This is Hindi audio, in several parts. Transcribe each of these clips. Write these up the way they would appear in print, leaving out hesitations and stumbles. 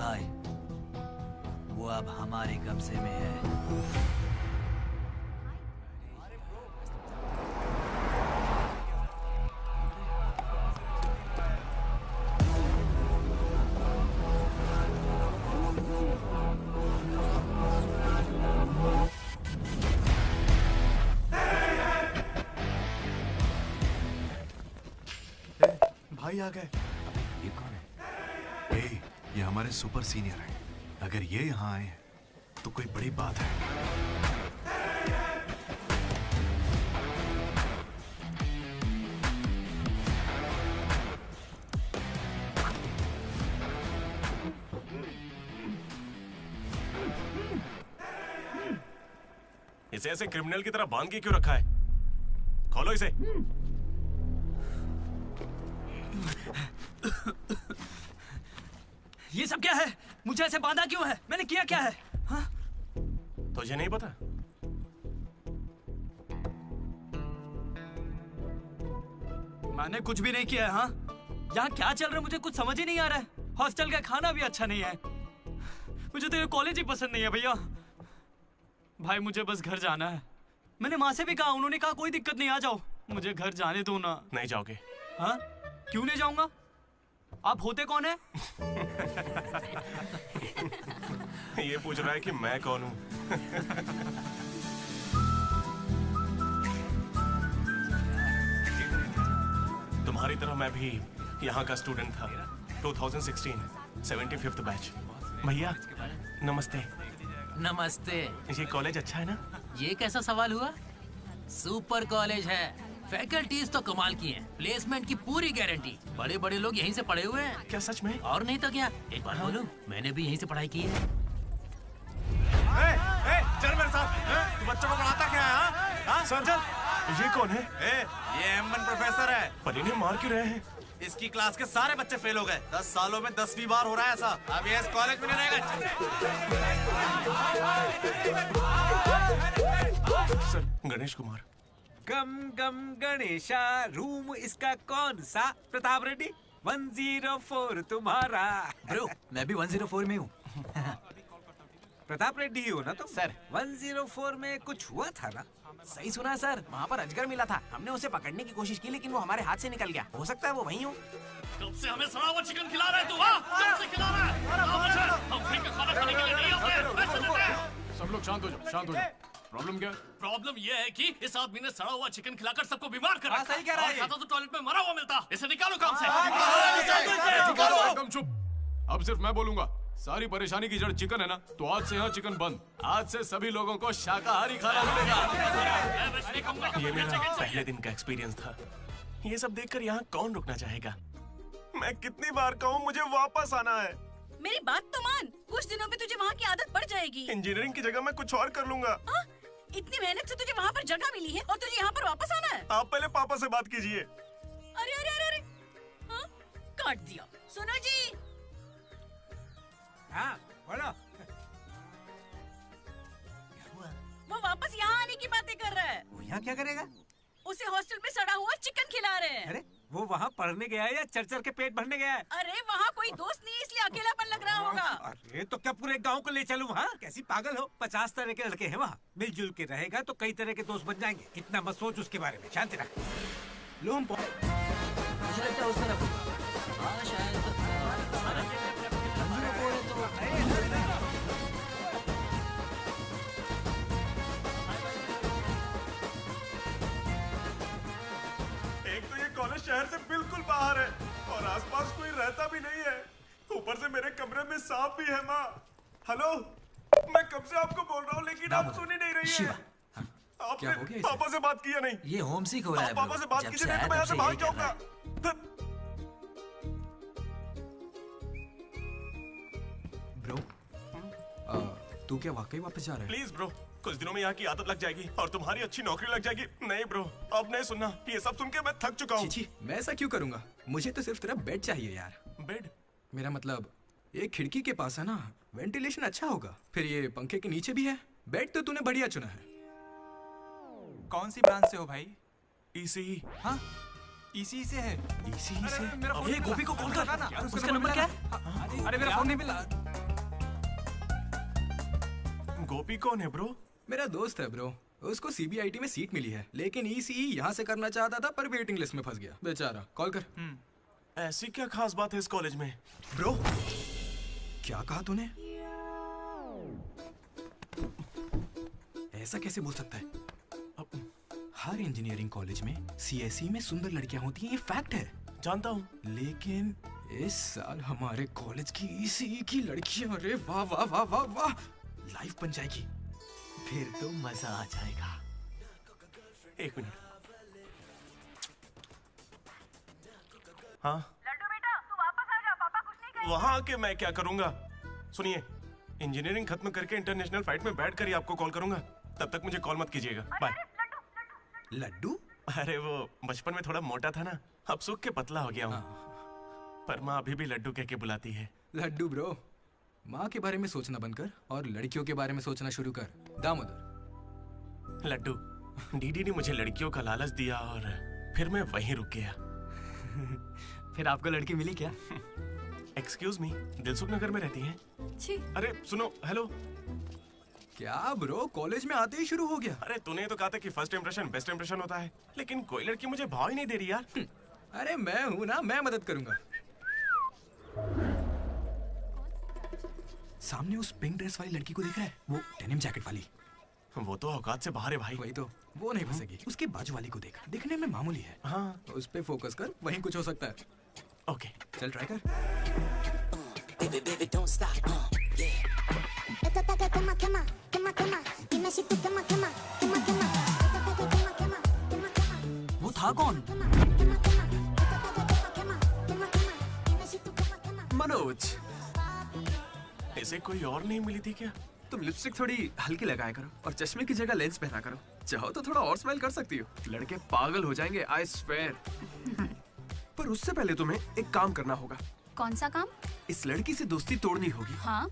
भाई, वो अब हमारे कब्जे में है। भाई आ गए। ये कौन है? ये हमारे सुपर सीनियर हैं। अगर ये यहाँ आए हैं तो कोई बड़ी बात है। इसे ऐसे क्रिमिनल की तरह बांध के क्यों रखा है? खोलो इसे। ये सब क्या है? मुझे ऐसे बांधा क्यों है? मैंने किया क्या है? हाँ? तुझे नहीं पता? मैंने कुछ भी नहीं किया है। हाँ? यहाँ क्या चल रहा है मुझे कुछ समझ ही नहीं आ रहा है। हॉस्टल का खाना भी अच्छा नहीं है। मुझे तो ये कॉलेज ही पसंद नहीं है भैया। भाई मुझे बस घर जाना है। मैंने माँ से भी कहा, उन्होंने कहा कोई दिक्कत नहीं, आ जाओ। मुझे घर जाने दो ना। नहीं जाओगे? हाँ? क्यों नहीं जाऊंगा? आप होते कौन है? ये पूछ रहा है कि मैं कौन हूँ। तुम्हारी तरह मैं भी यहाँ का स्टूडेंट था। 2016 75th बैच। भैया नमस्ते। नमस्ते। ये कॉलेज अच्छा है ना? ये कैसा सवाल हुआ? सुपर कॉलेज है। फैकल्टीज तो कमाल की हैं। प्लेसमेंट की पूरी गारंटी। बड़े बड़े लोग यहीं से पढ़े हुए हैं। क्या सच में? और नहीं तो क्या। एक बात बोलूं, मैंने भी यहीं से पढ़ाई की है। चल मेरे साथ। तू बच्चों को पढ़ाता क्या है? हाँ? सर चल। ये कौन है? ये एमन प्रोफेसर है। पर इन्हें मार क्यों रहे हैं? इसकी क्लास के सारे बच्चे फेल हो गए। 10 सालों में 10वीं बार हो रहा है ऐसा। अब ये इस कॉलेज में नहीं रहेगा। सर गणेश कुमार। गम गम गणेशा। रूम इसका कौन सा? प्रताप रेड्डी 104 तुम्हारा। ब्रो, मैं भी 104 में हूँ। प्रताप रेड्डी ही हो ना तुम? सर 104 में कुछ हुआ था ना? सही सुना है सर, वहाँ पर अजगर मिला था। हमने उसे पकड़ने की कोशिश की लेकिन वो हमारे हाथ से निकल गया। हो सकता है वो वहीं हो। कब से हमें सड़ा हुआ चिकन खिला रहा है तू? हाँ? कब से खिला रहा है? हम फ्री का खाना खाने के लिए नहीं आते। पैसे देते हैं। सब लोग शांत हो जाओ, शांत हो जाओ। प्रॉब्लम क्या है? प्रॉब्लम ये है कि इस आदमी ने सड़ा हुआ चिकन खिलाकर सबको बीमार कर रखा। सही कह रहा है। और खाता तो टॉयलेट में मरा हुआ मिलता। इसे निकालो काम से। एकदम चुप। अब सिर्फ मैं बोलूंगा। सारी परेशानी की जड़ चिकन है ना, तो आज से यहाँ चिकन बंद। आज से सभी लोगों को शाकाहारी खाना मिलेगा। ये मेरा पहले दिन का एक्सपीरियंस था। ये सब देखकर यहाँ कौन रुकना चाहेगा? मैं कितनी बार कहूँ मुझे वापस आना है। मेरी बात तो मान। कुछ दिनों में तुझे वहाँ की आदत पड़ जाएगी। इंजीनियरिंग की जगह मैं कुछ और कर लूंगा। इतनी मेहनत से तुझे वहाँ पर जगह मिली है और तुझे यहाँ पर वापस आना है। आप पहले पापा से बात कीजिए। अरे अरे अरे अरे, हाँ? काट दिया। सुनो जी। हाँ बोलो। वो वापस यहाँ आने की बातें कर रहा है। वो यहाँ क्या करेगा? उसे हॉस्टल में सड़ा हुआ चिकन खिला रहे हैं। अरे वो वहाँ पढ़ने गया है या चर के पेट भरने गया है? अरे वहाँ कोई दोस्त नहीं, इसलिए अकेलापन लग रहा होगा। अरे तो क्या पूरे गांव को ले चलूं वहाँ? कैसी पागल हो? 50 तरह के लड़के हैं वहाँ। मिलजुल के रहेगा तो कई तरह के दोस्त बन जाएंगे। इतना मत सोच उसके बारे में। शांति रख। लो हम मुझे लगता है उस तरफ। हाँ शायद। एक तो ये कॉलेज शहर से बिल्कुल बाहर है और आसपास कोई रहता भी नहीं है। ऊपर से मेरे कमरे में सांप भी है। माँ हेलो, मैं कब से आपको बोल रहा हूँ लेकिन आप सुन ही नहीं रही है। आपने पापा से बात किया नहीं? ये होम सिक हो रहा है। पापा से बात कीजिए नहीं तो मैं यहाँ से भाग जाऊंगा। ब्रो, तू क्या वाकई वापस जा रहा है? प्लीज ब्रो, कुछ दिनों में यहाँ की आदत लग जाएगी और तुम्हारी अच्छी नौकरी लग जाएगी। नहीं ब्रो, अब नहीं सुनना। ये सब सुन के मैं थक चुका हूँ। छी, मैं ऐसा क्यों करूंगा? मुझे तो सिर्फ तेरा बेड चाहिए यार। बेड? मेरा मतलब ये खिड़की के पास है ना, वेंटिलेशन अच्छा होगा। फिर ये पंखे के नीचे भी है। बेड तो तूने बढ़िया चुना है। कौन सी ब्रांच से हो भाई? ईसीई। हाँ? इसी से है। इसी से मेरा फोन ये गोपी को कॉल कर ना। उसका नंबर क्या है? अरे मेरा फोन नहीं मिला। गोपी कौन है ब्रो? मेरा दोस्त है ब्रो, उसको सीबीआईटी में सीट मिली है, लेकिन ईसीई यहाँ से करना चाहता था पर वेटिंग लिस्ट में फंस गया बेचारा। कॉल कर। ऐसी क्या खास बात है इस कॉलेज में? ब्रो क्या कहा तूने? ऐसा कैसे बोल सकता है? हर इंजीनियरिंग कॉलेज में सीएसई में सुंदर लड़कियां होती हैं, ये फैक्ट है। जानता हूँ, लेकिन इस साल हमारे कॉलेज की ईसीई की लड़कियां, अरे वाह वाह वाह वाह वाह, लाइफ बन जाएगी। फिर तो मजा आ जाएगा। एक मिनट। हाँ लड्डू बेटा तू वापस आ जा, पापा कुछ नहीं कहेंगे। वहां आके मैं क्या करूंगा? सुनिए, इंजीनियरिंग खत्म करके इंटरनेशनल फ्लाइट में बैठ कर ही आपको कॉल करूंगा। तब तक मुझे कॉल मत कीजिएगा। बाय। लड्डू? अरे वो बचपन में थोड़ा मोटा था ना, अब सूख के पतला हो गया हूँ। पर माँ अभी भी लड्डू कह के बुलाती है। लड्डू ब्रो, माँ के बारे में सोचना बंद कर और लड़कियों के बारे में सोचना शुरू कर। दामोदर। लड्डू, डीडी ने मुझे लड़कियों का लालच दिया और फिर मैं वहीं रुक गया। फिर आपको लड़की मिली क्या? एक्सक्यूज मी, दिलसुख नगर में रहती हैं? छी। अरे सुनो, हेलो। क्या ब्रो, कॉलेज में आते ही शुरू हो गया? अरे तूने तो कहा था कि फर्स्ट इंप्रेशन बेस्ट इंप्रेशन होता है, लेकिन कोई लड़की मुझे भाव ही नहीं दे रही यार। अरे मैं हूं ना, मैं मदद करूंगा। सामने उस पिंक ड्रेस वाली लड़की को देख रहा है, वो डेनिम जैकेट वाली। वो तो औकात से बाहर है भाई। वही तो, वो नहीं फंसेगी। उसके बाजू वाली को देख, दिखने में मामूली है। हाँ, उस पे फोकस कर, वहीं कुछ हो सकता है। ओके चल ट्राई कर। वो था कौन? मनोज, इसे कोई और नहीं मिली थी क्या? तुम लिपस्टिक थोड़ी हल्की लगाया करो और चश्मे की जगह लेंस पहना करो। चाहो तो थोड़ा और स्माइल कर सकती हो, लड़के पागल हो जाएंगे, आई स्वेयर। पर उससे पहले तुम्हें एक काम करना होगा। कौन सा काम? इस लड़की से दोस्ती तोड़नी होगी। हाँ?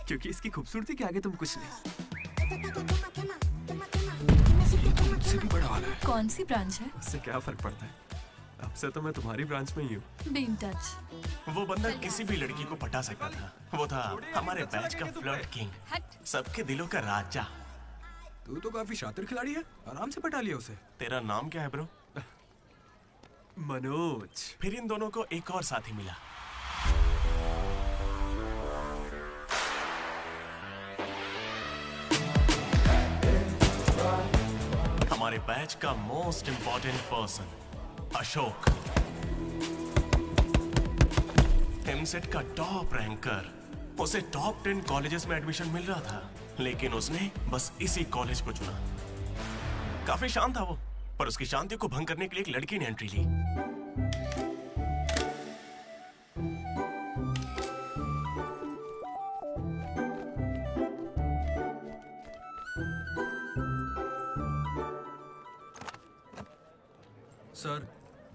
क्योंकि इसकी खूबसूरती के आगे तुम कुछ नहीं। मुझसे भी बड़ा वाला है। कौन सी ब्रांच है? उससे क्या फर्क पड़ता है, अब से तो मैं तुम्हारी ब्रांच में ही हूँ। Be in touch. वो बंदा किसी भी लड़की को पटा सकता था। वो था हमारे बैच का फ्लर्ट किंग, सबके दिलों का राजा। तू तो काफी शातिर खिलाड़ी है, आराम से पटा लिया उसे। तेरा नाम क्या है ब्रो? मनोज। फिर इन दोनों को एक और साथी मिला। हमारे बैच का most important person Ashok, EAMCET का टॉप रैंकर। उसे टॉप 10 कॉलेजेस में एडमिशन मिल रहा था, लेकिन उसने बस इसी कॉलेज को चुना। काफी शांत था वो, पर उसकी शांति को भंग करने के लिए एक लड़की ने एंट्री ली। Sir,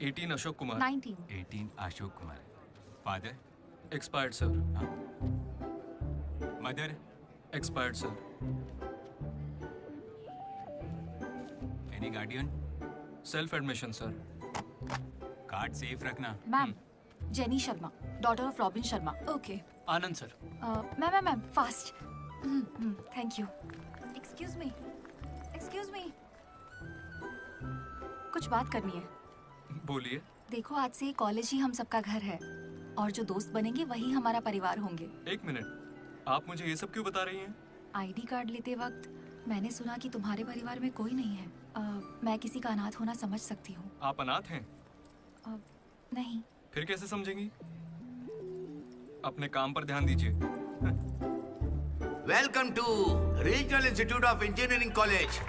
18 Ashok Kumar. 19। Ashok Kumar. Father? Expired sir. Mother? Expired sir. Any guardian? Self admission sir. Card safe रखना। Ma'am, Jenny Sharma, daughter of Robin Sharma. Okay. Anand sir. Ma'am fast. Thank you. Excuse me, excuse me, कुछ बात करनी है। बोलिए। देखो, आज से कॉलेज ही हम सबका घर है और जो दोस्त बनेंगे वही हमारा परिवार होंगे। एक मिनट, आप मुझे ये सब क्यों बता रही हैं? आईडी कार्ड लेते वक्त मैंने सुना कि तुम्हारे परिवार में कोई नहीं है। मैं किसी का अनाथ होना समझ सकती हूँ। आप अनाथ हैं? नहीं। फिर कैसे समझेंगी? अपने काम पर ध्यान दीजिए। Welcome to regional institute of engineering college.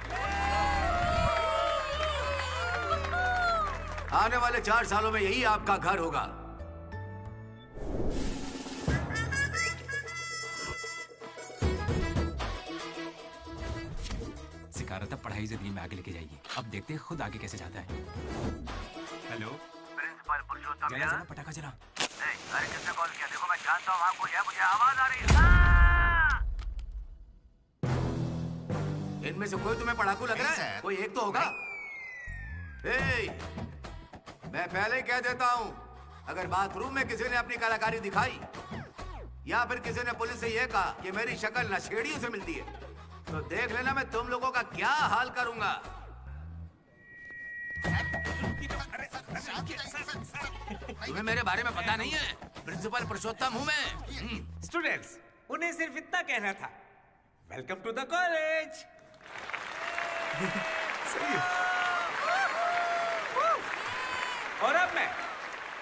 आने वाले 4 सालों में यही आपका घर होगा। सिखा रहा था पढ़ाई जरिए में आगे लेके जाएगी। अब देखते हैं खुद आगे कैसे जाता है। हेलो, प्रिंसिपल पुरुषोत्तम। जला पटाखा जला। अरे किसने कॉल किया? देखो मैं जानता हूँ वहाँ कोई है, मुझे आवाज आ रही है। इनमें से कोई तुम्हें पढ़ाकू लग रहा है? कोई एक तो होगा। मैं पहले ही कह देता हूँ, अगर बाथरूम में किसी ने अपनी कलाकारी दिखाई या फिर किसी ने पुलिस से यह कहा कि मेरी शक्ल नशेड़ियों से मिलती है, तो देख लेना मैं तुम लोगों का क्या हाल करूंगा। तुम्हें मेरे बारे में पता नहीं है? प्रिंसिपल पुरुषोत्तम हूँ मैं। स्टूडेंट्स, उन्हें सिर्फ इतना कहना था, वेलकम टू द कॉलेज। और अब मैं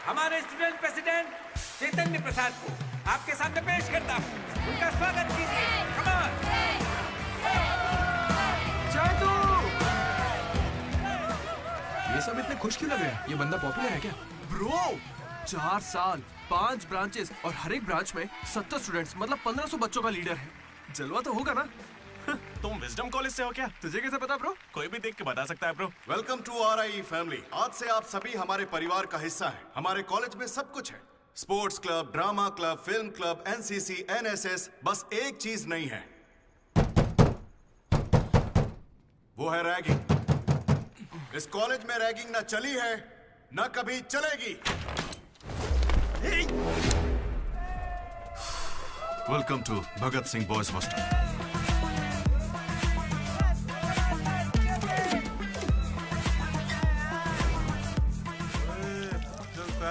हमारे स्टूडेंट प्रेसिडेंट चैतन्य प्रसाद को आपके सामने पेश करता हूँ। उनका स्वागत कीजिए। Come on! ये सब इतने खुश क्यों लग रहे हैं? ये बंदा पॉपुलर है क्या? ब्रो, 4 साल, 5 ब्रांचेस और हर एक ब्रांच में 70 स्टूडेंट्स, मतलब 1500 बच्चों का लीडर है। जलवा तो होगा ना? तुम विजडम कॉलेज से हो क्या? तुझे कैसे पता ब्रो? कोई भी देख के बता सकता है bro. Welcome to RIE family. आज से आप सभी हमारे परिवार का हिस्सा हैं। हमारे कॉलेज में सब कुछ है, sports club, drama club, film club, NCC, NSS। बस एक चीज नहीं है, वो है रैगिंग। इस कॉलेज में रैगिंग ना चली है, ना कभी चलेगी। Welcome to Bhagat Singh boys hostel.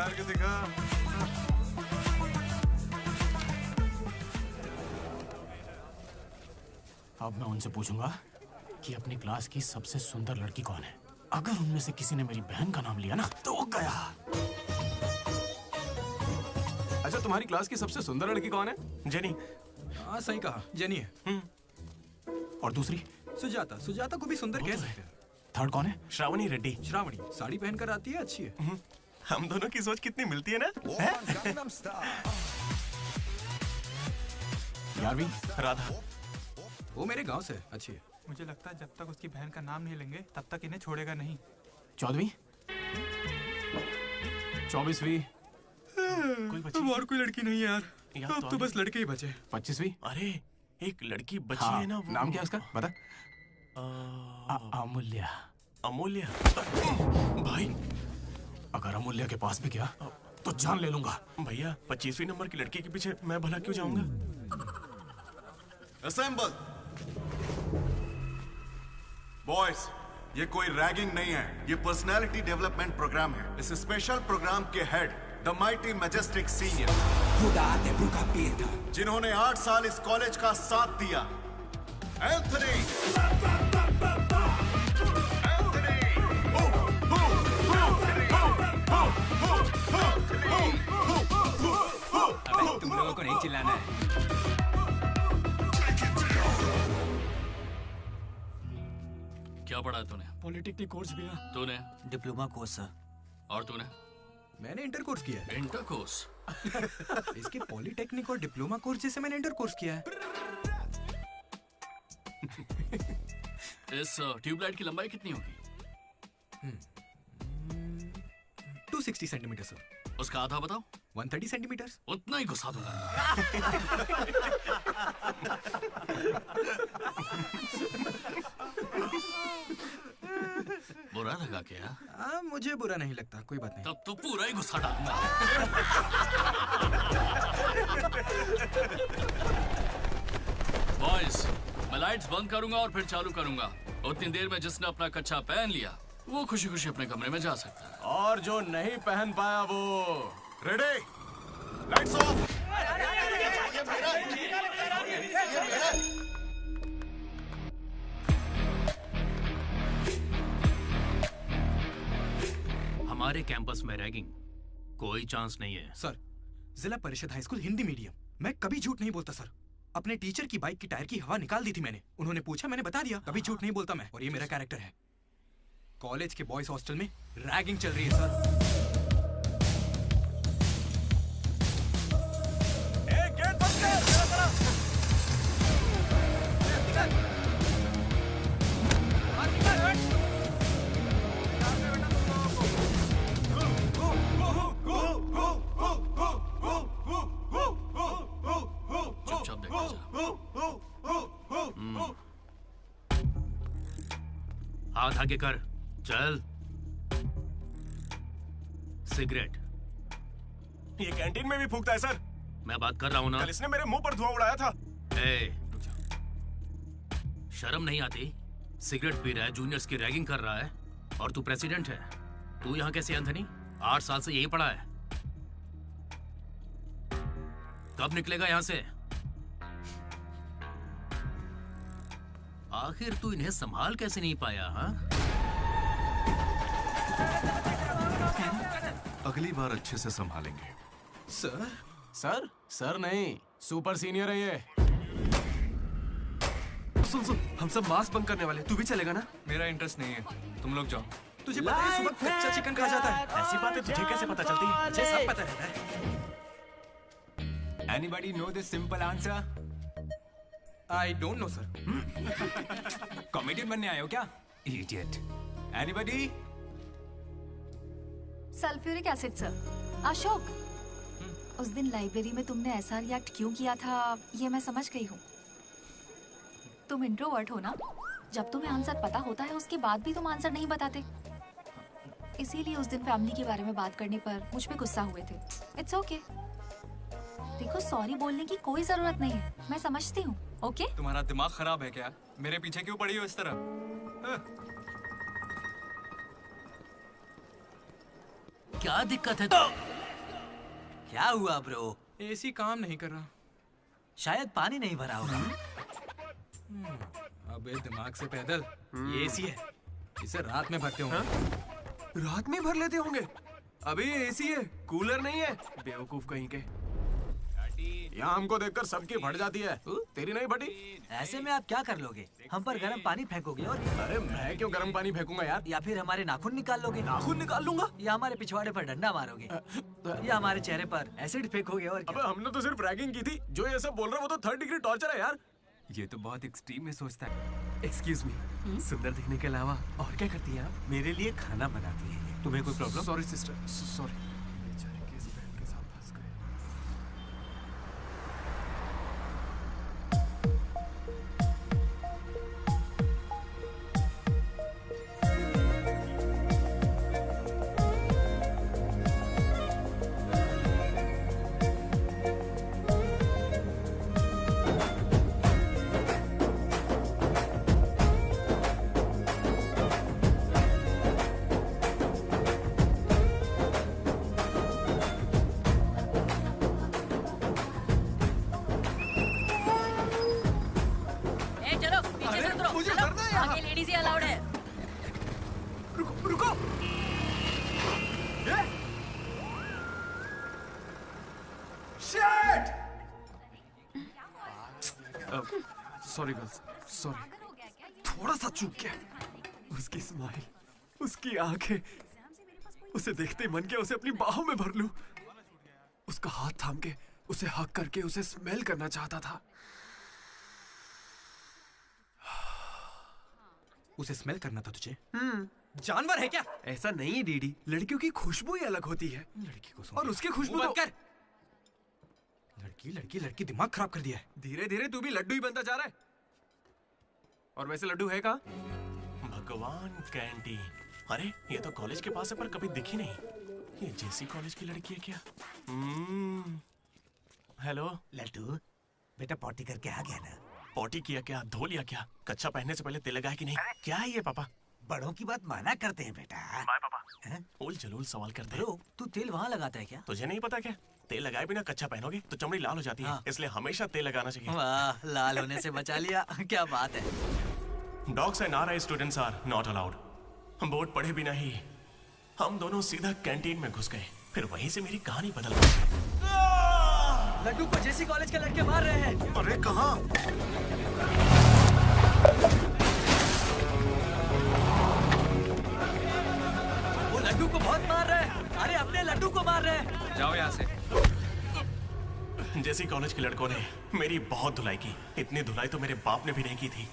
के दिखा। अब मैं उनसे पूछूंगा कि अपनी क्लास की सबसे सुंदर लड़की कौन है। अगर उनमें से किसी ने मेरी बहन का नाम लिया ना तो गया। अच्छा, तुम्हारी क्लास की सबसे सुंदर लड़की कौन है? जेनी। हाँ सही कहा, जेनी है। और दूसरी? सुजाता। सुजाता को भी सुंदर कह सकते हैं। थर्ड कौन है? श्रावणी रेड्डी। श्रावणी साड़ी पहनकर आती है, अच्छी है। हम दोनों की सोच कितनी मिलती है ना? यारवी? राधा। वो मेरे गांव से, अच्छी है। मुझे लगता है जब तक उसकी बहन का नाम नहीं लेंगे तब तक इन्हें छोड़ेगा नहीं। 14वीं? 24वीं? कोई बची? और कोई लड़की नहीं है यार, अब तो बस लड़के ही बचे। 25वीं? अरे एक लड़की बची हाँ, है ना, वो नाम क्या है उसका? बता। अमूल्य। अमूल्य? भाई अगर अमूल्य के पास भी गया तो जान ले लूंगा। भैया 25वीं नंबर की लड़की के पीछे मैं भला क्यों जाऊंगा? असेंबल। बॉयज, ये कोई रैगिंग नहीं है, ये पर्सनालिटी डेवलपमेंट प्रोग्राम है। इस स्पेशल प्रोग्राम के head the mighty majestic senior, जिन्होंने 8 साल इस कॉलेज का साथ दिया, एंथनी। तुम लोगों को नहीं चिल्लाना है। क्या पढ़ा है तूने? पॉलिटेक्निक कोर्स भी है। तूने? Diploma course sir. और तूने? मैंने इंटर कोर्स किया है। Inter course? इसके पॉलिटेक्निक और डिप्लोमा कोर्स जैसे मैंने इंटर कोर्स किया है। इस ट्यूबलाइट की लंबाई कितनी होगी? 260 सेंटीमीटर सर। उसका आधा बताओ। 130 सेंटीमीटर। उतना ही घुसा दूंगा। बुरा लगा क्या? मुझे बुरा नहीं लगता, कोई बात नहीं। तब तो पूरा ही गुस्सा डालूंगा। बॉयज, मैं लाइट्स बंद करूंगा और फिर चालू करूंगा। उतनी देर में जिसने अपना कच्छा पहन लिया वो खुशी खुशी अपने कमरे में जा सकता है। और जो नहीं पहन पाया वो रेडी, लाइट्स ऑफ। हमारे कैंपस में रैगिंग कोई चांस नहीं है। सर, जिला परिषद हाई स्कूल हिंदी मीडियम, मैं कभी झूठ नहीं बोलता सर। अपने टीचर की बाइक की टायर की हवा निकाल दी थी मैंने। उन्होंने पूछा, मैंने बता दिया। कभी झूठ नहीं बोलता मैं, और ये मेरा कैरेक्टर है। कॉलेज के बॉयज हॉस्टल में रैगिंग चल रही है सर। चुपचाप देखो। हाथ आगे कर, चल। सिगरेट। ये कैंटीन में भी फूकता है सर। मैं बात कर रहा हूँ ना। कल इसने मेरे मुंह पर धुआं उड़ाया था। ए, शर्म नहीं आती? सिगरेट पी रहा है, जूनियर्स की रैगिंग कर रहा है, और तू प्रेसिडेंट है। तू यहाँ कैसे एंथनी? 8 साल से यही पड़ा है। कब निकलेगा यहाँ से? आखिर तू इन्हें संभाल कैसे नहीं पाया? हाँ, अगली बार अच्छे से संभालेंगे। सर? सर? सर नहीं, सुपर सीनियर है ये। सुन सुन, हम सब मास्क बंद करने वाले, तू भी चलेगा ना? मेरा इंटरेस्ट नहीं है, तुम लोग जाओ। तुझे पता है सुबह कच्चा चिकन खा जाता है? ऐसी बातें तुझे कैसे पता चलती है? मुझे सब पता रहता है। Anybody know the simple answer? I don't know, sir. Comedian बनने आए हो क्या? Idiot. Anybody? Sulphuric acid sir. Ashok, उस दिन लाइब्रेरी में तुमने ऐसा रिएक्ट क्यों किया था, ये मैं समझ गई हूँ। तुम इंट्रोवर्ट हो ना? जब तुम्हें आंसर पता होता है उसके बाद भी तुम आंसर नहीं बताते। इसीलिए उस दिन फैमिली के बारे में बात करने पर मुझ पे गुस्सा हुए थे। It's okay. देखो, सॉरी बोलने की कोई जरूरत नहीं है, मैं समझती हूँ। ओके? तुम्हारा दिमाग खराब है क्या? मेरे पीछे क्यों पड़ी हो इस तरह? क्या दिक्कत है? क्या हुआ ब्रो? एसी काम नहीं कर रहा। शायद पानी नहीं भरा होगा। अबे दिमाग से पैदल, ये एसी है, इसे रात में भरते होंगे। रात में भर लेते होंगे? अबे ये एसी है, कूलर नहीं है, बेवकूफ कहीं के। यहाँ हमको देखकर सबकी फट जाती है, तेरी नहीं फटी? ऐसे में आप क्या कर लोगे? हम पर गर्म पानी फेंकोगे और अरे मैं क्यों गर्म पानी फेंकूंगा यार? या फिर हमारे नाखून निकाल लोगे? नाखून निकाल लूंगा? या हमारे पिछवाड़े पर डंडा मारोगे? या हमारे चेहरे पर एसिड फेंकोगे? और क्या? अबे हमने तो सिर्फ रैगिंग की थी, जो ये सब बोल रहा है वो तो 3rd डिग्री टॉर्चर है यार। ये तो बहुत एक्सट्रीम में सोचता है। एक्सक्यूज मी, सुंदर दिखने के अलावा और क्या करती हैं आप? मेरे लिए खाना बनाती है। तुम्हें कोई problem? Sorry sister, sorry. Sorry girls, sorry. थोड़ा सा चूक गया। उसकी स्माइल, उसकी आंखें, उसे देखते ही मन किया उसे अपनी बाहों में भर लूं। उसका हाथ थाम के उसे हक करके उसे स्मेल करना चाहता था। उसे स्मेल करना था तुझे? जानवर है क्या? ऐसा नहीं है डीडी, लड़कियों की खुशबू ही अलग होती है। लड़की को और उसकी खुशबू तो... कर। लड़की दिमाग खराब कर दिया है। धीरे धीरे तू भी लड्डू ही बनता जा रहा है। और वैसे लड्डू है कहाँ? भगवान, कैंटीन। अरे ये तो कॉलेज के पास है पर कभी दिखी नहीं। ये जेसी कॉलेज की लड़की है क्या? हेलो लड्डू, बेटा पॉटी करके आ गया ना? पॉटी किया क्या? धो लिया क्या? कच्चा पहनने से पहले तेल लगाया कि नहीं? क्या है ये पापा? बड़ों की बात माना करते हैं बेटा। बाय पापा। उल जलूल सवाल करते हैं। ब्रो, तू तेल वहाँ लगाता है क्या? तुझे नहीं पता क्या? तेल लगाए बिना कच्चा पहनोगे तो चमड़ी लाल हो जाती है। इसलिए हमेशा तेल लगाना चाहिए। वाह, लाल होने से बचा लिया। क्या बात है। Dogs and R I students are not allowed. हम बोर्ड पढ़े बिना ही हम दोनों सीधा कैंटीन में घुस गए। फिर वहीं से मेरी कहानी बदल गई। लड्डू को जेसी कॉलेज के लड़के मार रहे हैं। अरे कहाँ? वो लड्डू को बहुत मार रहे हैं। अरे अपने लड्डू को मार रहे हैं। जाओ यहाँ से। जेसी कॉलेज के लड़कों ने मेरी बहुत धुलाई की। इतनी धुलाई तो मेरे बाप ने भी नहीं की थी।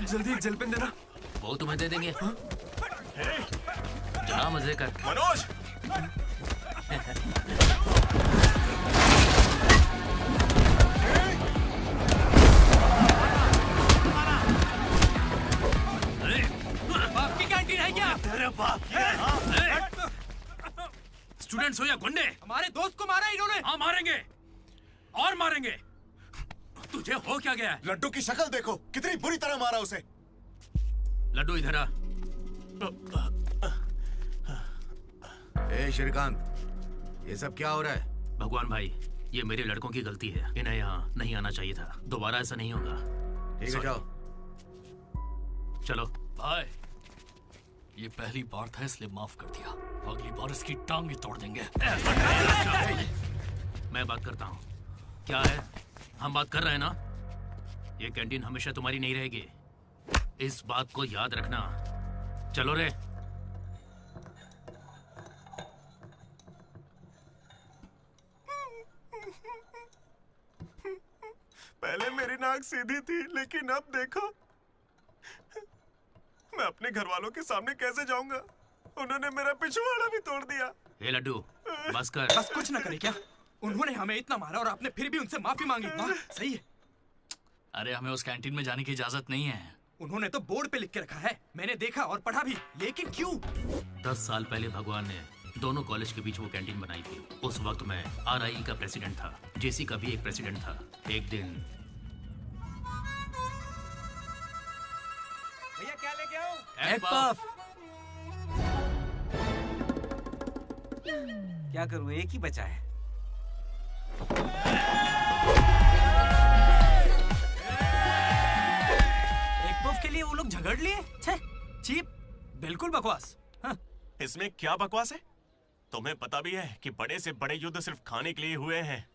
जल्दी एक जेल पेन देना। वो तुम्हें दे देंगे। जा मजे कर। मनोज बाप की कैंटीन है क्या? तेरे बाप की है, हाँ? स्टूडेंट्स हो या गुंडे, हमारे दोस्त को मारा इन्होंने। हाँ मारेंगे और मारेंगे। तुझे हो क्या गया? लड्डू की शक्ल देखो, कितनी बुरी तरह मारा उसे। लड्डू इधर आ। ए श्रीकांत, ये सब क्या हो रहा है? भगवान भाई, ये मेरे लड़कों की गलती है। इन्हें यहाँ नहीं आना चाहिए था। दोबारा ऐसा नहीं होगा। ठीक है, जाओ। चलो भाई, ये पहली बार था इसलिए माफ कर दिया। अगली बार इसकी टांग ही तोड़ देंगे। मैं बात करता हूँ। क्या है? हम बात कर रहे हैं ना? ये कैंटीन हमेशा तुम्हारी नहीं रहेगी। इस बात को याद रखना। चलो रे। पहले मेरी नाक सीधी थी, लेकिन अब देखो, मैं अपने घर वालों के सामने कैसे जाऊंगा? उन्होंने मेरा पिछवाड़ा भी तोड़ दिया। ए लड्डू, बस कर। बस कुछ ना करे क्या? उन्होंने हमें इतना मारा और आपने फिर भी उनसे माफी मांगी। वाह, सही है। अरे हमें उस कैंटीन में जाने की इजाजत नहीं है। उन्होंने तो बोर्ड पे लिख के रखा है, मैंने देखा और पढ़ा भी, लेकिन क्यों? 10 साल पहले भगवान ने दोनों कॉलेज के बीच वो कैंटीन बनाई थी। उस वक्त मैं RIE का प्रेसिडेंट था, JC का भी एक प्रेसिडेंट था। एक दिन भैया क्या लेके आओ? Egg puff. क्या करूं, एक ही बचा है। एक पफ के लिए वो लोग झगड़ लिए? छे, चीप, बिल्कुल बकवास। हाँ। इसमें क्या बकवास है? तुम्हें पता भी है कि बड़े से बड़े युद्ध सिर्फ खाने के लिए हुए हैं।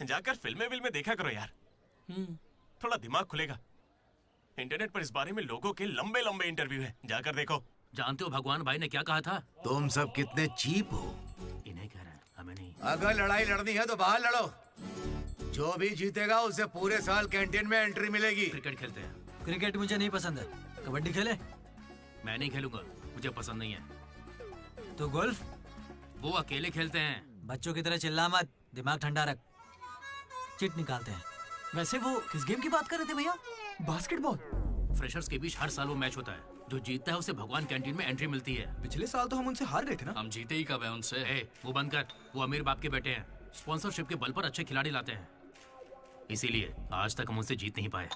जाकर फिल्में देखा करो यार, थोड़ा दिमाग खुलेगा। इंटरनेट पर इस बारे में लोगों के लंबे लंबे इंटरव्यू हैं, जाकर देखो। जानते हो भगवान भाई ने क्या कहा था? तुम सब कितने चीप हो। इन्हें कह रहे हैं, हमें नहीं। अगर लड़ाई लड़नी है तो बाहर लड़ो। जो भी जीतेगा उसे पूरे साल कैंटीन में एंट्री मिलेगी। क्रिकेट खेलते हैं। क्रिकेट मुझे नहीं पसंद है। कबड्डी खेले? मैं नहीं खेलूंगा, मुझे पसंद नहीं है। तो गोल्फ? वो अकेले खेलते हैं। बच्चों की तरह चिल्ला मत, दिमाग ठंडा रख। चिट निकालते हैं। वैसे वो किस गेम की बात कर रहे थे भैया? बास्केटबॉल। फ्रेशर्स के बीच हर साल वो मैच होता है। जो जीतता है उसे भगवान कैंटीन में एंट्री मिलती है। पिछले साल तो हम उनसे हार गए थे ना। हम जीते ही कब है उनसे? वो बंद कर। वो अमीर बाप के बेटे हैं, स्पॉन्सरशिप के बल पर अच्छे खिलाड़ी लाते हैं, इसीलिए आज तक हम उनसे जीत नहीं पाए।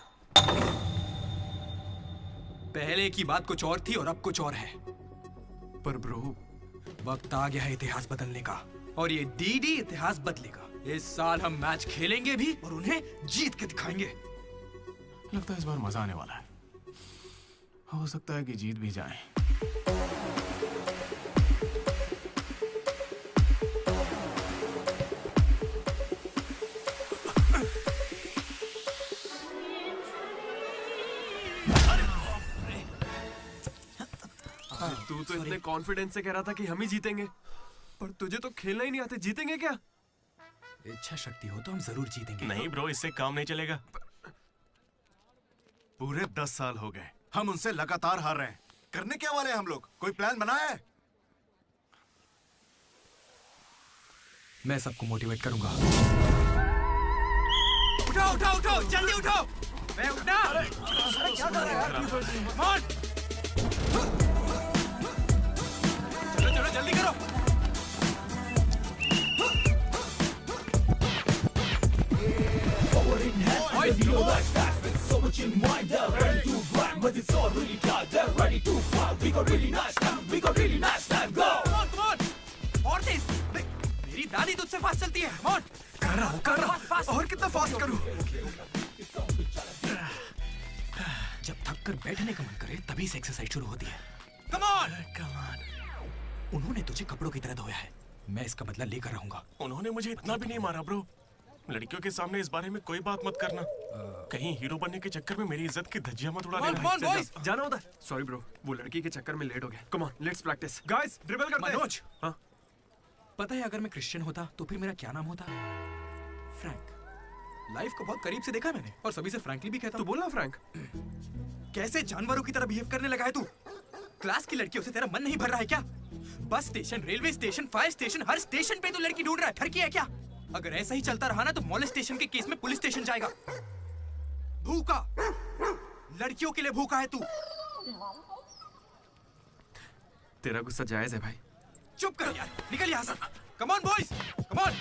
पहले की बात कुछ और थी और अब कुछ और है। पर ब्रो, वक्त आ गया है इतिहास बदलने का, और ये डीडी इतिहास बदलेगा। इस साल हम मैच खेलेंगे भी और उन्हें जीत के दिखाएंगे। लगता है इस बार मजा आने वाला है। हो सकता है कि जीत भी जाए। तू तो इतने कॉन्फिडेंस से कह रहा था कि हम ही जीतेंगे, पर तुझे तो खेलना ही नहीं आते। जीतेंगे क्या? इच्छा शक्ति हो तो हम जरूर जीतेंगे। नहीं ब्रो, इससे काम नहीं चलेगा। पूरे 10 साल हो गए, हम उनसे लगातार हार रहे हैं। करने क्या वाले हैं हम लोग? कोई प्लान बनाया है? मैं सबको मोटिवेट करूंगा। उठो उठो उठो, जल्दी उठो। मैं उठना। अरे क्या कर रहा है? चलो चलो जल्दी करो। मेरी दादी तुझसे फास्ट चलती है। कर रहा हूँ। और कितना फास्ट करूँ? जब थक कर बैठने का मन करे तभी से एक्सरसाइज शुरू होती है। Come on. उन्होंने तुझे कपड़ों की तरह धोया है, मैं इसका बदला लेकर रहूंगा। उन्होंने मुझे इतना भी नहीं मारा ब्रो। लड़कियों के सामने इस बारे में कोई बात मत करना। कहीं हीरो बनने के चक्कर में मेरी इज्जत की धज्जियां मत उड़ा देना। जाना होता है। सॉरी ब्रो, वो लड़की के चक्कर में लेट हो गया। Come on, let's practice. Guys, dribble करते हैं। मनोज, हाँ? पता है अगर मैं क्रिश्चियन होता तो फिर मेरा क्या नाम होता? फ्रैंक। लाइफ को बहुत करीब से देखा मैंने, और सभी से फ्रैंकली भी कहता हूँ। तो बोलना फ्रैंक। कैसे जानवरों की तरह बिहेव करने लगा है तू? क्लास की लड़कियों से तेरा मन नहीं भर रहा है क्या? Bus station, railway station, fire station, हर स्टेशन पे तो लड़की ढूंढ रहा है। ठरकी है क्या? अगर ऐसा ही चलता रहा ना तो मोलेस्टेशन के केस में पुलिस स्टेशन जाएगा। भूखा, लड़कियों के लिए भूखा है तू। तेरा गुस्सा जायज है भाई। चुप कर यार, निकल यहाँ से। Come on boys, come on.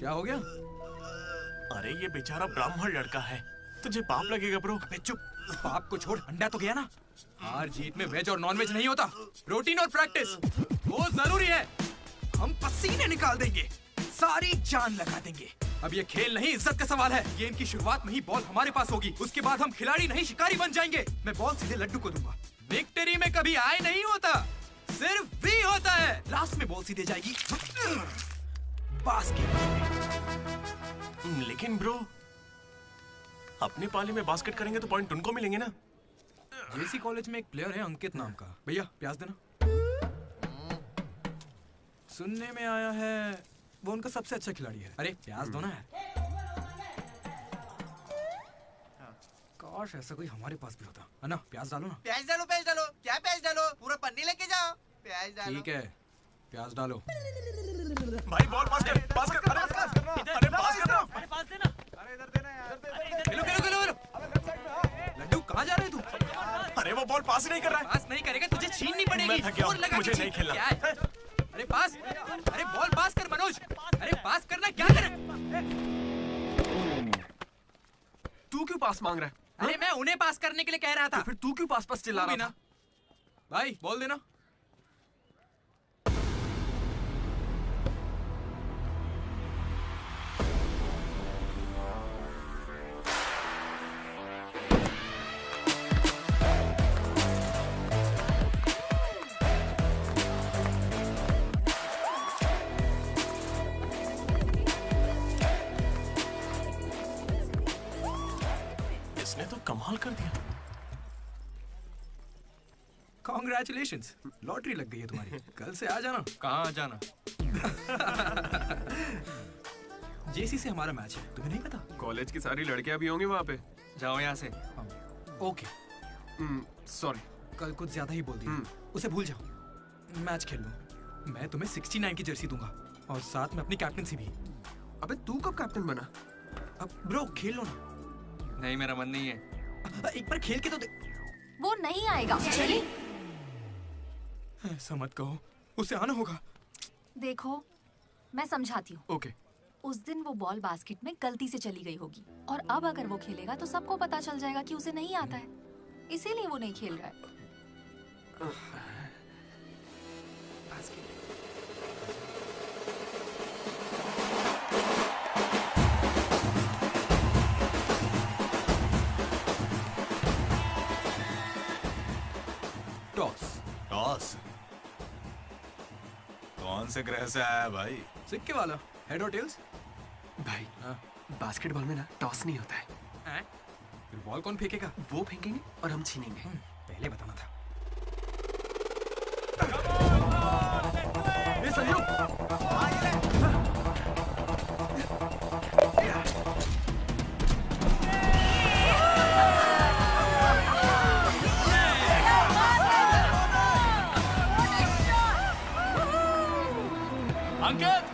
क्या हो गया? अरे ये बेचारा ब्राह्मण लड़का है, तुझे पाप लगेगा ब्रो। अबे चुप, पाप को छोड़, अंडा तो गया ना। हार जीत में वेज और नॉन वेज नहीं होता, प्रोटीन और प्रैक्टिस वो जरूरी है। हम पसीने निकाल देंगे, सारी जान लगा देंगे। अब ये खेल नहीं, इज्जत का सवाल है। गेम की शुरुआत में ही बॉल हमारे पास होगी, उसके बाद हम खिलाड़ी नहीं शिकारी बन जाएंगे। मैं बॉल सीधे लड्डू को दूंगा। विक्ट्री में कभी आए नहीं होता, सिर्फ भी होता है। लास्ट में बॉल सीधे जाएगी बास्केट। लेकिन ब्रो, अपने पाले में बास्केट करेंगे तो पॉइंट उनको मिलेंगे ना। जेसी कॉलेज में एक प्लेयर है अंकित नाम का। भैया प्याज देना। सुनने में आया है वो उनका सबसे अच्छा खिलाड़ी है। अरे प्याज दो ना यार। काश ऐसा कोई हमारे पास भी होता है ना। प्याज डालो ना। प्याज डालो, प्याज डालो। क्या प्याज डालो? पूरा पन्नी लेके जाओ। प्याज डालो। ठीक है, प्याज डालो। भाई बॉल पास कर, पास कर। अरे पास कर, अरे पास कर। अरे पास देना। अरे इधर देना यार। खेलो खेलो खेलो खेलो। लड्डू कहाँ जा रहे तू? अरे वो बॉल पास ही नहीं कर रहा है। पास नहीं करेगा तुझे छीननी पड़ेगी। मैं थक गया हूं, जोर लगा के मुझे नहीं छीन। खेलना। क्या है? अरे पास, अरे बॉल पास कर मनोज। अरे पास करना, क्या कर? तू क्यों पास मांग रहा है? अरे मैं उन्हें पास करने के लिए कह रहा था। तो फिर तू क्यों पास पास चिल्ला रहा था? भाई बॉल देना। इसने तो कमाल कर दिया। कॉन्ग्रेचुलेशंस, लॉटरी लग गई है तुम्हारी। कल से आ जाना। कहाँ आ जाना? जेसी से हमारा मैच है, तुम्हें नहीं पता? कॉलेज की सारी लड़कियां भी होंगी वहाँ पे। जाओ यहाँ से। ओके सॉरी, कल कुछ ज्यादा ही बोल दिया। उसे भूल जाओ, मैच खेल लो। मैं तुम्हें 69 की जर्सी दूंगा और साथ में अपनी कैप्टनसी भी। अबे तू कब कैप्टन बना? अब ब्रो खेल लो ना। नहीं, मेरा मन नहीं है। एक बार खेल के तो वो नहीं आएगा। चली। ऐसा मत कहो, उसे आना होगा। देखो मैं समझाती हूँ। ओके। उस दिन वो बॉल बास्केट में गलती से चली गई होगी और अब अगर वो खेलेगा तो सबको पता चल जाएगा कि उसे नहीं आता है, इसीलिए वो नहीं खेल रहा है। टॉस। टॉस? कौन से ग्रह से आया भाई? सिक्के वाला। हेड और टेल्स? भाई बास्केटबॉल में ना टॉस नहीं होता है। फिर बॉल कौन फेंकेगा? वो फेंकेंगे और हम छीनेंगे। पहले बताना था। ये संजू, अंकित,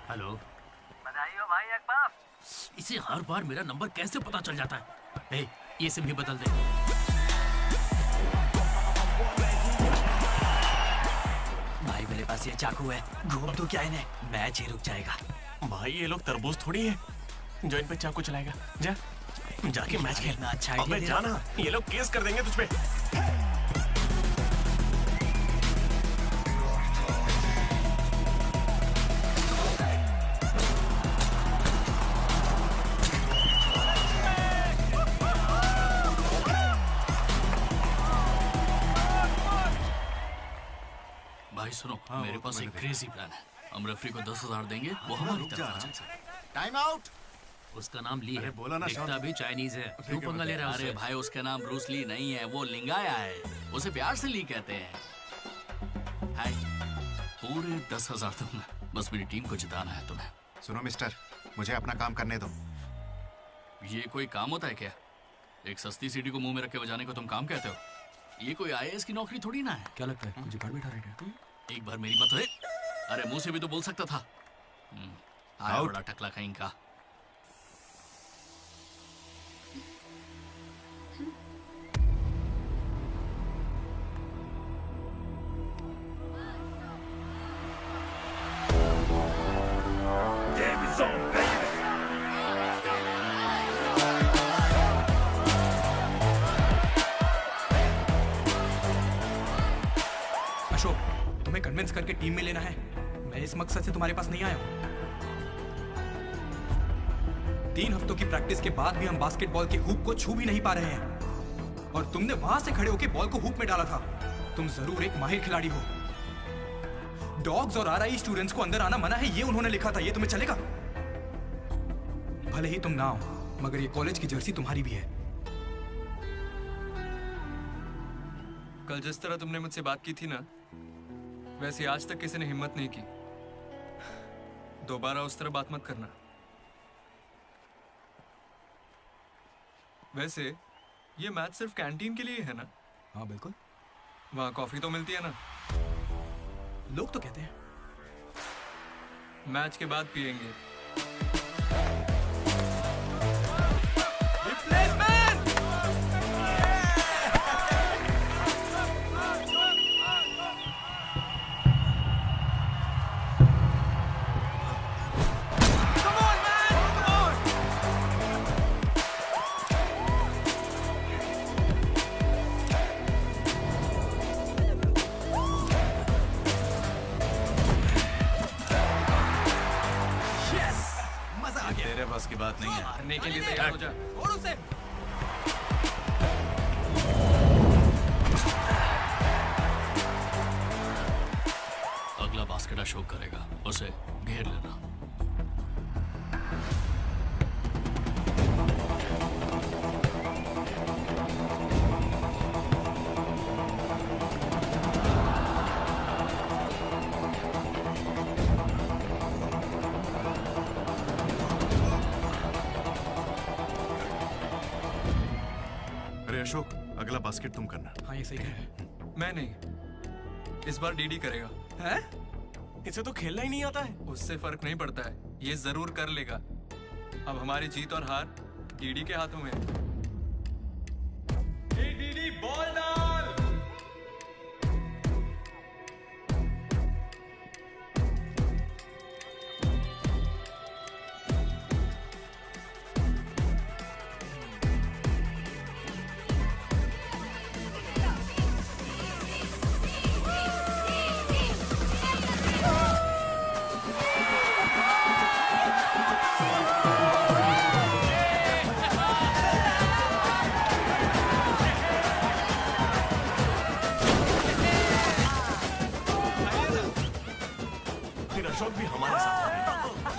हेलो, बधाई हो भाई अकबर। इसे हर बार मेरा नंबर कैसे पता चल जाता है? ए, ये सिम भी बदल दे। भाई मेरे पास ये चाकू है, घूम तो क्या इन्हें, मैच ही रुक जाएगा। भाई ये लोग तरबूज थोड़ी है जो इन पे चाकू चलाएगा। जा जाके मैच खेल। अच्छा अबे जाना, ये लोग केस कर देंगे तुझ पे। सुनो मेरे पास एक क्रेजी प्लान है। हम रेफरी को 10,000 देंगे, वो हमारी तरफ आ जाए। Time out. उसका नाम ली है, बोला ना दिखता भी चाइनीज है। क्यों पंगा ले रहा है? अरे भाई उसका नाम ब्रूस ली नहीं है, वो लिंगाया है। उसे प्यार से ली कहते हैं। हाय, पूरे 10,000 दूंगा, बस मेरी टीम को जिताना है तुम्हें। सुनो मिस्टर, मुझे अपना काम करने दो। ये कोई काम होता है क्या? एक सस्ती सीढ़ी को मुंह में रख के बजाने को तुम काम कहते हो? ये कोई IAS की नौकरी थोड़ी ना है। क्या लगता है कुछ जुगाड़ बैठा रहेगा? एक बार मेरी बात है। अरे मुंह से भी तो बोल सकता था। आया बड़ा टकला कहीं का। अशोक, तुम्हें कन्विंस करके टीम में लेना है। मैं इस मकसद से तुम्हारे पास नहीं आया हूं। 3 हफ्तों की प्रैक्टिस के बाद भी हम बास्केटबॉल के हुप को छू भी नहीं पा रहे हैं, और तुमने वहां से खड़े होकर बॉल को हुप में डाला था। तुम जरूर एक माहिर खिलाड़ी हो। डॉग्स और RI स्टूडेंट्स को अंदर आना मना है, ये उन्होंने लिखा था। ये तुम्हें चलेगा? भले ही तुम ना हो, मगर ये कॉलेज की जर्सी तुम्हारी भी है। कल जिस तरह तुमने मुझसे बात की थी ना, वैसे आज तक किसी ने हिम्मत नहीं की। दोबारा उस तरह बात मत करना। वैसे ये मैच सिर्फ कैंटीन के लिए है ना? हाँ बिल्कुल। वहाँ कॉफी तो मिलती है ना? लोग तो कहते हैं। मैच के बाद पियेंगे। तेरे बस की बात नहीं है। हारने के लिए तैयार हो जा। छोड़ उसे। अगला बास्केट अशोक करेगा, उसे घेर लेना। अरे अशोक, अगला बास्केट तुम करना। हाँ ये सही है। मैं नहीं, इस बार डीडी करेगा। हैं? इसे तो खेलना ही नहीं आता है। उससे फर्क नहीं पड़ता है, ये जरूर कर लेगा। अब हमारी जीत और हार डीडी के हाथों में है। डीडी बॉल डाल। फिर अशोक भी हमारे साथ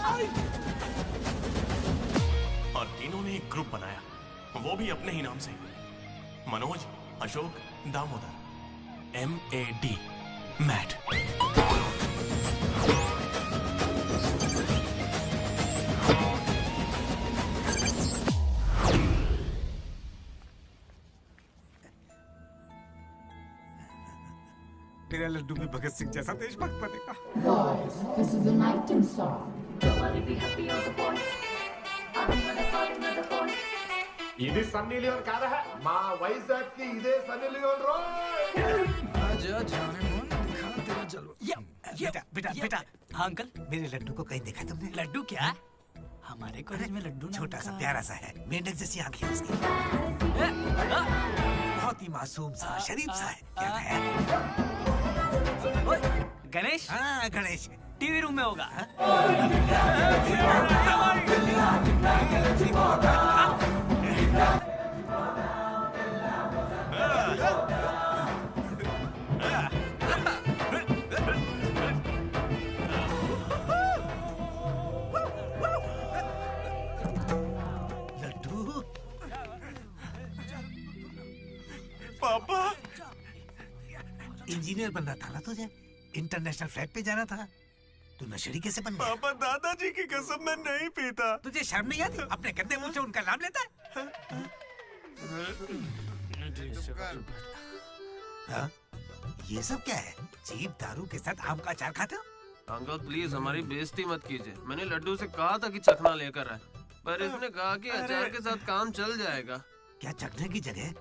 आए। और तीनों ने एक ग्रुप बनाया, वो भी अपने ही नाम से। मनोज, अशोक, दामोदर। MAD, Matt. तेरा लड्डू में भगत सिंह जैसा देशभक्त बनेगा। Guys, this is an item song. Nobody be happy on the point. ఇది సన్నీ లియోన్ కాదా మా వైజాగ్ కి ఇదే సన్నీ లియోన్ आजा जाने मन, दिखा तेरा जलवा। बेटा बेटा बेटा। हाँ अंकल, मेरे लड्डू को कहीं देखा तुमने? लड्डू क्या? हमारे कॉलेज में लड्डू छोटा सा प्यारा सा है, मेंढक जैसी आंखें उसकी, बहुत ही मासूम सा शरीफ सा है। क्या है? गणेश? हाँ गणेश, टीवी रूम में होगा। पापा इंजीनियर बनना था ना तुझे, इंटरनेशनल फ्लाइट पे जाना था, तू नशेड़ी कैसे बन गया? पापा दादाजी की कसम मैं नहीं पीता। तुझे शर्म नहीं आती? अपने गंदे मुंह से उनका नाम लेता है? हाँ? ये सब क्या है? चीप दारू के साथ आम का अचार खाते हो? अंकल प्लीज हमारी बेइज्जती मत कीजिए। मैंने लड्डू से कहा था कि चखना लेकर आए, पर इसने कहा कि अचार के साथ काम चल जाएगा। क्या चखने की जगह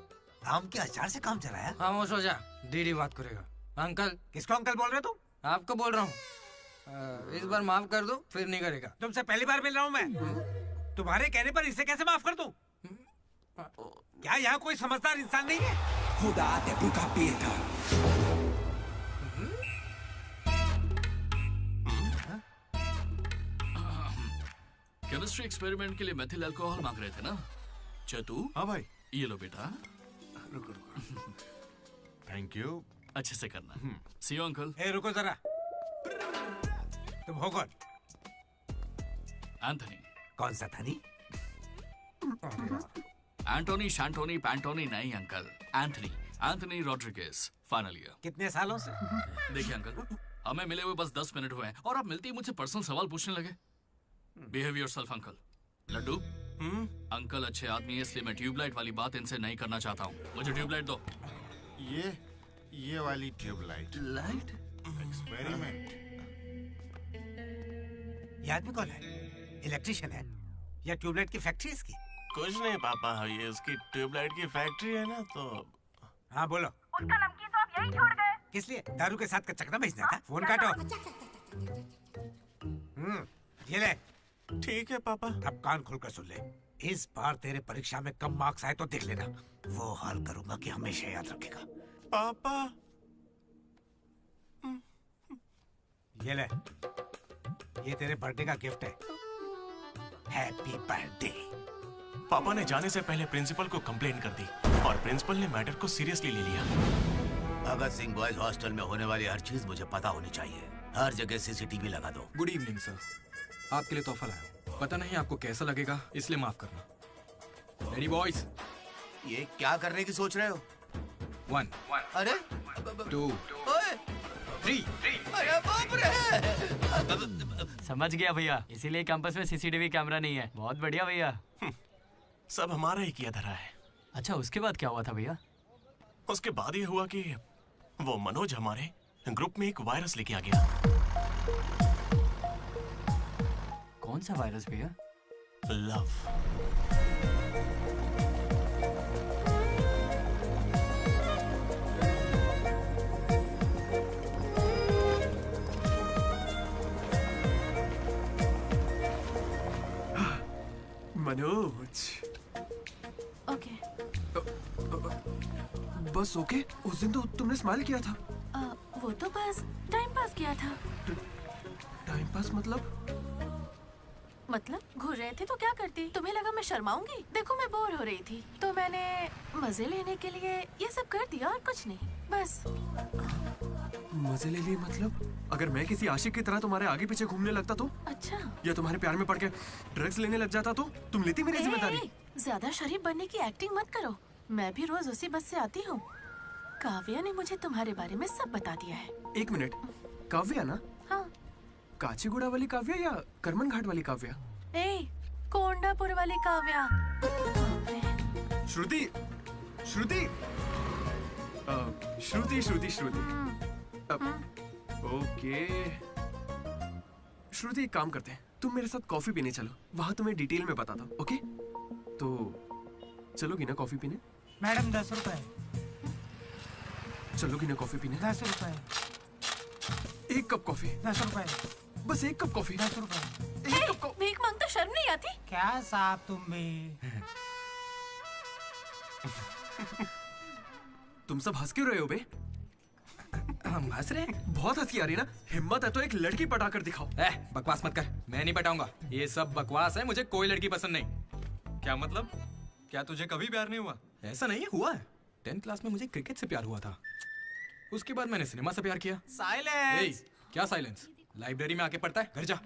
आम के अचार से काम चलाया? खामोश हो जा, दीदी बात करेगा। अंकल। किसको अंकल बोल रहे हो तुम? आपको बोल रहा हूँ। इस बार माफ कर दो, फिर नहीं करेगा। तुमसे पहली बार मिल रहा हूँ मैं। तुम्हारे कहने पर इसे कैसे माफ कर दूं? क्या यहाँ कोई समझदार इंसान नहीं है? खुदा te puta pieta। Chemistry experiment के लिए मेथिल अल्कोहल मांग रहे थे ना चतु? हाँ भाई। ये लो बेटा। रुको। Thank you. अच्छे से करना। सी यू अंकल। ए रुको जरा, तुम हो कौन? एंथनी। कौन सा थनी? एंटोनी शैंटोनी पैंटोनी नहीं uncle, Anthony. Anthony Rodriguez, final year. कितने सालों से? देखिए अंकल, हमें मिले हुए बस 10 मिनट हुए हैं और आप मिलते ही मुझसे पर्सनल सवाल पूछने लगे। Behave yourself uncle. Laddu, uncle अच्छे आदमी है इसलिए मैं ट्यूबलाइट वाली बात इनसे नहीं करना चाहता हूँ। मुझे ट्यूबलाइट दो। ये वाली ट्यूबलाइट। लाइट? एक्सपेरिमेंट। ये आदमी कौन है? इलेक्ट्रिशियन है या ट्यूबलाइट की फैक्ट्री इसकी? कुछ नहीं पापा, ये उसकी ट्यूबलाइट की फैक्ट्री है ना तो। हाँ बोलो। उसका नमकीन तो आप यही छोड़ गए। किस लिए? दारू के साथ का चकना भेजना था? फोन काटो। ये ले। ठीक है पापा। अब कान खोलकर सुन ले। इस बार तेरे परीक्षा में कम मार्क्स आए तो देख लेना, वो हाल करूंगा कि हमेशा याद रखेगा। पापा। ये ले, ये तेरे बर्थडे का गिफ्ट है। Happy birthday. पापा ने जाने से पहले प्रिंसिपल को कंप्लेंट कर दी और प्रिंसिपल ने मैटर को सीरियसली ले लिया। भगत सिंह बॉयज हॉस्टल में होने वाली हर चीज मुझे पता होनी चाहिए। हर जगह सीसीटीवी लगा दो। गुड इवनिंग सर, आपके लिए तोहफा लाया हूं। पता नहीं आपको कैसा लगेगा, इसलिए माफ करना। Ready boys? ये क्या करने की सोच रहे हो? 1 अरे 2 3। अरे बाप रे! समझ गया भैया, इसीलिए कैंपस में सीसीटीवी कैमरा नहीं है। बहुत बढ़िया भैया। सब हमारा ही किया धरा है। अच्छा, उसके बाद क्या हुआ था भैया? उसके बाद ये हुआ कि वो मनोज हमारे ग्रुप में एक वायरस लेके आ गया। कौन सा वायरस भैया? लव। मनोज। ओके। बस ओके? उस दिन तो तुमने स्माइल किया था। वो तो बस टाइम पास किया था। टाइम पास मतलब घूर रहे थे तो क्या करती? तुम्हें लगा मैं शर्माऊंगी? देखो मैं बोर हो रही थी तो मैंने मजे लेने के लिए ये सब कर दिया और कुछ नहीं, बस। मजे ले लिए मतलब? अगर मैं किसी आशिक की तरह तुम्हारे आगे पीछे घूमने लगता तो? अच्छा। या तुम्हारे प्यार में पड़ के ड्रग्स लेने लग जाता तो तुम लेती मेरी जिम्मेदारी? ज्यादा शरीफ बनने की एक्टिंग मत करो। मैं भी रोज उसी बस से आती हूँ। काव्या ने मुझे तुम्हारे बारे में सब बता दिया है। 1 मिनट, काव्या ना? हाँ। काचीगुड़ा वाली काव्या या करमन घाट वाली काव्या? कोंडापुर वाली काव्या। श्रुति, श्रुति, श्रुति, श्रुति, श्रुति। ओके श्रुति, एक काम करते हैं, तुम मेरे साथ कॉफी पीने चलो, वहां तुम्हें डिटेल में बताता हूँ। ओके? तो चलोगी ना कॉफी पीने? मैडम 10 रुपए। चलोगी ना कॉफी पीने? 10 रुपए। 1 कप कॉफी। 10 रुपए। बस 1 कप कॉफी। 10 रुपए। भीख मांगता शर्म नहीं आती? क्या साहब तुम भी? तुम सब हंस क्यों रहे हो बे? हम हंस रहे हैं? बहुत हंसी आ रही है ना? हिम्मत है तो एक लड़की पटा कर दिखाओ। बकवास मत कर, मैं नहीं पटाऊंगा। ये सब बकवास है, मुझे कोई लड़की पसंद नहीं। क्या मतलब? क्या तुझे कभी प्यार नहीं हुआ? ऐसा नहीं हुआ है। 10th क्लास में मुझे क्रिकेट से प्यार हुआ था, उसके बाद मैंने सिनेमा से प्यार किया। साइलेंस। क्या साइलेंस? लाइब्रेरी में आके पढ़ता है, घर जा।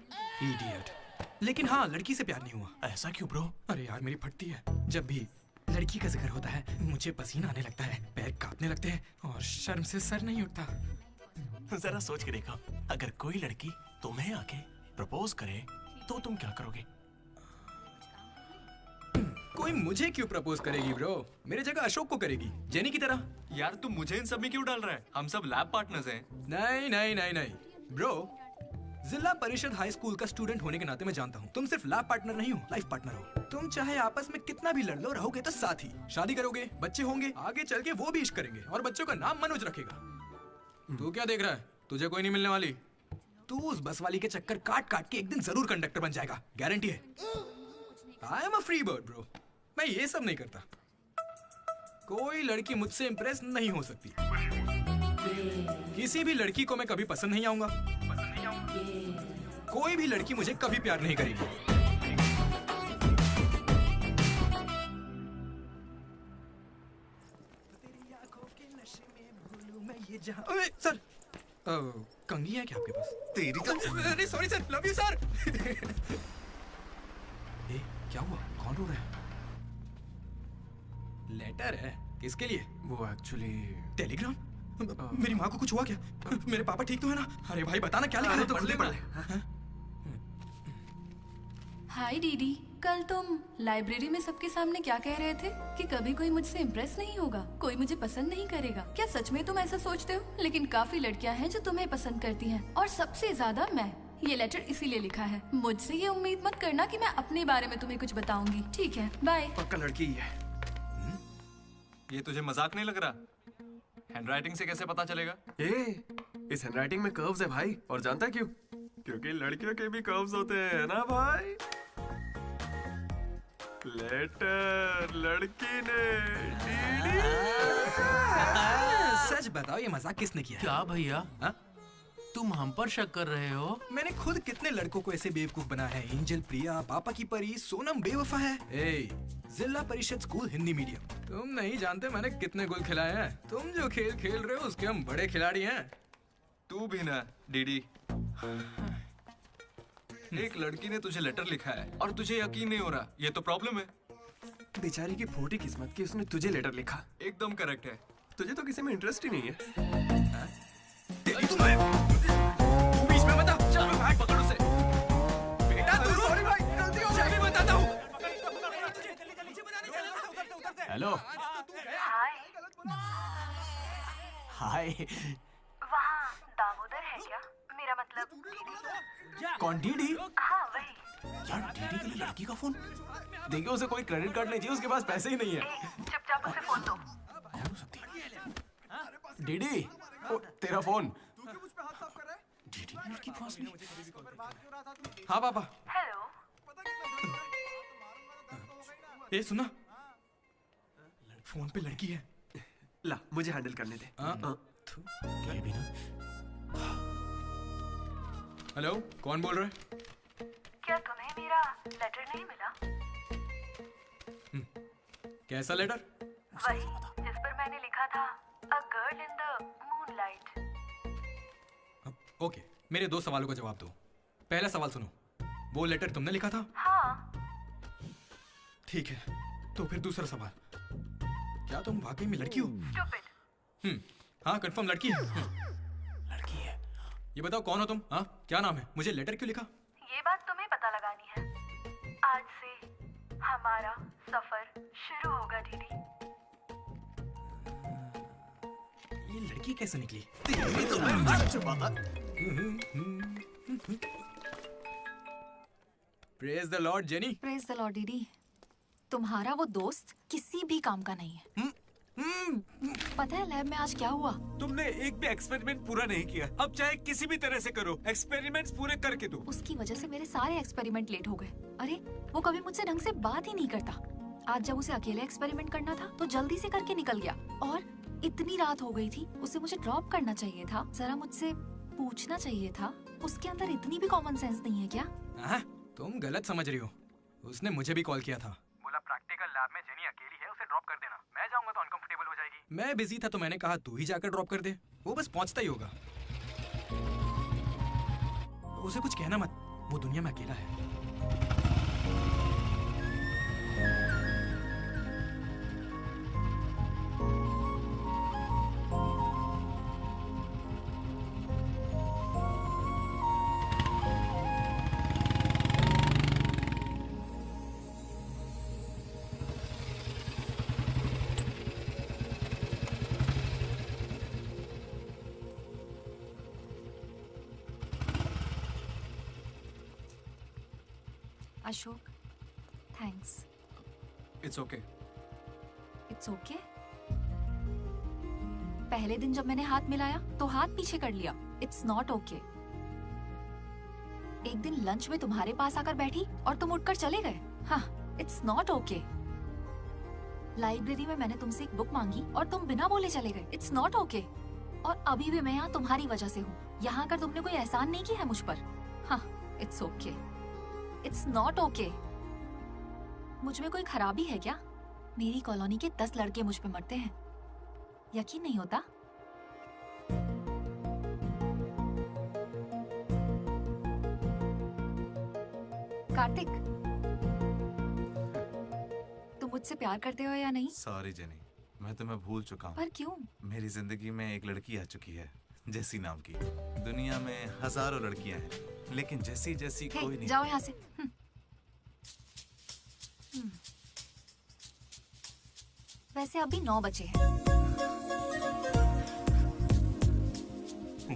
इडियट। लेकिन हाँ, लड़की से प्यार नहीं हुआ। ऐसा क्यों ब्रो? अरे यार मेरी फटती है, जब भी लड़की का जिक्र होता है मुझे पसीना आने लगता है। पैर कांपने लगते हैं और शर्म से सर नहीं उठता। जरा सोच के देखो, अगर कोई लड़की तुम्हें आके प्रपोज करे तो तुम क्या करोगे? कोई मुझे क्यों प्रपोज करेगी ब्रो? मेरी जगह अशोक को करेगी, जेनी की तरह। यार तू मुझे इन सब में क्यों डाल रहा है? हम सब लैब पार्टनर्स हैं। नहीं नहीं नहीं नहीं ब्रो, जिला परिषद हाई स्कूल का स्टूडेंट होने के नाते मैं जानता हूँ तुम सिर्फ लैब पार्टनर नहीं हो, लाइफ पार्टनर हो। तुम चाहे आपस में कितना भी लड़ लो, रहोगे तो साथ ही। शादी करोगे, बच्चे होंगे, आगे चल के वो भी इश्क करेंगे और बच्चों का नाम मनोज रखेगा। तू क्या देख रहा है? तुझे कोई नहीं मिलने वाली। तू उस बस वाली के चक्कर काट काट के एक दिन जरूर कंडक्टर बन जाएगा, गारंटी है। I am a free bird bro, मैं ये सब नहीं करता। कोई लड़की मुझसे इंप्रेस नहीं हो सकती। किसी भी लड़की को मैं कभी पसंद नहीं आऊंगा। कोई भी लड़की मुझे कभी प्यार नहीं करेगी। अरे सर, कंघी है क्या आपके पास? तेरी तो अरे sorry sir, love you sir. क्या हुआ? कौन रो रहा है? लेटर है? किसके लिए? वो एक्चुअली टेलीग्राम। मेरी माँ को कुछ हुआ क्या? मेरे पापा ठीक तो है ना? अरे भाई बताना क्या लिखा है? तो पढ़ ले। हाय डीडी, कल तुम लाइब्रेरी में सबके सामने क्या कह रहे थे कि कभी कोई मुझसे इम्प्रेस नहीं होगा, कोई मुझे पसंद नहीं करेगा। क्या सच में तुम ऐसा सोचते हो? लेकिन काफी लड़कियां हैं जो तुम्हें पसंद करती हैं और सबसे ज्यादा मैं। ये लेटर इसीलिए लिखा है। मुझसे ये उम्मीद मत करना कि मैं अपने बारे में तुम्हें कुछ बताऊंगी, ठीक है? बाय। पक्का लड़की ही है। ये तुझे मजाक नहीं लग रहा? हैंडराइटिंग से कैसे पता चलेगा? इस हैंडराइटिंग में कर्व्स है भाई, और जानता है क्यों? क्योंकि लड़कियों के भी कर्व्स होते हैं ना भाई। लेटर लड़की ने सच बताओ, ये मजाक किसने किया? क्या भैया? तुम हम पर शक कर रहे हो? मैंने खुद कितने लड़कों को ऐसे बेवकूफ बनाया है। एंजल, प्रिया, पापा की परी, सोनम बेवफा है। जिला परिषद स्कूल हिंदी मीडियम। तुम नहीं जानते मैंने कितने गोल खिलाए हैं। तुम जो खेल खेल रहे हो उसके हम बड़े खिलाड़ी हैं। तू भी ना डीडी। एक लड़की ने तुझे लेटर लिखा है और तुझे यकीन नहीं हो रहा, ये तो प्रॉब्लम है। बेचारी की फूटी किस्मत कि उसने तुझे लेटर लिखा। एकदम करेक्ट है। तुझे तो किसी में इंटरेस्ट ही नहीं है। बीच में बता, चलो भाई पकड़ उसे। बेटा तू सॉरी भाई, गलती हो गई, बताता हूँ। हेलो। हाय। वहाँ दामोदर है क्या? मेरा मतलब डीडी। कौन डीडी? हाँ वही। यार डीडी के लिए लड़की का फोन? देखिए उसे कोई क्रेडिट कार्ड नहीं चाहिए, उसके पास पैसे ही नहीं है। चुपचाप उसे फोन दो। डीडी, तेरा फोन। डीडी लड़की पास में। हाँ पापा। हेलो। ये सुना, फोन पे लड़की है। ला मुझे हैंडल करने दे। क्या भी ना। हेलो, कौन बोल रहा है? क्या तुम्हें मेरा लेटर नहीं मिला? कैसा लेटर? वही जिस पर मैंने लिखा था a girl in the moonlight. Okay, मेरे दो सवालों का जवाब दो। पहला सवाल सुनो, वो लेटर तुमने लिखा था? हाँ। ठीक है, तो फिर दूसरा सवाल, क्या तुम वाकई में लड़की हो? Stupid। हाँ कंफर्म लड़की है। लड़की है। ये बताओ कौन हो तुम? हाँ क्या नाम है? मुझे लेटर क्यों लिखा? ये बात तुम्हें पता लगानी है। आज से हमारा सफर शुरू होगा दीदी। ये लड़की कैसे निकली? Praise the Lord jenny. Praise the Lord DD. तुम्हारा वो दोस्त किसी भी काम का नहीं है। पता है लैब में आज क्या हुआ? तुमने एक भी एक्सपेरिमेंट पूरा नहीं किया। अब चाहे किसी भी तरह से करो, एक्सपेरिमेंट्स पूरे करके दो। उसकी वजह से मेरे सारे एक्सपेरिमेंट लेट हो गए। अरे वो कभी मुझसे ढंग से बात ही नहीं करता। आज जब उसे अकेले एक्सपेरिमेंट करना था तो जल्दी से करके निकल गया। और इतनी रात हो गई थी, उसे मुझे ड्रॉप करना चाहिए था, जरा मुझसे पूछना चाहिए था। उसके अंदर इतनी भी कॉमन सेंस नहीं है क्या? तुम गलत समझ रही हो। उसने मुझे भी कॉल किया था। बोला प्रैक्टिकल लैब में जेनी अकेली है, उसे ड्रॉप कर देना। मैं जाऊंगा तो अनकंफर्टेबल हो जाएगी। मैं बिजी था तो मैंने कहा तू ही जाकर ड्रॉप कर दे, वो बस पहुंचता ही होगा। उसे कुछ कहना मत, वो दुनिया में अकेला है। Ashok, thanks. It's okay. It's okay? पहले दिन जब मैंने हाथ मिलाया तो हाथ पीछे कर लिया। It's not okay. एक दिन लंच में तुम्हारे पास आकर बैठी और तुम उठकर चले गए। हाँ, इट्स नॉट ओके। लाइब्रेरी में मैंने तुमसे एक बुक मांगी और तुम बिना बोले चले गए। It's not okay. और अभी भी मैं यहाँ तुम्हारी वजह से हूँ। यहाँ आकर तुमने कोई एहसान नहीं किया है मुझ पर। हाँ, it's okay. It's not okay. मुझ में कोई खराबी है क्या? मेरी कॉलोनी के 10 लड़के मुझ पे मरते हैं, यकीन नहीं होता? कार्तिक, तुम मुझसे प्यार करते हो या नहीं? सॉरी जेनी, मैं तुम्हें भूल चुका हूँ। पर क्यों? मेरी जिंदगी में एक लड़की आ चुकी है, जेसी नाम की। दुनिया में हजारों लड़कियां हैं, लेकिन जैसी जैसी हे, कोई नहीं। जाओ यहाँ से। वैसे अभी 9 बजे हैं।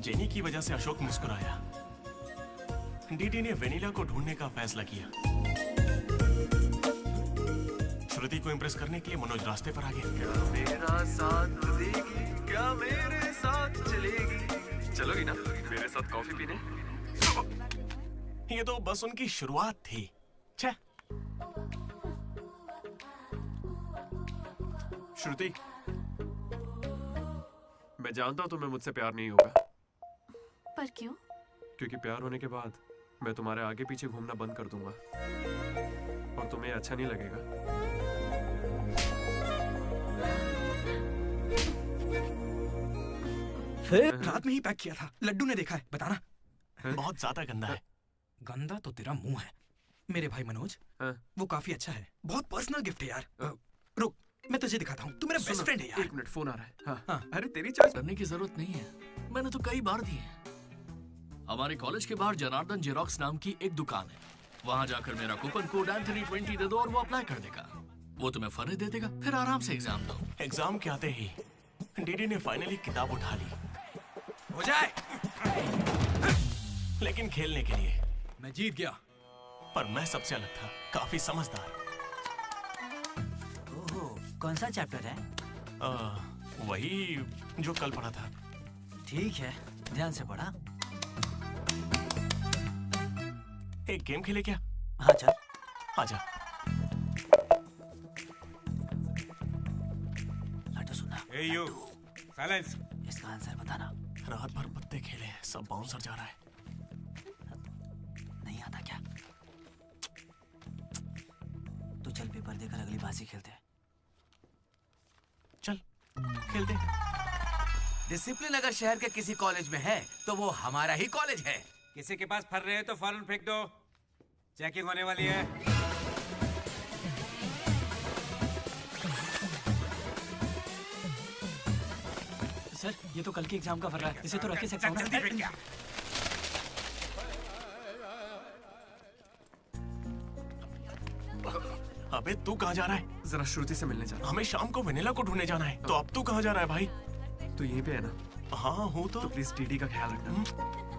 जेनी की वजह से अशोक मुस्कुराया। डीडी ने वेनिला को ढूंढने का फैसला किया। श्रुति को इम्प्रेस करने के लिए मनोज रास्ते पर आ गया। क्या मेरा साथ देगी, क्या मेरे साथ चलेगी? चलोगी ना मेरे साथ कॉफी पीने? ये तो बस उनकी शुरुआत थी। छे। श्रुति, मैं जानता हूँ तुम्हें मुझसे प्यार नहीं होगा। पर क्यों? क्योंकि प्यार होने के बाद मैं तुम्हारे आगे पीछे घूमना बंद कर दूंगा और तुम्हें अच्छा नहीं लगेगा। रात में ही पैक किया था। लड्डू ने देखा है, बताना। बहुत ज्यादा गंदा है। गंदा तो तेरा मुंह है। मेरे भाई मनोज, वो काफी अच्छा है। बहुत पर्सनल गिफ्ट है यार। रुक, मैं तुझे दिखाता हूँ। तू मेरा बेस्ट फ्रेंड है यार। 1 मिनट, फोन आ रहा है। हाँ। अरे तेरी चॉइस करने की जरूरत नहीं है, मैंने तो कई बार दी है। हमारे कॉलेज के बाहर जनार्दन जेरोक्स नाम की एक दुकान है। वहां जाकर मेरा कूपन कोड एंथनी 20 दे दो और वो अप्लाई कर देगा। वो तुम्हें फर्ज दे देगा, फिर आराम से एग्जाम दो। एग्जाम के आते ही डीडी ने फाइनली किताब उठा ली। हो जाए। लेकिन खेलने के लिए मैं जीत गया। पर मैं सबसे अलग था, काफी समझदार। ओहो, कौन सा चैप्टर है? वही जो कल पढ़ा था। ठीक है, ध्यान से पढ़ा। एक गेम खेले क्या? हाँ चल। आजा। लड्डू सुना। Hey you, silence. इसका आंसर बताना। रात भर पत्ते खेले, सब बाउंसर जा रहा है। नहीं आता क्या? तो चल पेपर देकर अगली बाजी खेलते हैं। चल खेलते हैं। डिसिप्लिन अगर शहर के किसी कॉलेज में है तो वो हमारा ही कॉलेज है। किसी के पास फर रहे हैं तो फौरन फेंक दो। चेकिंग होने वाली है। सर, ये तो कल के एग्जाम का फर रहा है। इसे तो रख के सकता हूँ जल्दी फेंक क्या? अबे तू कहाँ जा रहा है? जरा श्रुति से मिलने जा रहा हमें शाम को वेनिला को ढूंढने जाना है। तो अब तू कहाँ जा रहा है भाई? हूँ। तो यहीं पे है ना? हाँ हूँ तो प्लीज डीडी का ख्याल रखना।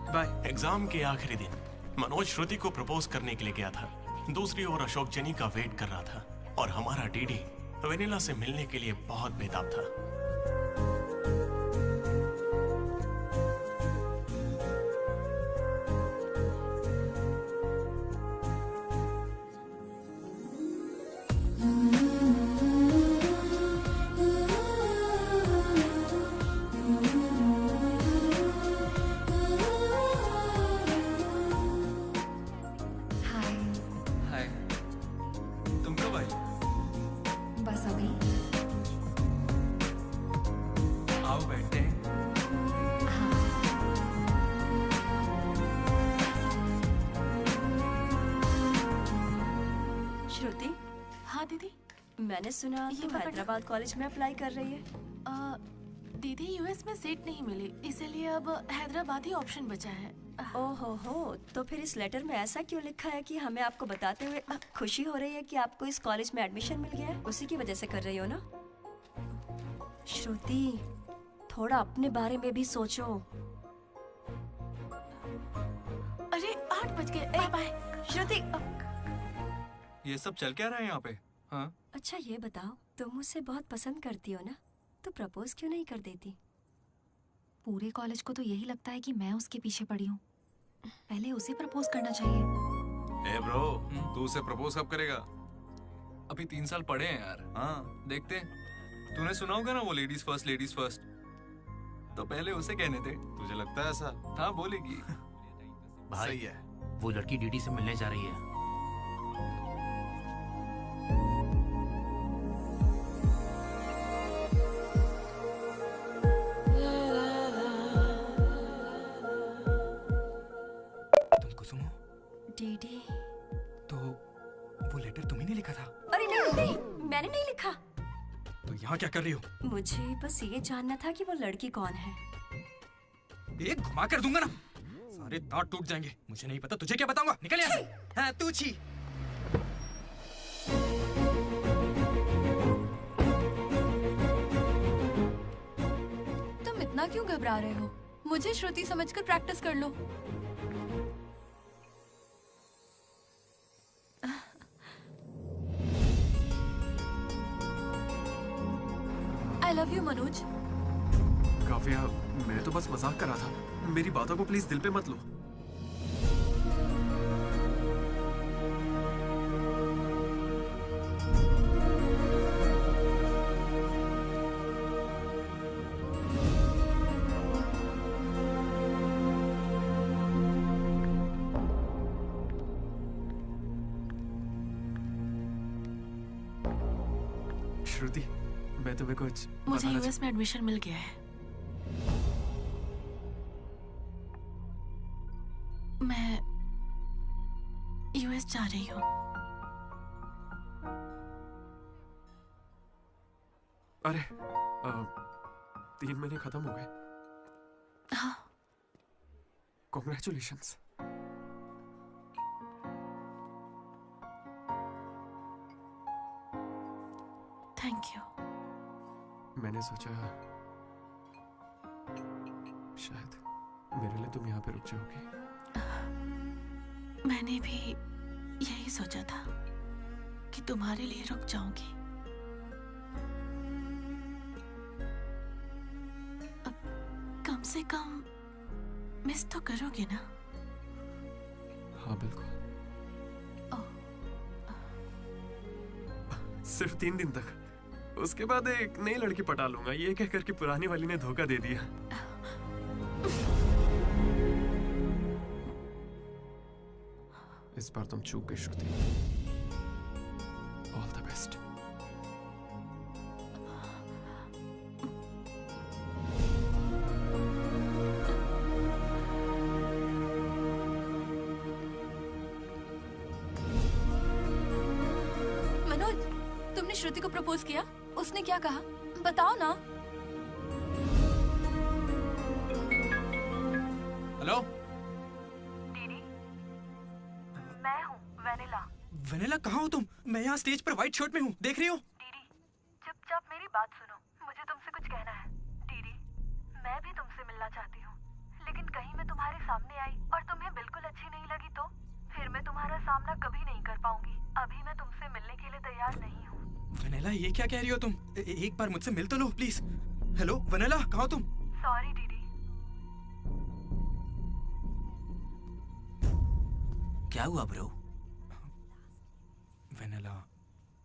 बाय। एग्जाम के आखिरी दिन मनोज श्रुति को प्रपोज करने के लिए गया था। दूसरी ओर अशोक जेनी का वेट कर रहा था और हमारा डीडी वेनिला से मिलने के लिए बहुत बेताब था। मैंने सुना ये हैदराबाद कॉलेज में अप्लाई कर रही है। दीदी यूएस में सीट नहीं मिली, इसीलिए अब हैदराबाद ही ऑप्शन बचा है। ओहो हो, तो फिर इस लेटर में ऐसा क्यों लिखा है कि हमें आपको बताते हुए खुशी हो रही है कि आपको इस कॉलेज में एडमिशन मिल गया है? उसी की वजह से कर रही हो ना? श्रुति, थोड़ा अपने बारे में भी सोचो। अरे 8 बज गए। Bye bye. श्रुति, ये सब चल क्या रहा है यहाँ पे? हाँ? अच्छा ये बताओ, तुम मुझसे बहुत पसंद करती हो ना, तो प्रपोज क्यों नहीं कर देती? पूरे कॉलेज को तो यही लगता है कि मैं उसके पीछे पड़ी हूँ। पहले उसे प्रपोज करना चाहिए। ए ब्रो, तू उसे प्रपोज कब करेगा? अभी 3 साल पड़े हैं यार। हाँ, देखते हैं। तूने सुना होगा ना वो लेडीज फर्स्ट। तो पहले उसे कहने दे। तुझे लगता है ऐसा? हाँ बोलेगी। भाई सही है। वो लड़की डीडी से मिलने जा रही है। तुमको सुनो। डीडी। तो वो लेटर तुम्ही ने लिखा था? अरे नहीं नहीं, मैंने नहीं लिखा। तो यहाँ क्या कर रही हो? मुझे बस ये जानना था कि वो लड़की कौन है। एक घुमा कर दूंगा ना, सारे दांत टूट जाएंगे। मुझे नहीं पता, तुझे क्या बताऊंगा? निकल यहाँ से। हाँ तू छी। तुम इतना क्यों घबरा रहे हो? मुझे श्रुति समझकर प्रैक्टिस कर लो। I love you, Manoj. Kavya, मैं तो बस मजाक कर रहा था। मेरी बातों को प्लीज दिल पे मत लो। श्रुति, मैं तुम्हें कुछ मुझे बताना यूएस में एडमिशन मिल गया है। मैं यूएस जा रही हूँ। अरे 3 महीने खत्म हो गए। हाँ। कॉन्ग्रेचुलेशंस। Thank you. मैंने सोचा शायद मेरे लिए तुम यहाँ पे रुक जाओगी। मैंने भी यही सोचा था कि तुम्हारे लिए रुक जाऊंगी। अब कम से कम मिस तो करोगे ना? हाँ बिल्कुल। सिर्फ 3 दिन तक, उसके बाद एक नई लड़की पटा लूंगा, ये कहकर कि पुरानी वाली ने धोखा दे दिया। इस बार तुम चूक गई Shruti. All the best. Manoj, तुमने श्रुति को प्रपोज किया? उसने क्या कहा? बताओ ना। हेलो, मैं हूँ वेनिला। वेनिला कहाँ हो तुम? मैं यहाँ स्टेज पर व्हाइट शर्ट में हूँ, देख रही हो? चुपचाप मेरी बात सुनो, मुझे तुमसे कुछ कहना है। डीडी, मैं भी तुमसे मिलना चाहती हूँ, लेकिन कहीं मैं तुम्हारे सामने आई और तुम्हें बिल्कुल अच्छी नहीं लगी तो फिर मैं तुम्हारा सामना कभी नहीं कर पाऊंगी। अभी मैं तुमसे मिलने के लिए तैयार नहीं हूँ। वेनिला, ये क्या कह रही हो तुम? एक बार मुझसे मिल तो लो प्लीज। हेलो वेनिला, कहाँ हो तुम? Sorry DD. क्या हुआ ब्रो? वेनिला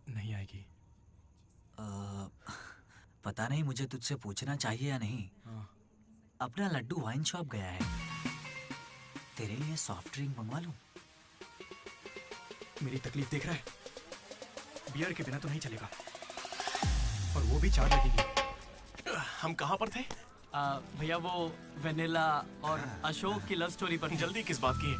नहीं आएगी। पता नहीं, मुझे तुझसे पूछना चाहिए या नहीं। अपना लड्डू वाइन शॉप गया है, तेरे लिए सॉफ्ट ड्रिंक मंगवा लूं? मेरी तकलीफ देख रहा है? बियर के बिना तो नहीं चलेगा, और वो भी 4 लगेगी। हम कहाँ पर थे? भैया वो वेनिला और अशोक की लव स्टोरी पर। जल्दी किस बात की है?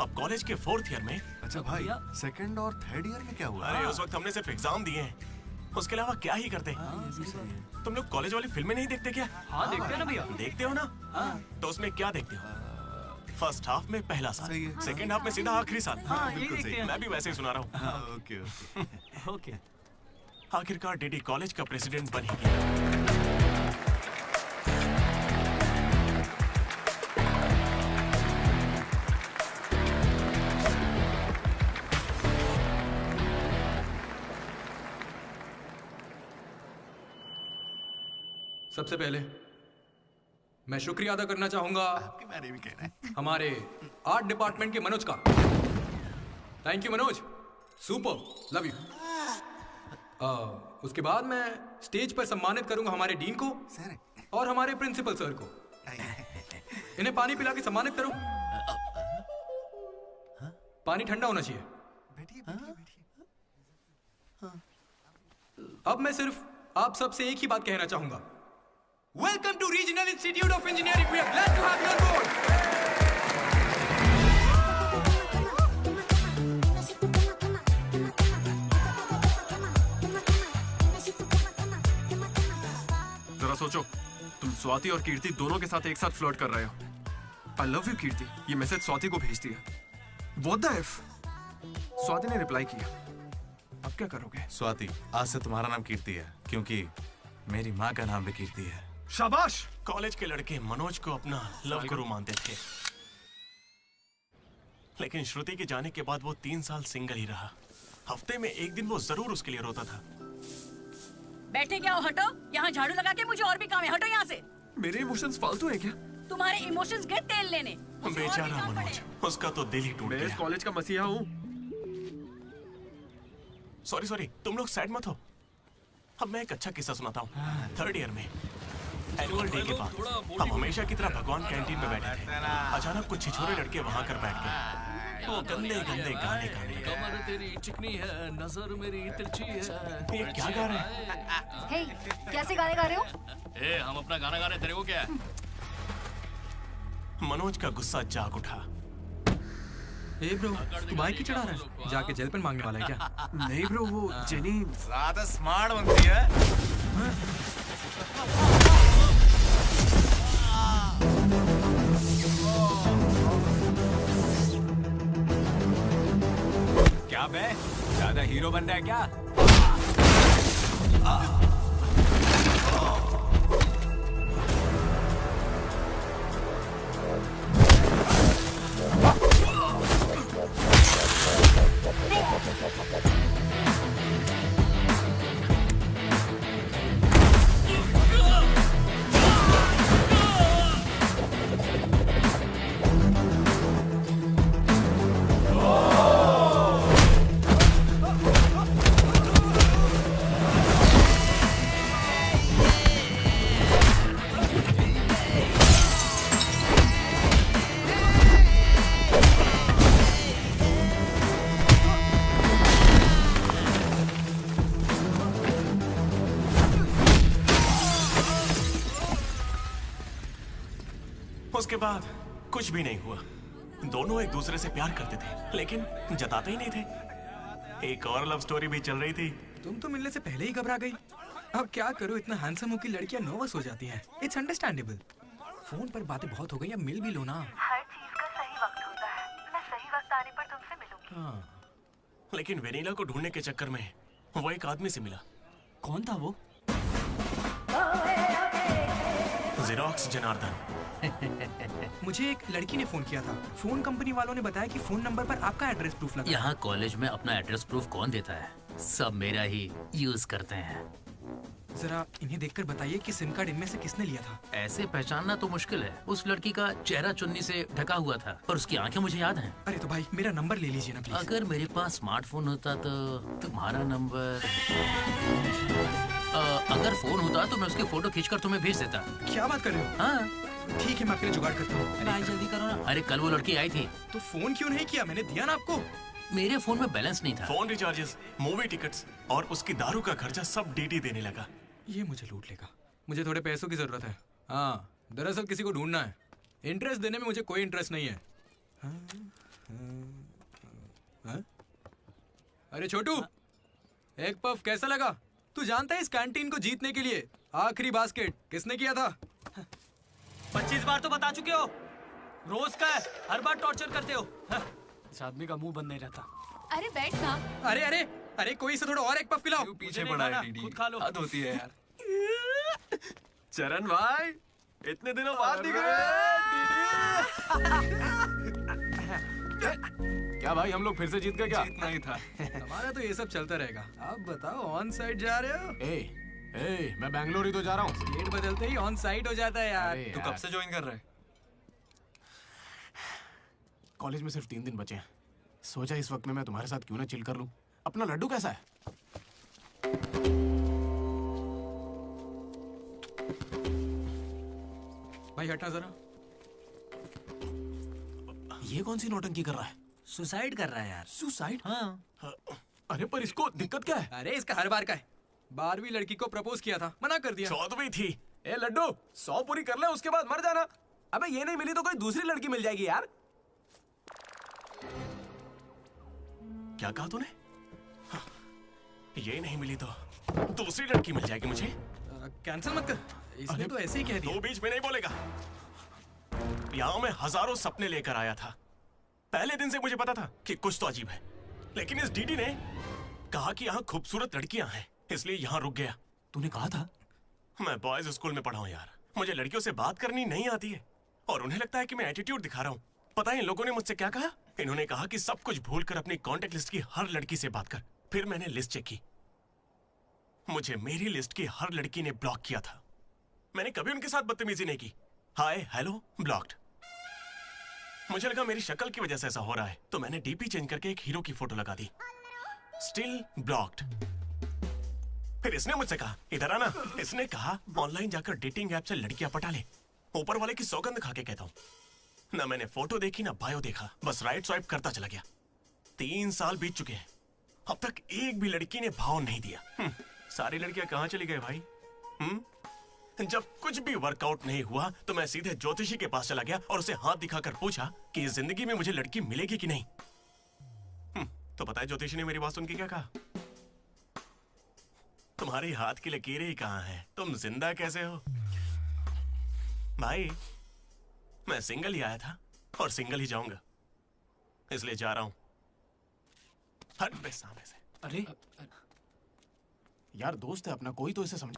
अब कॉलेज के 4th ईयर में। अच्छा भाई, 2nd और 3rd ईयर में क्या हुआ? अरे उस वक्त हमने सिर्फ एग्जाम दिए हैं, उसके अलावा क्या ही करते। तुम लोग कॉलेज वाली फिल्में नहीं देखते क्या? हाँ देखते हैं ना भैया। देखते हो ना? तो उसमें क्या देखते हो? फर्स्ट हाफ में पहला साल, सेकंड हाफ में सीधा आखिरी साल। हाँ, यही देखते हैं। मैं भी वैसे ही सुना रहा हूँ। Okay okay. आखिरकार डीडी कॉलेज का प्रेसिडेंट बन ही गया। सबसे पहले मैं शुक्रिया अदा करना चाहूंगा आपके बारे में कहना है हमारे आर्ट डिपार्टमेंट के मनोज का। Thank you Manoj, super, love you. उसके बाद मैं स्टेज पर सम्मानित करूंगा हमारे डीन को और हमारे प्रिंसिपल सर को। इन्हें पानी पिला के सम्मानित करो। पानी ठंडा होना चाहिए। अब मैं सिर्फ आप सबसे एक ही बात कहना चाहूंगा। Welcome to regional institute of engineering, we are glad to have you on board. जरा सोचो, तुम स्वाति और कीर्ति दोनों के साथ एक साथ फ्लर्ट कर रहे हो। आई लव यू कीर्ति, ये मैसेज स्वाति को भेज दिया। What the F? स्वाति ने रिप्लाई किया। अब क्या करोगे? स्वाति, आज से तुम्हारा नाम कीर्ति है, क्योंकि मेरी माँ का नाम भी कीर्ति है। शाबाश। कॉलेज के लड़के मनोज को अपना लव गुरु मानते थे, लेकिन श्रुति के जाने के बाद वो 3 साल सिंगल ही रहा। हफ्ते में एक दिन वो जरूर उसके लिए रोता था। बैठे क्या हो? हटो, यहाँ झाड़ू लगा के मुझे और भी काम है। हटो यहाँ से। मेरे इमोशंस फालतू है क्या? तुम्हारे इमोशंस गए तेल लेने। बेचारा मनोज, उसका तो दिल ही टूट गया। मैं इस कॉलेज का मसीहा हूँ। सॉरी, तुम लोग सैड मत हो। अब मैं एक अच्छा किस्सा सुनाता हूँ। 3rd ईयर में एनुअल डे के बाद हम हमेशा की तरह भगवान कैंटीन में बैठे थे। अचानक कुछ छिछोरे लड़के वहाँ कर बैठ गए। वो गंदे गाने गाने कमर तेरी चिकनी है, नजर मेरी तिरछी है। ये क्या गा रहे हैं? हे, कैसे गाने गा रहे हो? ए, हम अपना गाना गा रहे, तेरे को क्या है? मनोज का गुस्सा जाग उठा। ए ब्रो, तू बाइक ही चढ़ा रहा है? जाके जेल पेन मांगने वाला है क्या? नहीं ब्रो, वो जेनी ज्यादा स्मार्ट बनती है। क्या बे, ज्यादा हीरो बन रहा है क्या? उसके बाद कुछ भी नहीं हुआ। दोनों एक दूसरे से प्यार करते थे, लेकिन जताते ही नहीं थे। एक और लव स्टोरी भी चल रही थी। तुम तो मिलने से पहले ही घबरा गई। अब क्या करूं, इतना हैंडसम हो कि लड़कियां नर्वस हो जाती हैं। It's understandable. फोन पर बातें बहुत हो गई, अब मिल भी लो ना। हर चीज का सही वक्त होता है। मैं सही वक्त आने पर तुमसे मिलूंगी। हाँ। लेकिन वेनिला को ढूंढने के चक्कर में वो एक आदमी से मिला। कौन था वो? जेरोक्स जनार्दन। मुझे एक लड़की ने फोन किया था। फोन कंपनी वालों ने बताया कि फोन नंबर पर आपका एड्रेस प्रूफ लगा। यहाँ कॉलेज में अपना एड्रेस प्रूफ कौन देता है? सब मेरा ही यूज करते हैं। जरा इन्हें देखकर बताइए कि सिम कार्ड इनमें से किसने लिया था। ऐसे पहचानना तो मुश्किल है। उस लड़की का चेहरा चुन्नी से ढका हुआ था और उसकी आंखें मुझे याद हैं। अरे तो भाई मेरा नंबर ले लीजिए ना प्लीज। अगर मेरे पास स्मार्टफोन होता तो तुम्हारा नंबर, अगर फोन होता तो मैं उसकी फोटो खींचकर तुम्हें भेज देता। क्या बात कर रहे हो? हाँ ठीक है, मैं आपके लिए जुगाड़ करता हूँ। भाई जल्दी करो ना। अरे कल वो लड़की आई थी। तो फोन क्यों नहीं किया? मैंने दिया ना आपको। मेरे फोन में बैलेंस नहीं था। फोन रिचार्जेस, मूवी टिकट्स और उसकी दारू का खर्चा सब डीडी देने लगा। ये मुझे लूट लेगा। मुझे थोड़े पैसों की जरूरत है। हाँ, दरअसल किसी को ढूंढना है। इंटरेस्ट देने में मुझे कोई इंटरेस्ट नहीं है। हाँ? अरे छोटू, एक पफ कैसा लगा? तू जानता है इस कैंटीन को जीतने के लिए आखिरी बास्केट किसने किया था? 25 बार तो बता चुके हो। रोज का है, हर बार टॉर्चर करते हो। इस आदमी का मुंह बंद नहीं रहता। अरे बैठ ना। अरे अरे अरे, कोई से थोड़ा और एक पफ पिलाओ। पीछे पड़ा है डीडी। खुद खा लो। हद होती है यार। चरण भाई, इतने दिनों बाद दिख रहे हैं। क्या भाई, हम लोग फिर से जीत गए क्या? जीतना ही था। हमारा तो ये सब चलता रहेगा। आप बताओ, ऑन साइड जा रहे हो? ए, मैं बैंगलोर ही तो जा रहा हूँ। स्टेट बदलते ही ऑन साइट हो जाता है यार। तू कब से ज्वाइन कर रहा है? कॉलेज में सिर्फ 3 दिन बचे हैं। सोचा इस वक्त में मैं तुम्हारे साथ क्यों ना चिल कर लूं। अपना लड्डू कैसा है? भाई हटना जरा। ये कौन सी नौटंकी कर रहा है? सुसाइड कर रहा है यार। सुसाइड? हाँ। अरे पर इसको दिक्कत क्या है? अरे इसका हर बार का है। 12वीं लड़की को प्रपोज किया था, मना कर दिया। 14वीं थी। ए लड्डू 100 पूरी कर ले, उसके बाद मर जाना। अबे ये नहीं मिली तो कोई दूसरी लड़की मिल जाएगी यार। क्या कहा तूने? हाँ, ये नहीं मिली तो दूसरी लड़की मिल जाएगी मुझे। कैंसिल मत कर, इसने तो ऐसे ही कह दिया। तू बीच में नहीं बोलेगा। यहाँ मैं हजारों सपने लेकर आया था। पहले दिन से मुझे पता था कि कुछ तो अजीब है, लेकिन इस डीडी ने कहा कि यहाँ खूबसूरत लड़कियां हैं, इसलिए यहाँ रुक गया। तूने कहा था? मैं बॉयज स्कूल में पढ़ा हूँ यार। मुझे लड़कियों से बात करनी नहीं आती है और उन्हें लगता है कि मैं एटीट्यूड दिखा रहा हूँ। पता है इन लोगों ने मुझसे क्या कहा? इन्होंने कहा कि सब कुछ भूलकर अपनी कॉन्टेक्ट लिस्ट की हर लड़की से बात कर। फिर मैंने लिस्ट चेक की, मुझे मेरी लिस्ट की हर लड़की ने ब्लॉक किया था। मैंने कभी उनके साथ बदतमीजी नहीं की। Hi hello blocked. मुझे लगा मेरी शक्ल की वजह से ऐसा हो रहा है, तो मैंने डीपी चेंज करके एक हीरो की फोटो लगा दी। Still blocked. फिर इसने मुझसे कहा इधर आना। इसने कहा ऑनलाइन जाकर डेटिंग ऐप से लड़कियां पटा ले। ऊपर वाले की सौगंध खा के कहता हूँ, ना मैंने फोटो देखी ना बायो देखा, बस राइट स्वाइप करता चला गया। 3 साल बीत चुके हैं, अब तक एक भी लड़की ने भाव नहीं दिया। सारी लड़कियां कहाँ चली गई भाई? जब कुछ भी वर्कआउट नहीं हुआ तो मैं सीधे ज्योतिषी के पास चला गया और उसे हाथ दिखाकर पूछा कि इस जिंदगी में मुझे लड़की मिलेगी कि नहीं। तो पता है ज्योतिषी ने मेरी बात सुन के क्या कहा? तुम्हारे हाथ की लकीरें ही कहाँ हैं? तुम जिंदा कैसे हो? भाई मैं सिंगल ही आया था और सिंगल ही जाऊंगा, इसलिए जा रहा हूं। हट बे सामने से। अरे यार दोस्त है अपना, कोई तो इसे समझ।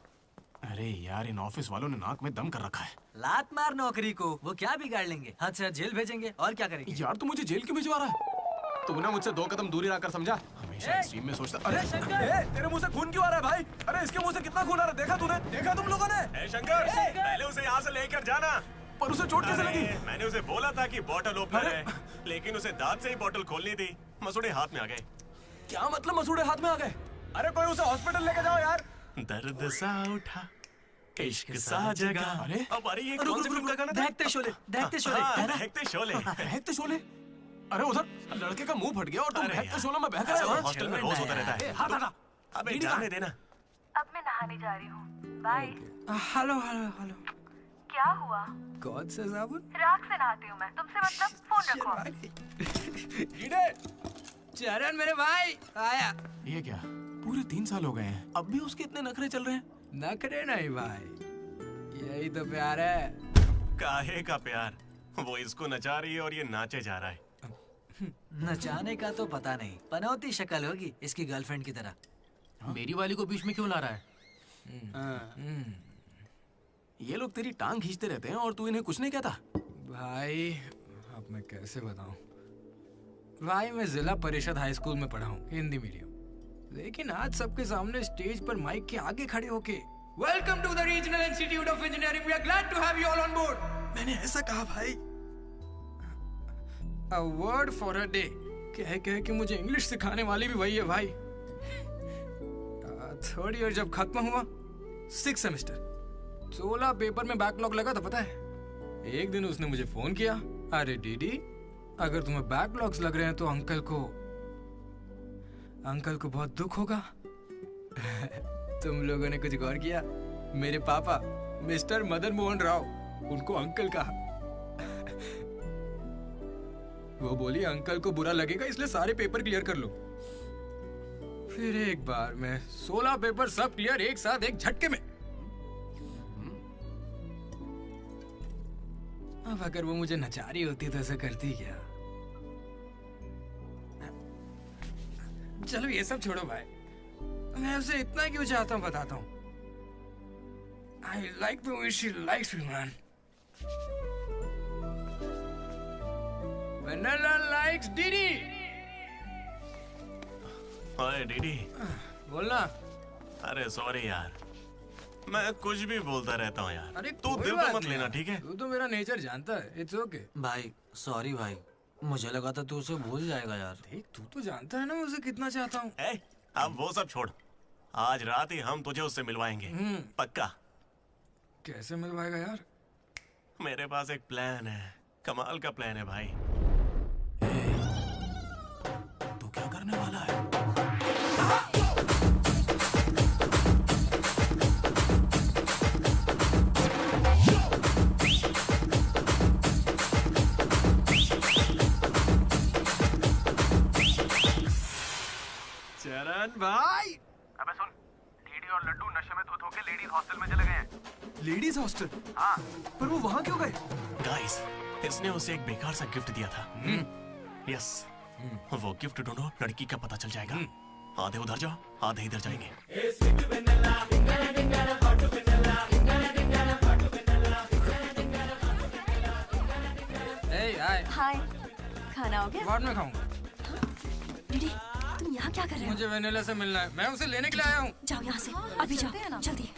अरे यार इन ऑफिस वालों ने नाक में दम कर रखा है। लात मार नौकरी को, वो क्या बिगाड़ लेंगे? हाथ से जेल भेजेंगे और क्या करेंगे? यार तू मुझे जेल क्यों भिजवा रहा है? तू ना मुझसे 2 कदम दूरी रखकर समझा। हमेशा इस टीम में सोचता। अरे तेरे मुंह से खून क्यों आ रहा है भाई? अरे इसके मुंह से कितना खून आ रहा है? देखा तूने? देखा तुम लोगों ने? शंकर पहले उसे यहाँ से लेकर जाना। पर उसे चोट कैसे लगी? मैंने उसे बोला था कि बॉटल ओपनर है, लेकिन उसे दांत से ही बॉटल खोलनी थी। मसूड़े हाथ में आ गए। क्या मतलब मसूड़े हाथ में आ गए? अरे कोई उसे हॉस्पिटल लेके जाओ यार। दर्द सा उठा इश्क सा जगा। अरे ये कौन सी फिल्म का गाना था? दहकते शोले, दहकते शोले। दहकते शोले। दहकते शोले? अरे उधर लड़के का मुंह फट गया और तुम दहकते शोले में बहक रहे हो। हॉस्टल में रोज होता रहता है। हाथ हटा। अबे जाने देना। अब मैं नहाने जा रही हूँ, बाय। Hello hello hello. क्या हुआ? कौन सा साबुन? राख से नहाती हूँ मैं, तुमसे मतलब फोन रखो। चरण मेरे भाई आया। ये क्या पूरे 3 साल हो गए हैं, अब भी उसके इतने नखरे चल रहे हैं? नखरे नहीं भाई, यही तो प्यार है। काहे का प्यार? वो इसको नचा रही है और ये नाचे जा रहा है। नचाने का तो पता नहीं, पनौती शक्ल होगी इसकी गर्लफ्रेंड की तरह। मेरी वाली को बीच में क्यों ला रहा है? ये लोग तेरी टांग खींचते रहते हैं और तू इन्हें कुछ नहीं कहता। भाई अब मैं कैसे बताऊं? भाई मैं जिला परिषद हाई स्कूल में पढ़ा हूँ, हिंदी मीडियम। लेकिन आज सबके सामने स्टेज पर माइक के आगे खड़े होके welcome to the regional institute of engineering, we are glad to have you all on board. मैंने ऐसा कहा भाई, a word for a day कह के मुझे इंग्लिश सिखाने वाली भी वही है भाई। 3rd ईयर जब खत्म हुआ, 6th सेमेस्टर, 16 पेपर में बैकलॉग लगा था पता है। एक दिन उसने मुझे फोन किया, अरे डीडी अगर तुम्हें बैकलॉग्स लग रहे हैं तो अंकल को बहुत दुख होगा। तुम लोगों ने कुछ गौर किया? मेरे पापा मिस्टर मदन मोहन राव, उनको अंकल कहा। वो बोली अंकल को बुरा लगेगा इसलिए सारे पेपर क्लियर कर लो। फिर एक बार में 16 पेपर सब क्लियर एक साथ एक झटके में। अब अगर वो मुझे नचा रही होती तो ऐसा करती क्या? चलो ये सब छोड़ो भाई, मैं उसे इतना क्यों चाहता हूँ बताता हूँ। I like the way she likes me, man. Vanilla likes Didi. ओए डीडी। बोलना। अरे सॉरी यार, मैं कुछ भी बोलता रहता हूँ यार। अरे तू कोई दिल बात पे मत नहीं लेना, यार। ठीक है? तू तो मेरा नेचर जानता है। It's okay. भाई सॉरी भाई, मुझे लगा था तू उसे भूल जाएगा यार। देख तू तो जानता है ना मैं उसे कितना चाहता हूँ। अब वो सब छोड़, आज रात ही हम तुझे उससे मिलवाएंगे, पक्का। कैसे मिलवाएगा यार? मेरे पास एक प्लान है, कमाल का प्लान है भाई। तू क्या करने वाला है? चरण भाई। अबे सुन, डीडी और लड्डू नशे में धुत होके लेडीज हॉस्टल में चले गए हैं। Ladies hostel? हाँ। पर वो वहाँ क्यों गए? गाइस, इसने उसे एक बेकार सा गिफ्ट दिया था। यस, वो गिफ्ट ढूंढो, लड़की का पता चल जाएगा। आधे उधर जाओ, आधे इधर जाएंगे। हाय, खाना हो गया? बाद में खाऊंगा। दीदी, तुम यहाँ क्या कर रहे हो? मुझे वेनिला से मिलना है, मैं उसे लेने के लिए आया हूँ। जाओ यहाँ से, अभी जाओ, जल्दी।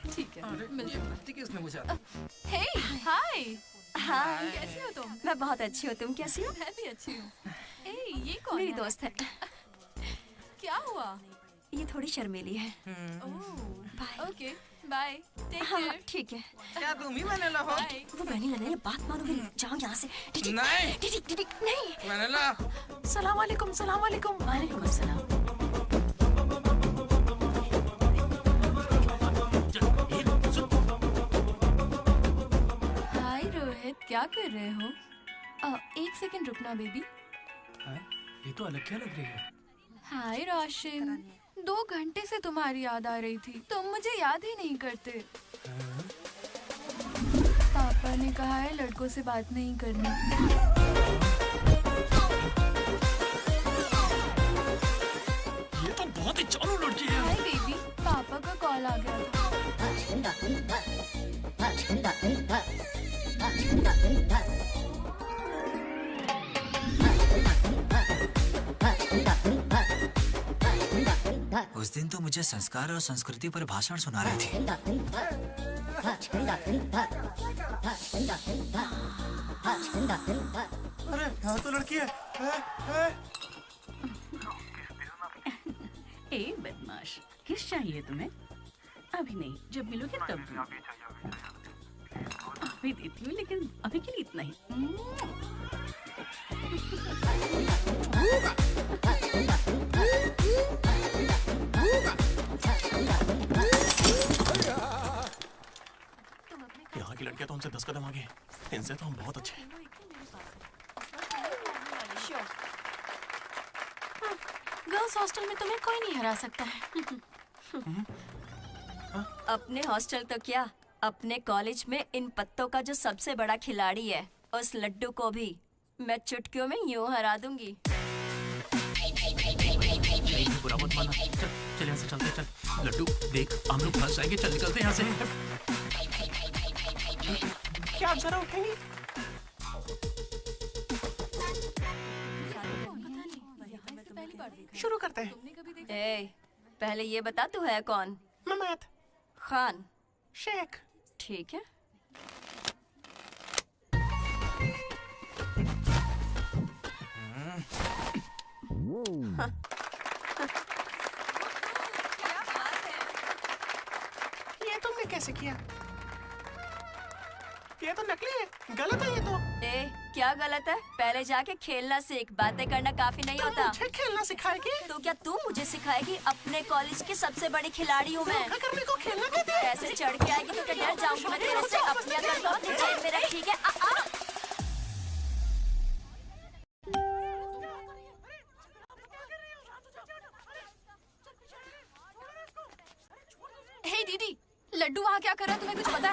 ठीक है, ये किसने पूछा? हे हाय। हाय। कैसी हो तुम? मैं बहुत अच्छी हूँ, तुम कैसी हो? मैं भी अच्छी हूँ। ए, ये कौन मेरी है? दोस्त है। क्या हुआ? ये थोड़ी शर्मीली है। Okay, bye. टेक हाँ, केयर। ठीक है। क्या तुम ही वेनिला हो? वो वेनिला नहीं, बात मानो मेरी। जाओ यहाँ से। डिडी, नहीं। डिडी, डिडी, नहीं। वेनिला। सलाम वालेकुम, सलाम वालेकुम। वालेकुम अस्सलाम। हाय रोहित, क्या कर रहे हो? एक सेकंड रुकना बेबी। ये तो अलग क्या लग रही है? हाय रोशन, 2 घंटे से तुम्हारी याद आ रही थी, तुम मुझे याद ही नहीं करते। पापा ने कहा है लड़कों से बात नहीं करनी। ये तो बहुत ही चालू लड़की है। हाय बेबी, पापा का कॉल आ गया था। उस दिन तो मुझे संस्कार और संस्कृति पर भाषण सुना रहे थे। अरे यहाँ तो लड़की है। ए बदमाश, किस चाहिए तुम्हें? अभी नहीं, जब मिलोगे तब दूँ। अभी देती हूँ, लेकिन अभी के लिए इतना ही। यहाँ की लड़कियाँ तो हमसे 10 कदम आगे, इनसे तो हम बहुत अच्छे हैं। गर्ल्स हॉस्टल में तुम्हें कोई नहीं हरा सकता है। अपने हॉस्टल तो क्या, अपने कॉलेज में इन पत्तों का जो सबसे बड़ा खिलाड़ी है, उस लड्डू को भी मैं चुटकियों में यूं हरा दूंगी। बुरा मत माना। चल यहाँ से चलते, चल। लड्डू देख, हम लोग फंस जाएंगे, चल निकलते यहाँ से। क्या आप जरा उठेंगी? शुरू करते हैं। ए, पहले ये बता तू है कौन? ममैद खान शेख। ठीक है। ये तुमने कैसे किया? ये तो नकली है, गलत है ये तो। ए, क्या गलत है? पहले जाके खेलना सीख, बातें करना काफी नहीं होता। मुझे खेलना सिखाएगी? तो क्या तू मुझे सिखाएगी? अपने कॉलेज की सबसे बड़ी खिलाड़ी हूँ मैं। अगर मेरे को खेलना कहते हैं। ऐसे चढ़ के आएगी तो क्या डर जाऊंगी मैं तेरे से? अपनी अगर तो अपनी जेब में रख, ठीक है? हे दीदी, लड्डू वहाँ क्या कर रहा है, तुम्हें कुछ पता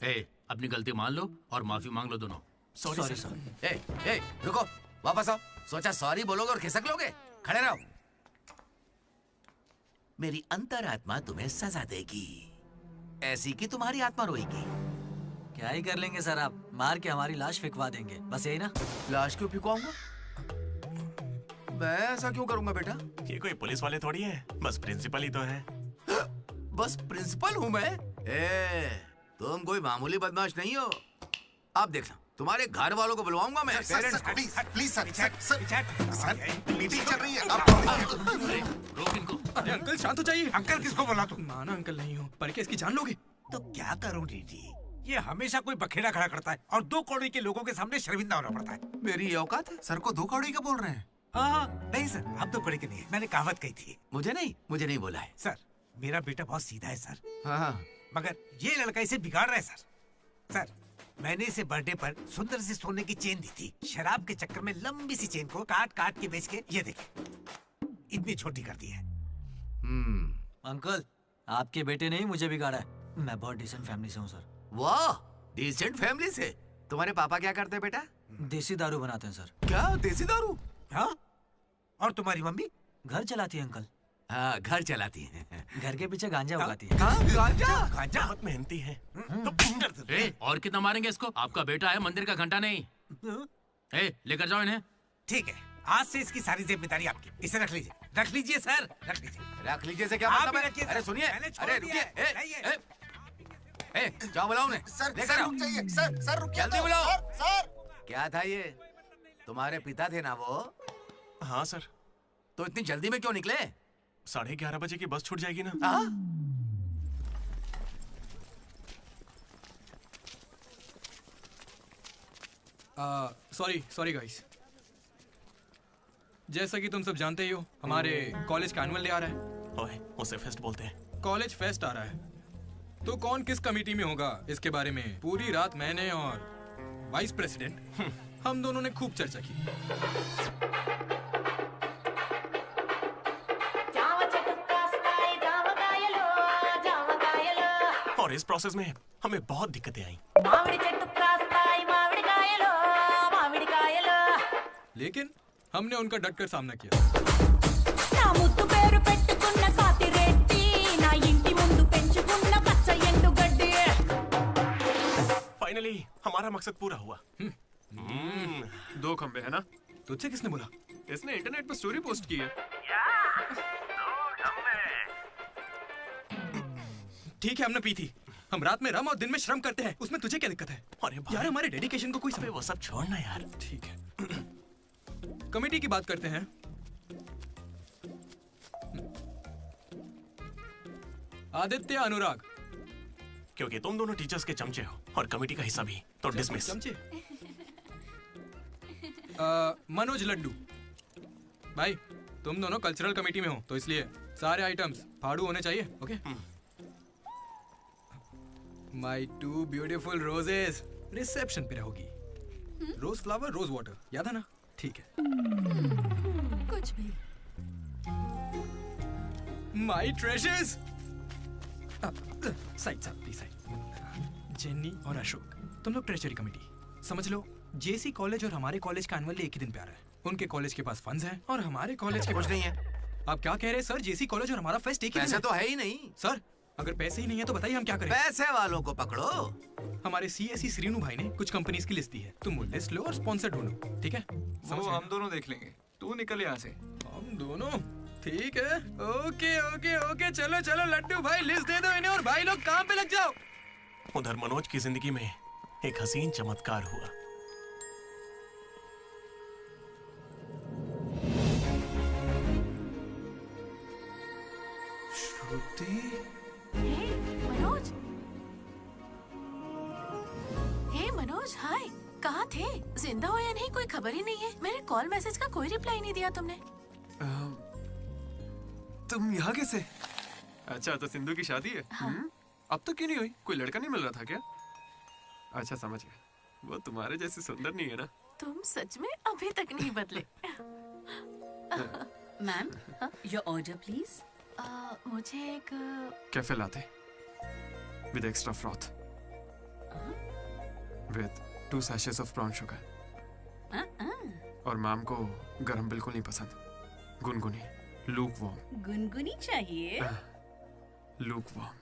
ए, अपनी गलती मान लो और माफी मांग लो दोनों। Sorry sir. ए, रुको, वापस आओ। सोचा सॉरी बोलोगे और खिसक लोगे? खड़े रहो। मेरी अंतरात्मा तुम्हें सजा देगी, ऐसी कि तुम्हारी आत्मा रोएगी। क्या ही कर लेंगे सर आप, मार के हमारी लाश फिकवा देंगे, बस यही ना। लाश क्यों फिकवाऊंगा? मैं ऐसा क्यों करूंगा बेटा? ये कोई पुलिस वाले थोड़ी है, बस प्रिंसिपल ही तो है। बस प्रिंसिपल हूँ मैं? तुम कोई मामूली बदमाश नहीं हो। आप देखना, तुम्हारे घर वालों को बुलवाऊंगा मैं। प्लीज सर, मीटिंग चल रही है। रोक इनको। अरे अंकल शांत हो जाइए। अंकल किसको बोला तू? माना अंकल नहीं हो, पर क्या इसकी जान लोगे? तो क्या करूं डीडी? ये हमेशा कोई बखेड़ा खड़ा करता है और 2 कौड़ी के लोगों के सामने शर्मिंदा होना पड़ता है। मेरी औकात है? सर को 2 कौड़ी का बोल रहे हैं? नहीं सर, आप 2 कौड़ी के नहीं है। मैंने कहावत कही थी। मुझे नहीं बोला है। सर, मेरा बेटा बहुत सीधा है सर। हाँ। मगर ये लड़का इसे बिगाड़ रहा है सर। सर, मैंने इसे बर्थडे पर सुंदर सी सोने की चेन दी थी। शराब के चक्कर में लंबी सी चेन को काट काट के बेच के ये देखे इतनी छोटी कर दी है। अंकल, आपके बेटे ने ही मुझे बिगाड़ा है। मैं बहुत डिसेंट फैमिली से हूँ सर। वाह, डिसेंट फैमिली से? तुम्हारे पापा क्या करते हैं बेटा? देसी दारू बनाते हैं सर। क्या देसी दारू? हाँ? और तुम्हारी मम्मी? घर चलाती है अंकल। हाँ, घर चलाती है। घर के पीछे गांजा उगाती है। गांजा बहुत मेहनती है। और कितना मारेंगे इसको? आपका बेटा है, मंदिर का घंटा नहीं। लेकर जाओ इन्हें। ठीक है, आज से इसकी सारी जिम्मेदारी आपकी। इसे रख लीजिए। रख लीजिए सर, रख लीजिए। रख लीजिए से क्या मतलब है? अरे सुनिए, अरे रुकिए। जाओ बुलाओ उन्हें। सर रुक जाइए। सर रुकिए। जल्दी बुलाओ। सर क्या था ये? तुम्हारे पिता थे ना वो? हाँ सर। तो इतनी जल्दी में क्यों निकले? 11:30 बजे की बस छूट जाएगी ना। Sorry guys. जैसा कि तुम सब जानते ही हो, हमारे कॉलेज का एनुअल डे आ रहा है। ओए, उसे फेस्ट बोलते हैं। कॉलेज फेस्ट आ रहा है, तो कौन किस कमेटी में होगा इसके बारे में पूरी रात मैंने और वाइस प्रेसिडेंट हम दोनों ने खूब चर्चा की। और इस प्रोसेस में हमें बहुत दिक्कतें आई। लेकिन हमने उनका डटकर सामना किया। फाइनली हमारा मकसद पूरा हुआ। 2 खंबे है ना? तुझसे किसने बोला? इसने इंटरनेट पर स्टोरी पोस्ट की है। ठीक है, हमने पी थी। हम रात में रम और दिन में श्रम करते हैं, उसमें तुझे क्या दिक्कत है? अरे यार, हमारे डेडिकेशन को कोई समय। वो सब छोड़ना यार। ठीक है, कमेटी की बात करते हैं। आदित्य, अनुराग। क्योंकि तुम दोनों टीचर्स के चमचे हो और कमेटी का हिस्सा भी, तो डिसमिस। चमचे। मनोज, लड्डू। भाई, तुम दोनों कल्चरल कमेटी में हो, तो इसलिए सारे आइटम्स फाड़ू होने चाहिए। Okay? My 2 beautiful roses reception पे रहोगी। रोज फ्लावर, रोज वाटर, याद है ना? ठीक है। कुछ भी। My treasures. Side please side. Jenny और अशोक, तुम लोग ट्रेजरी कमेटी। समझ लो, जेसी कॉलेज और हमारे कॉलेज का एनुअल डे एक ही दिन पे आ रहा है। उनके कॉलेज के पास फंड्स हैं और हमारे कॉलेज के कुछ पास नहीं है। आप क्या कह रहे हैं सर? जेसी कॉलेज और हमारा फेस्ट एक ही दिन पैसे तो है ही नहीं सर। अगर पैसे ही नहीं है तो बताइए हम क्या करें? पैसे वालों को पकड़ो। हमारे सीएससी श्रीनु भाई ने कुछ कंपनीज की लिस्ट दी है, तुम वो लिस्ट लो और स्पॉन्सर ढूंढो। ठीक है? वो हम दोनों देख लेंगे, तू निकल यहाँ से। हम दोनों? ठीक है। ओके ओके ओके, चलो चलो लड्डू भाई, लिस्ट दे दो इन्हें और भाई लोग काम पे लग जाओ। उधर मनोज की जिंदगी में एक हसीन चमत्कार हुआ। मनोज। हे मनोज, हाय। कहाँ थे? जिंदा हो या नहीं कोई खबर ही नहीं है। मेरे कॉल मैसेज का कोई रिप्लाई नहीं दिया तुमने। तुम यहाँ कैसे? अच्छा, तो सिंधु की शादी है? हाँ। अब तो क्यों नहीं हुई? कोई लड़का नहीं मिल रहा था क्या? अच्छा, समझ गया। वो तुम्हारे जैसे सुंदर नहीं है ना? तुम सच में अभी तक नहीं बदले। Ma'am, your order please. मुझे एक cafe latte with extra froth. With 2 sachets of brown sugar. और मैम को गरम बिल्कुल नहीं पसंद, गुनगुनी, लूक वार्म। गुनगुनी चाहिए। Lukewarm.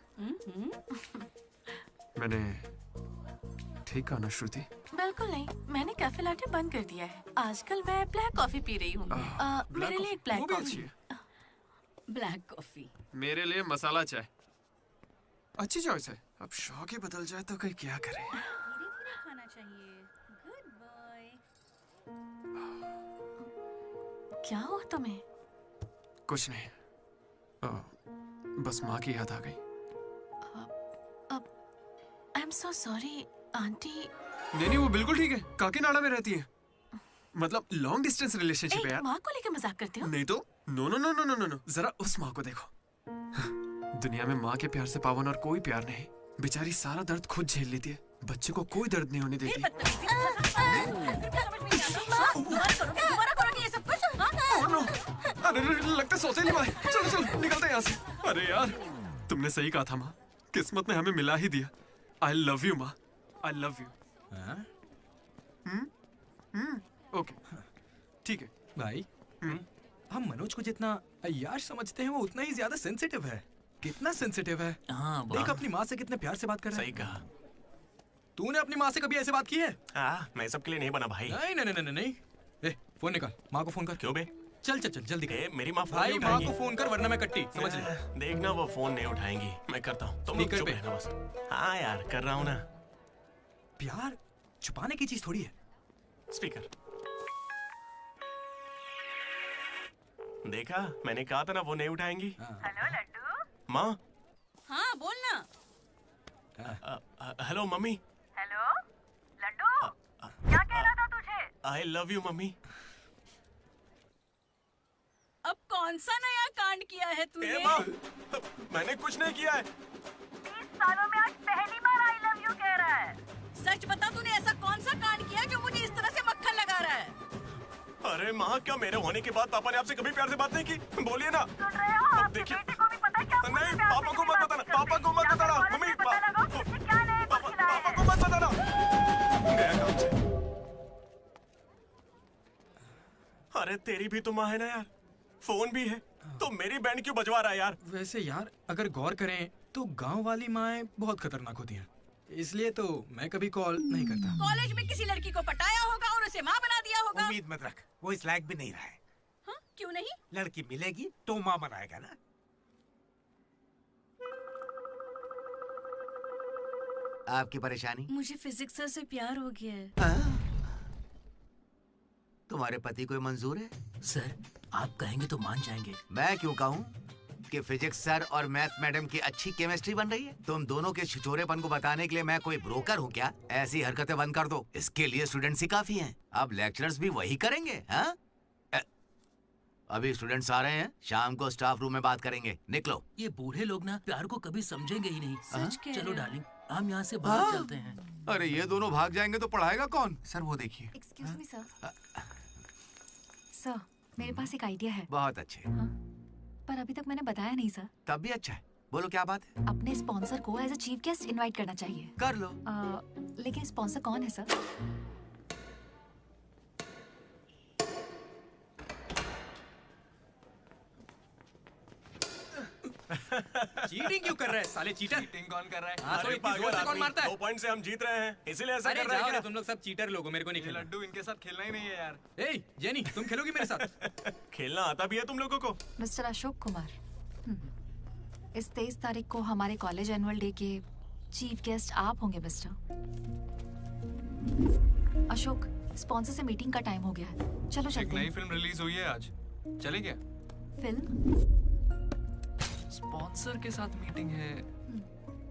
मैंने ठीक कहा ना श्रुति? बिल्कुल नहीं, मैंने कैफे लाटे बंद कर दिया है। आजकल मैं ब्लैक कॉफी पी रही हूँ। मेरे लिए एक ब्लैक कॉफी। Black coffee. मेरे लिए मसाला चाय। अच्छी चॉइस है। अब शौक ही बदल जाए तो कोई क्या करे। धीरे-धीरे खाना चाहिए। Good boy. क्या हुआ तुम्हें? कुछ नहीं, बस माँ की याद आ गई। I am so sorry aunty. नहीं, वो बिल्कुल ठीक है। काकीनाडा में रहती है, मतलब लॉन्ग डिस्टेंस रिलेशनशिप है यार। माँ को लेकर मजाक करते हो? नहीं तो no no no no no no no, जरा उस माँ को देखो। दुनिया में माँ के प्यार से पावन और कोई प्यार नहीं। बेचारी सारा दर्द खुद झेल लेती है, बच्चे को कोई दर्द नहीं होने देती। अरे लगता सोचे नहीं पाए। चलो चलो निकलते हैं यहाँ से। अरे यार तुमने सही कहा था माँ, किस्मत ने हमें मिला ही दिया। आई लव यू माँ, आई लव यू। ओके ठीक है भाई। हम मनोज को जितना अय्याश समझते हैं वो उतना ही ज्यादा सेंसिटिव है। कितना सेंसिटिव है। हाँ, देख अपनी माँ से कितने प्यार से बात कर रहा है। सही कहा। तूने अपनी माँ से कभी ऐसे बात की है? मैं सबके लिए नहीं बना भाई। नहीं नहीं नहीं नहीं। ए, फोन निकाल, माँ को फोन कर। क्यों बे? चल चल चल जल्दी कर। मेरी माँ फोन भाई नहीं माँ उठाएंगी। को फोन कर वरना मैं कट्टी, समझ ले। देखना वो फोन नहीं उठाएंगी, मैं करता हूँ। तुम लोग चुप रहना बस। हाँ यार कर रहा हूँ ना। प्यार छुपाने की चीज थोड़ी है। स्पीकर देखा, मैंने कहा था ना वो नहीं उठाएंगी। हेलो लड्डू। माँ। हाँ बोलना। Hello mummy. हेलो लड्डू, क्या कहना था तुझे? I love you mummy. अब कौन सा नया कांड किया है तूने? माँ, मैंने कुछ नहीं किया है। 20 सालों में आज पहली बार आई लव यू कह रहा है। सच बता, तूने ऐसा कौन सा कांड किया जो मुझे इस तरह से मक्खन लगा रहा है? अरे माँ, क्या मेरे होने के बाद पापा ने आपसे कभी प्यार से बात नहीं की? बोलिए ना। सुन रहे हो? अब देखिए। नहीं, पापा को मत बताना, पापा को मत बताना। मम्मी, पापा को मत बताना। गया काम से। अरे तेरी भी तो माँ है ना यार, फोन भी है, तो मेरी बैंड क्यों बजवा रहा है यार? वैसे यार अगर गौर करें तो गांव वाली माएं बहुत खतरनाक होती हैं, इसलिए तो मैं कभी कॉल नहीं करता। कॉलेज में किसी लड़की को पटाया होगा और उसे माँ बना दिया होगा। उम्मीद मत रख, वो इस लायक भी नहीं रहा है। हाँ? क्यों नहीं? लड़की मिलेगी तो माँ बनाएगा ना। आपकी परेशानी? मुझे फिजिक्स सर से प्यार हो गया है। तुम्हारे पति को मंजूर है? सर आप कहेंगे तो मान जाएंगे। मैं क्यों कहूँ कि फिजिक्स सर और मैथ मैडम की अच्छी केमिस्ट्री बन रही है। तुम दोनों के छिछोरेपन को बताने के लिए मैं कोई ब्रोकर हूँ क्या? ऐसी हरकतें बंद कर दो, इसके लिए स्टूडेंट्स ही काफी हैं। अब लेक्चरर्स भी वही करेंगे। हाँ, अभी स्टूडेंट्स आ रहे हैं, शाम को स्टाफ रूम में बात करेंगे। निकलो। ये बूढ़े लोग ना प्यार को कभी समझेंगे ही नहीं। सच कह चलो रहे हो। डार्लिंग, हम यहाँ से बाहर चलते हैं। अरे ये दोनों भाग जाएंगे तो पढ़ाएगा कौन? सर वो देखिए। Excuse me sir. सर मेरे पास एक आइडिया है। बहुत अच्छे। पर अभी तक मैंने बताया नहीं सर। तब भी अच्छा है, बोलो क्या बात है? अपने स्पॉन्सर को as a chief guest invite करना चाहिए। कर लो। लेकिन स्पॉन्सर कौन है सर? चीटिंग क्यों कर रहे हैं साले चीटर? चीटिंग कौन कर रहा है? हाँ, तो इतनी जोर से कौन मारता है? 2 पॉइंट से हम जीत रहे हैं, इसीलिए ऐसा अरे कर रहे जाओ हैं रे, क्या? तुम लोग सब चीटर लोग हो, मेरे को नहीं खेलना। लड्डू इनके साथ खेलना ही नहीं है यार। ए जेनी, तुम खेलोगी मेरे साथ? खेलना आता भी है तुम लोगों को? मिस्टर अशोक कुमार, इस 23 तारीख को हमारे कॉलेज एनुअल डे के चीफ गेस्ट आप होंगे मिस्टर अशोक। स्पॉन्सर से मीटिंग का टाइम हो गया है, चलो एक चलते नई हैं। फिल्म रिलीज हुई है आज, चले क्या? फिल्म? स्पॉन्सर के साथ मीटिंग है।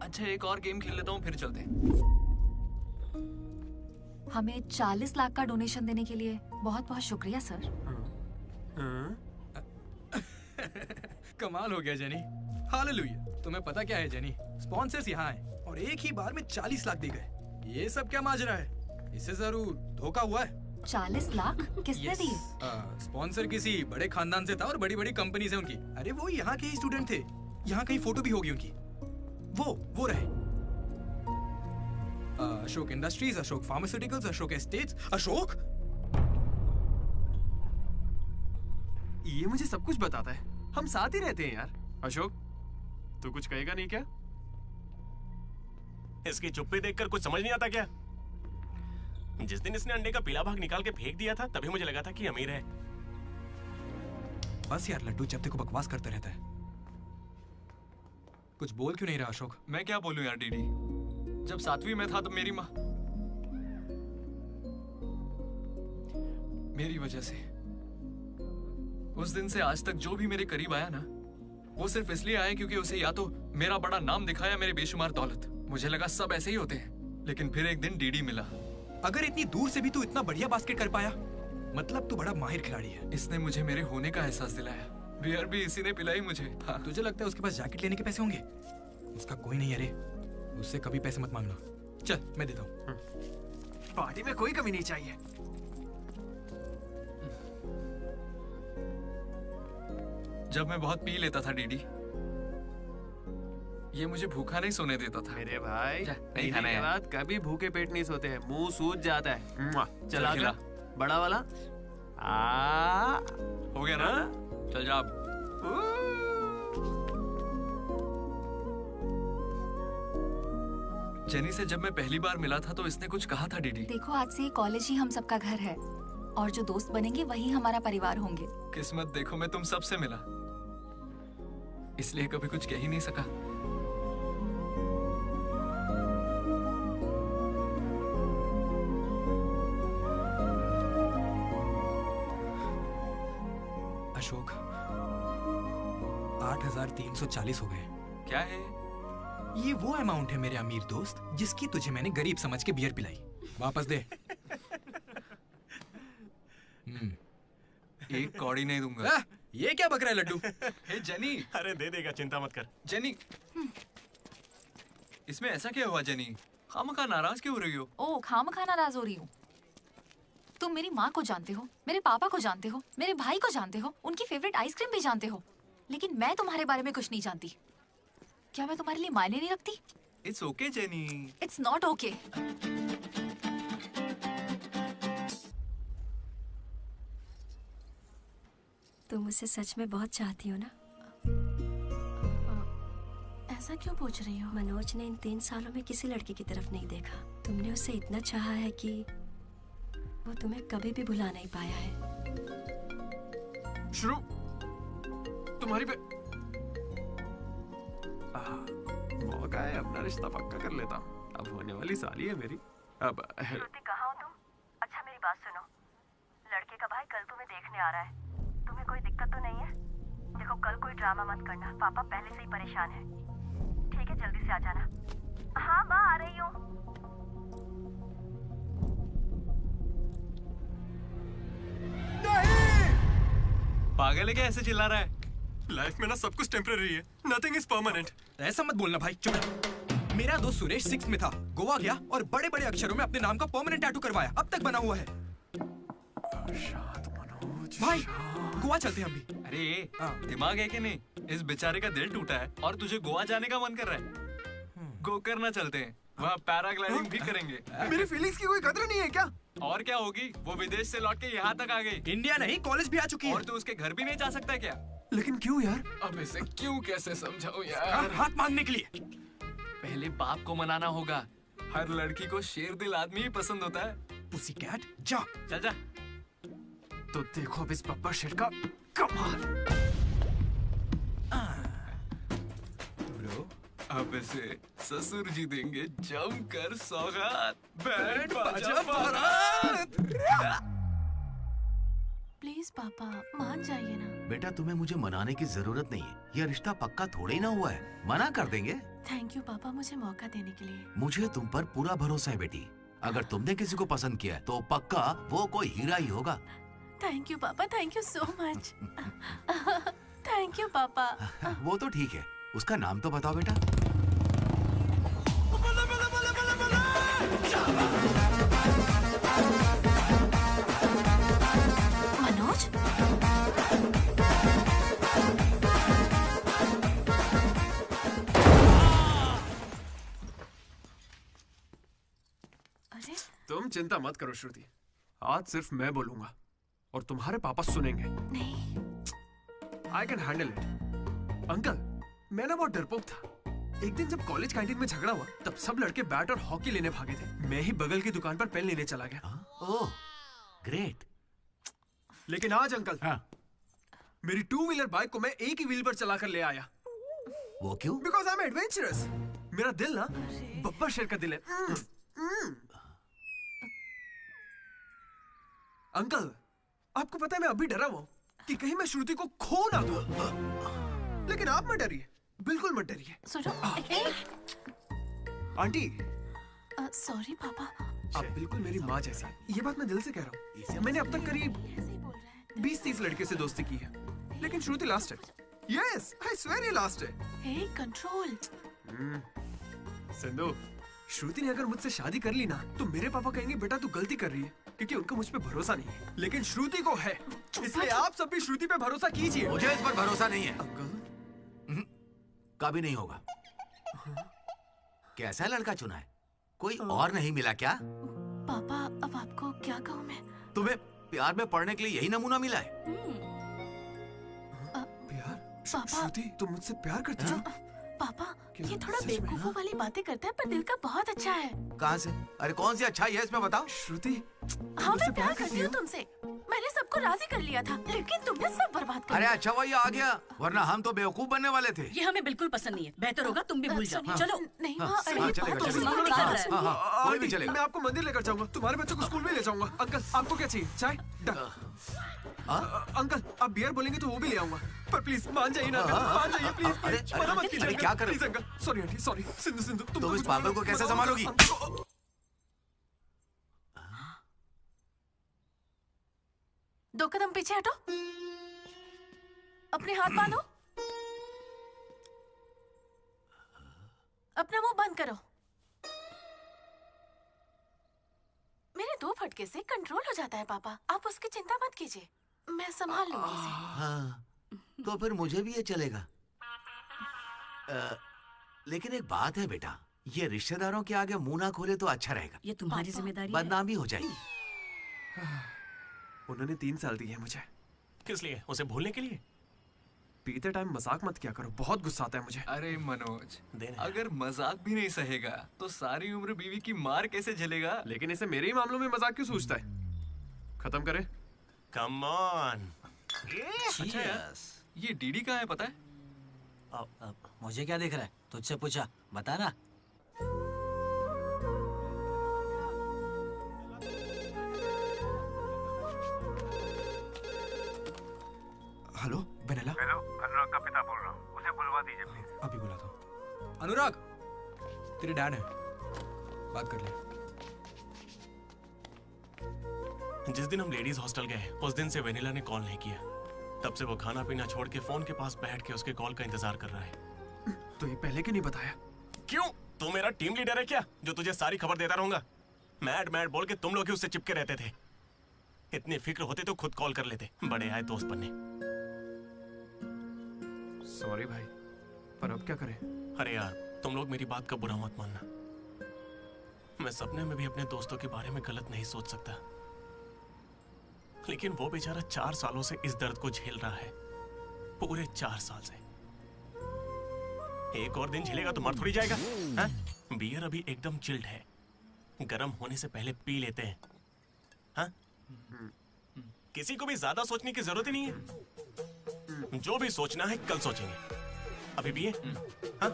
अच्छा एक और गेम खेल लेता हूँ फिर चलते हैं। हमें 40 लाख का डोनेशन देने के लिए बहुत बहुत शुक्रिया सर। कमाल हो गया जेनी, हालेलुया। तुम्हें पता क्या है जेनी, स्पॉन्सर्स यहाँ हैं और एक ही बार में 40 लाख दे गए। ये सब क्या माजरा है? इससे जरूर धोखा हुआ है। 40 लाख किसने दिए? स्पॉन्सर किसी बड़े खानदान से था और बड़ी बड़ी कंपनी से उनकी। अरे वो यहाँ के ही स्टूडेंट थे, यहाँ कहीं फोटो भी होगी उनकी। वो रहे। Ashok industries, Ashok pharmaceuticals, Ashok estates. Ashok ये मुझे सब कुछ बताता है, हम साथ ही रहते हैं यार। अशोक तू कुछ कहेगा नहीं क्या? इसकी चुप्पी देखकर कुछ समझ नहीं आता क्या? जिस दिन इसने अंडे का पीला भाग निकाल के फेंक दिया था तभी मुझे लगा था कि अमीर है। बस यार लड्डू, जब देखो बकवास करते रहता है। कुछ बोल क्यों नहीं रहा अशोक? मैं क्या बोलूं यार डीडी, जब 7वीं में था तो मेरी माँ मेरी वजह से उस दिन से आज तक जो भी मेरे करीब आया ना, वो सिर्फ इसलिए आया क्योंकि उसे या तो मेरा बड़ा नाम दिखाया, मेरे बेशुमार दौलत। मुझे लगा सब ऐसे ही होते हैं, लेकिन फिर एक दिन डीडी मिला। अगर इतनी दूर से भी तू इतना बढ़िया बास्केट कर पाया, मतलब तू बड़ा माहिर खिलाड़ी है। इसने मुझे मेरे होने का एहसास दिलाया। बियर भी इसी ने पिलाई मुझे। हाँ। तुझे लगता है उसके पास जैकेट लेने के पैसे होंगे? उसका कोई नहीं, अरे उससे कभी पैसे मत मांगना। चल मैं देता हूँ। पार्टी में कोई कमी नहीं चाहिए। जब मैं बहुत पी लेता था डीडी, ये मुझे भूखा नहीं सोने देता था। मेरे भाई नहीं खाना है। बाद कभी भूखे पेट नहीं सोते हैं, मुंह सूज जाता है। चला खिला। बड़ा वाला हो गया ना? चल जा अब। जेनी से जब मैं पहली बार मिला था तो इसने कुछ कहा था डीडी। देखो आज से ये कॉलेज ही हम सबका घर है और जो दोस्त बनेंगे वही हमारा परिवार होंगे। किस्मत देखो मैं तुम सबसे मिला, इसलिए कभी कुछ कह ही नहीं सका। अशोक 8,340 हो गए। क्या है ये? वो अमाउंट है मेरे अमीर दोस्त जिसकी तुझे मैंने गरीब समझ के बियर पिलाई। वापस दे। एक कौड़ी नहीं दूंगा। ये क्या बक रहा है लड्डू? हे जेनी। अरे दे देगा, चिंता मत कर। जेनी, इसमें ऐसा क्या हुआ जेनी? खामखा नाराज क्यों हो रही हो? ओ खामखा नाराज हो रही हूँ? तुम मेरी माँ को जानते हो, मेरे पापा को जानते हो, मेरे भाई को जानते हो, उनकी फेवरेट आइसक्रीम भी जानते हो, लेकिन मैं तुम्हारे बारे में कुछ नहीं जानती। क्या मैं तुम्हारे लिए मायने नहीं रखती? It's okay jenny. It's not okay. तुम मुझसे सच में बहुत चाहती हो ना? ऐसा क्यों पूछ रही हो? मनोज ने इन 3 सालों में किसी लड़की की तरफ नहीं देखा। तुमने उसे इतना चाहा है कि वो तुम्हें कभी भी भुला नहीं पाया है। शुरू तुम्हारी पे मौका है, अपना रिश्ता पक्का कर लेता हूँ। अब होने वाली साली है मेरी। अब श्रुति कहाँ हो तुम? अच्छा मेरी बात सुनो, लड़के का भाई कल तुम्हें देखने आ रहा है। तुम्हें कोई दिक्कत तो नहीं है? देखो कल कोई ड्रामा मत करना, पापा पहले से ही परेशान है। ठीक है जल्दी से आ जाना। हाँ माँ आ रही हूँ। पागल है क्या ऐसे चिल्ला रहा है? लाइफ में ना सब कुछ टेम्परेरी है, नथिंग इज परमानेंट। ऐसा मत बोलना भाई, चुप। मेरा दोस्त सुरेश 6th में था, गोवा गया और बड़े बड़े अक्षरों में अपने नाम का परमानेंट टैटू करवाया, अब तक बना हुआ है। भाई गोवा चलते हैं हम भी। अरे दिमाग है कि नहीं? इस बेचारे का दिल टूटा है और तुझे गोवा जाने का मन कर रहा है। गो करना चलते हैं, वहाँ पैराग्लाइडिंग भी करेंगे। मेरी फीलिंग्स की कोई कदर नहीं है क्या? और क्या होगी, वो विदेश से लौट के यहाँ तक आ गई। इंडिया नहीं, कॉलेज भी आ चुकी है। और तू उसके घर भी नहीं जा सकता क्या? लेकिन क्यों यार? अब इसे क्यों कैसे समझाऊं यार? हाथ मांगने के लिए। पहले बाप को मनाना होगा। हर लड़की को शेर दिल आदमी ही पसंद होता है। पुसीकैट जा। चल जा। तो देखो अब इस पप्पा शेर का कमाल। अब इसे ससुर जी देंगे जमकर सौगात। बैंड बाजा बारात। प्लीज पापा मान जाइए ना। बेटा तुम्हें मुझे मनाने की जरूरत नहीं है, यह रिश्ता पक्का थोड़े ही ना हुआ है, मना कर देंगे। थैंक यू पापा मुझे मौका देने के लिए। मुझे तुम पर पूरा भरोसा है बेटी, अगर तुमने किसी को पसंद किया तो पक्का वो कोई हीरा ही होगा। थैंक यू पापा, thank you so much. Thank you पापा। वो तो ठीक है, उसका नाम तो बताओ बेटा। मनोज? तुम चिंता मत करो श्रुति, आज सिर्फ मैं बोलूंगा और तुम्हारे पापा सुनेंगे। नहीं, I can handle it. Uncle, मैं ना बहुत डरपोक था। एक दिन जब कॉलेज कैंटीन में झगड़ा हुआ तब सब लड़के बैट और हॉकी लेने भागे थे। मैं ही बगल की दुकान पर पेन लेने चला गया। ओह, ग्रेट। लेकिन आज अंकल, मेरी 2 व्हीलर बाइक को मैं एक ही व्हील पर चलाकर ले आया। वो क्यों? Because I am adventurous. मेरा दिल ना बब्बर शेर का दिल है। अंकल, आपको पता है मैं अभी डरा हुआ हूं कि कहीं मैं श्रुति को खो ना दूं। लेकिन आप मत डरिए, बिल्कुल मत डरिए। सुनो, आंटी, सॉरी पापा। आप बिल्कुल मेरी माँ जैसी हैं। ये बात मैं दिल से कह रहा हूँ। मैंने अब तक करीब 20-30 लड़के से दोस्ती की है, लेकिन श्रुति लास्ट है। यस, आई स्वेयर ये लास्ट है। हे, कंट्रोल। सिंधु, श्रुति ने अगर मुझसे शादी कर ली ना तो मेरे पापा कहेंगे बेटा तू गलती कर रही है, क्योंकि उनको मुझ पे भरोसा नहीं है। लेकिन श्रुति को है, इसलिए आप सब भी श्रुति पे भरोसा कीजिए। मुझे इस पर भरोसा नहीं है अंकल, कभी नहीं होगा। कैसा लड़का चुना है? कोई और नहीं मिला क्या? पापा, अब आपको क्या कहूँ मैं? तुम्हें प्यार में पढ़ने के लिए यही नमूना मिला है? प्यार? श्रुति, तुम मुझसे प्यार करती हो? पापा, ये थोड़ा बेवकूफों वाली बातें करता है पर दिल का बहुत अच्छा है। कहाँ से? अरे कौन सी अच्छाई है इसमें बताओ? श्रुति, हाँ, मैं प्यार करती हूँ तुमसे। मैंने सबको राजी कर लिया था, लेकिन तुमने सब बर्बाद कर अरे अच्छा हुआ ये आ गया, वरना हम तो बेवकूफ बनने वाले थे। ये हमें बिल्कुल पसंद नहीं है। बेहतर होगा तुम भी भूल जाओ। चलो। नहीं, कोई भी चलेगा। मैं आपको मंदिर लेकर जाऊंगा, तुम्हारे बच्चों को स्कूल में ले जाऊंगा। अंकल, आपको क्या चाहिए? चाय? अंकल, आप बियर बोलेंगे तो वो भी ले आऊंगा, पर प्लीज मान जाइए ना, मान जाइए प्लीज। मना मत कीजिए। क्या कर please uncle, sorry aunty, sorry. Sindhu, तुम इस पागल को कैसे संभालोगी? दो कदम पीछे हटो, अपने हाथ बांधो, अपना मुंह बंद करो। मेरे 2 फटके से कंट्रोल हो जाता है पापा, आप उसकी चिंता मत कीजिए, मैं संभाल लूंगी उसे। हाँ, तो फिर मुझे भी ये चलेगा। लेकिन एक बात है बेटा, ये रिश्तेदारों के आगे मुंह ना खोले तो अच्छा रहेगा। ये तुम्हारी जिम्मेदारी है। बदनामी हो जाएगी। उन्होंने 3 साल दिए मुझे। किस लिए? उसे भूलने के लिए? पीते टाइम मजाक मत किया करो, बहुत गुस्सा आता है मुझे। अरे मनोज, अगर मजाक भी नहीं सहेगा तो सारी उम्र बीवी की मार कैसे झेलेगा? लेकिन इसे मेरे ही मामलों में मजाक क्यों सोचता है? खत्म करे। Come on. अच्छा यार, ये डीडी कहाँ है पता है? मुझे क्या दिख रहा है? तुझसे पूछा, बता ना। Hello vanilla. हेलो, अनुराग का पिता बोल रहा हूँ, उसे बुलवा दीजिए प्लीज। अभी बुलाता हूँ। अनुराग, तेरे डैड है, बात कर ले। जिस दिन हम लेडीज हॉस्टल गए उस दिन से वेनिला ने कॉल नहीं किया। तब से वो खाना पीना छोड़ के फोन के पास बैठ के उसके कॉल का इंतजार कर रहा है। तो ये पहले क्यों नहीं बताया? क्यों? तू मेरा टीम लीडर है क्या, जो तुझे सारी खबर देता रहूंगा? मैड मैड बोल के तुम लोग ही उससे चिपके रहते थे। इतनी फिक्र होती तो खुद कॉल कर लेते, बड़े आए दोस्त बनने। सॉरी भाई, पर अब क्या करें? अरे यार, तुम लोग मेरी बात का बुरा मत मानना। मैं सपने में भी अपने दोस्तों के बारे में गलत नहीं सोच सकता, लेकिन वो बेचारा 4 सालों से इस दर्द को झेल रहा है, पूरे 4 साल से। एक और दिन झेलेगा तो मर थोड़ी जाएगा। हा? बियर अभी एकदम चिल्ड है, गर्म होने से पहले पी लेते हैं। हा? किसी को भी ज्यादा सोचने की जरूरत ही नहीं है, जो भी सोचना है कल सोचेंगे। अभी पिए? हाँ?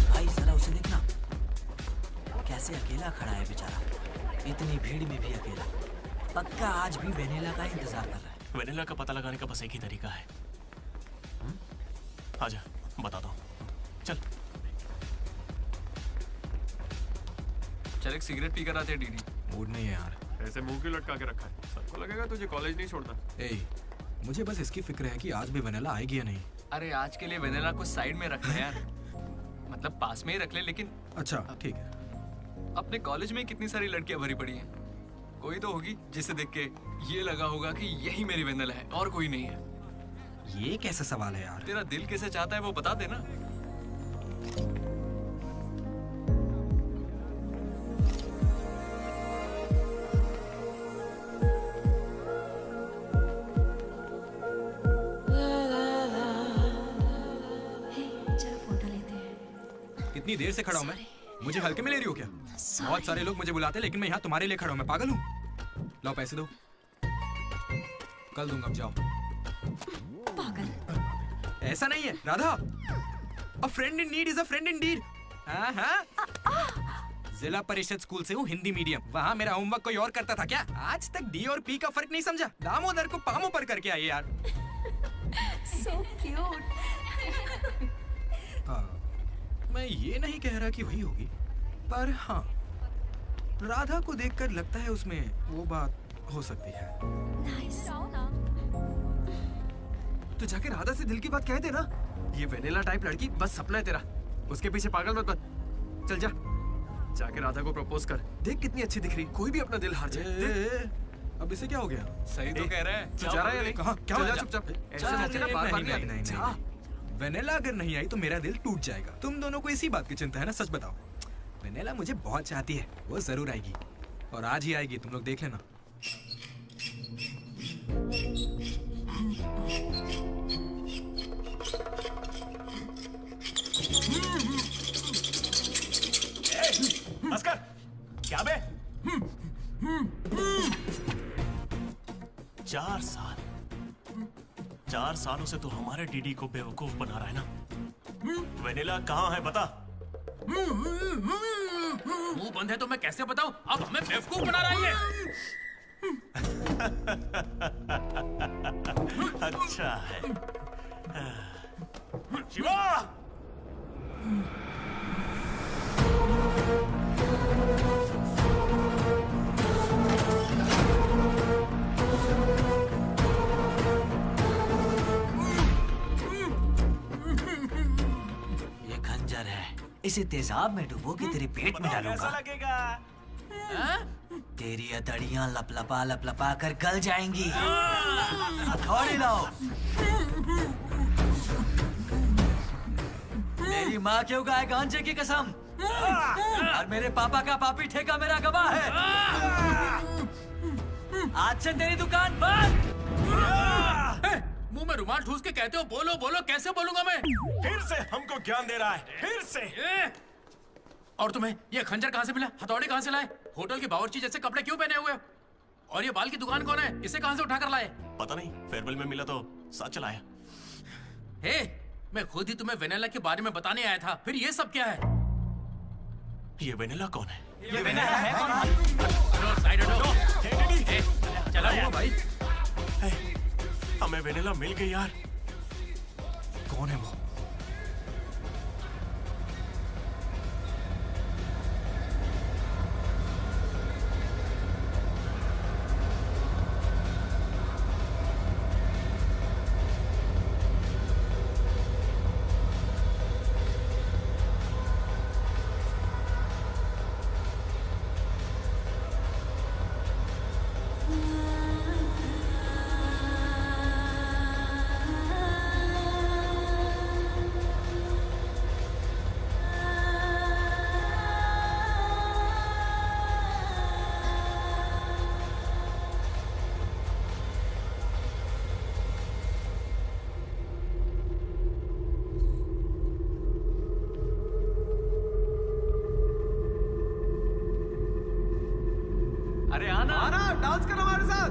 भाई जरा उसे देखना, कैसे अकेला खड़ा है बेचारा, इतनी भीड़ में भी अकेला। पक्का आज भी वेनिला का इंतजार कर रहा है। वेनिला का पता लगाने का बस एक ही तरीका है। आजा, बताता हूँ। चल चल एक सिगरेट पी कर आते हैं डीडी। मूड नहीं है यार। ऐसे मुंह क्यों लटका के रखा है? सबको लगेगा तुझे कॉलेज नहीं छोड़ता। ए, मुझे बस इसकी फिक्र है कि आज भी वेनिला आएगी या नहीं। अरे आज के लिए वेनिला को साइड में रख ले यार, मतलब पास में ही रख ले, लेकिन अच्छा ठीक है। अपने कॉलेज में कितनी सारी लड़कियां भरी पड़ी हैं, कोई तो होगी जिसे देख के ये लगा होगा कि यही मेरी वेनिला है और कोई नहीं है। ये कैसा सवाल है यार? तेरा दिल कैसे चाहता है वो बता देना। कितनी देर से खड़ा हूँ मैं? मुझे हल्के में ले रही हो क्या? बहुत सारे लोग मुझे बुलाते हैं, लेकिन मैं यहाँ तुम्हारे लिए खड़ा हूँ। मैं पागल हूँ? लाओ पैसे दो, कल दूंगा, अब जाओ। पागल। ऐसा नहीं है Radha, a friend in need is a friend in deed. जिला परिषद स्कूल से हूँ, हिंदी मीडियम। वहाँ मेरा होमवर्क कोई और करता था क्या? आज तक डी और पी का फर्क नहीं समझा। दामोदर को पामों पर करके आई यार। So cute. मैं ये नहीं कह रहा कि वही होगी, पर हाँ, राधा को देखकर लगता है उसमें वो बात हो सकती है। तो जाके राधा से दिल की बात कह दे ना। ये वेनिला टाइप लड़की बस सपना है तेरा, उसके पीछे पागल मत बन। चल जा, जाके राधा को प्रपोज कर। देख कितनी अच्छी दिख रही, कोई भी अपना दिल हार जाए। अब इसे क्या हो गया? सही तो कह रहा है। तू जा रहा है या नहीं? कहाँ? क्या हो जा गया? चुपचाप। ऐसे मौके ना बार-बार नहीं आते। जा। वेनिला अगर नहीं आई तो मेरा दिल टूट जाएगा। तुम दोनों को इसी बात की चिंता है ना? सच बताओ। वेनिला मुझे बहुत चाहती है, वो जरूर आएगी, और आज ही आएगी, तुम लोग देख लेना। भास्कर, क्या बे? 4 सालों से तू हमारे डीडी को बेवकूफ बना रहा है ना? वेनिला कहाँ है बता? मुंह बंद है तो मैं कैसे बताऊं? अब हमें बेवकूफ बना रहा है ये। अच्छा है। शिवा! ये खंजर है, इसे तेजाब में डुबो के तेरे पेट में डालूंगा। कैसा लगेगा? तेरी अतड़ियां लपलपा लपलपा कर गल जाएंगी। हथौड़ी लाओ। मेरी माँ के उगाए गांजे की कसम, और मेरे पापा का पापी ठेका मेरा गवाह है। आज से तेरी दुकान बंद। मुंह में रुमाल ठूस के कहते हो बोलो बोलो, कैसे बोलूंगा मैं? फिर से हमको ज्ञान दे रहा है, फिर से। और तुम्हें ये खंजर कहाँ से मिला? हथौड़ी कहाँ से लाए? होटल की बावर्ची जैसे कपड़े क्यों पहने हुए हो? और ये बाल की दुकान कौन है? इसे कहाँ से उठाकर लाए? पता नहीं, फेयरवेल में मिला तो साथ चलाया। हे, मैं खुद ही तुम्हें वेनिला के बारे में बताने आया था, फिर ये सब क्या है? ये वेनिला कौन है? ये वेनिला है कौन? साइड हटो। चला यार भाई। हमें वेनिला मिल गई यार। कौन है वो? अरे आना आना, डांस करो हमारे साथ।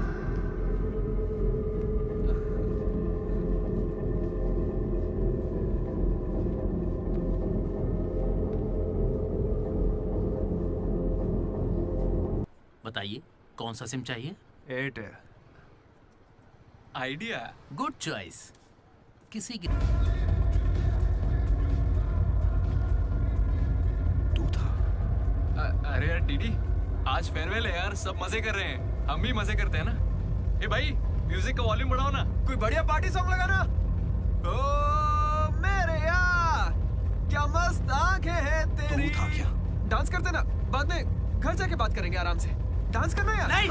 बताइए कौन सा सिम चाहिए? एयरटेल। आइडिया। Good choice. किसी की अरे यार डीडी, आज फेयरवेल है यार, सब मजे कर रहे हैं, हम भी मजे करते हैं ना। ए भाई, म्यूजिक का वॉल्यूम बढ़ाओ ना, कोई बढ़िया पार्टी सॉन्ग लगा ना। ओ मस्त आंखें हैं तेरी। तू था क्या? डांस करते ना, बाद में घर जाके बात करेंगे आराम से। डांस करना यार। नहीं।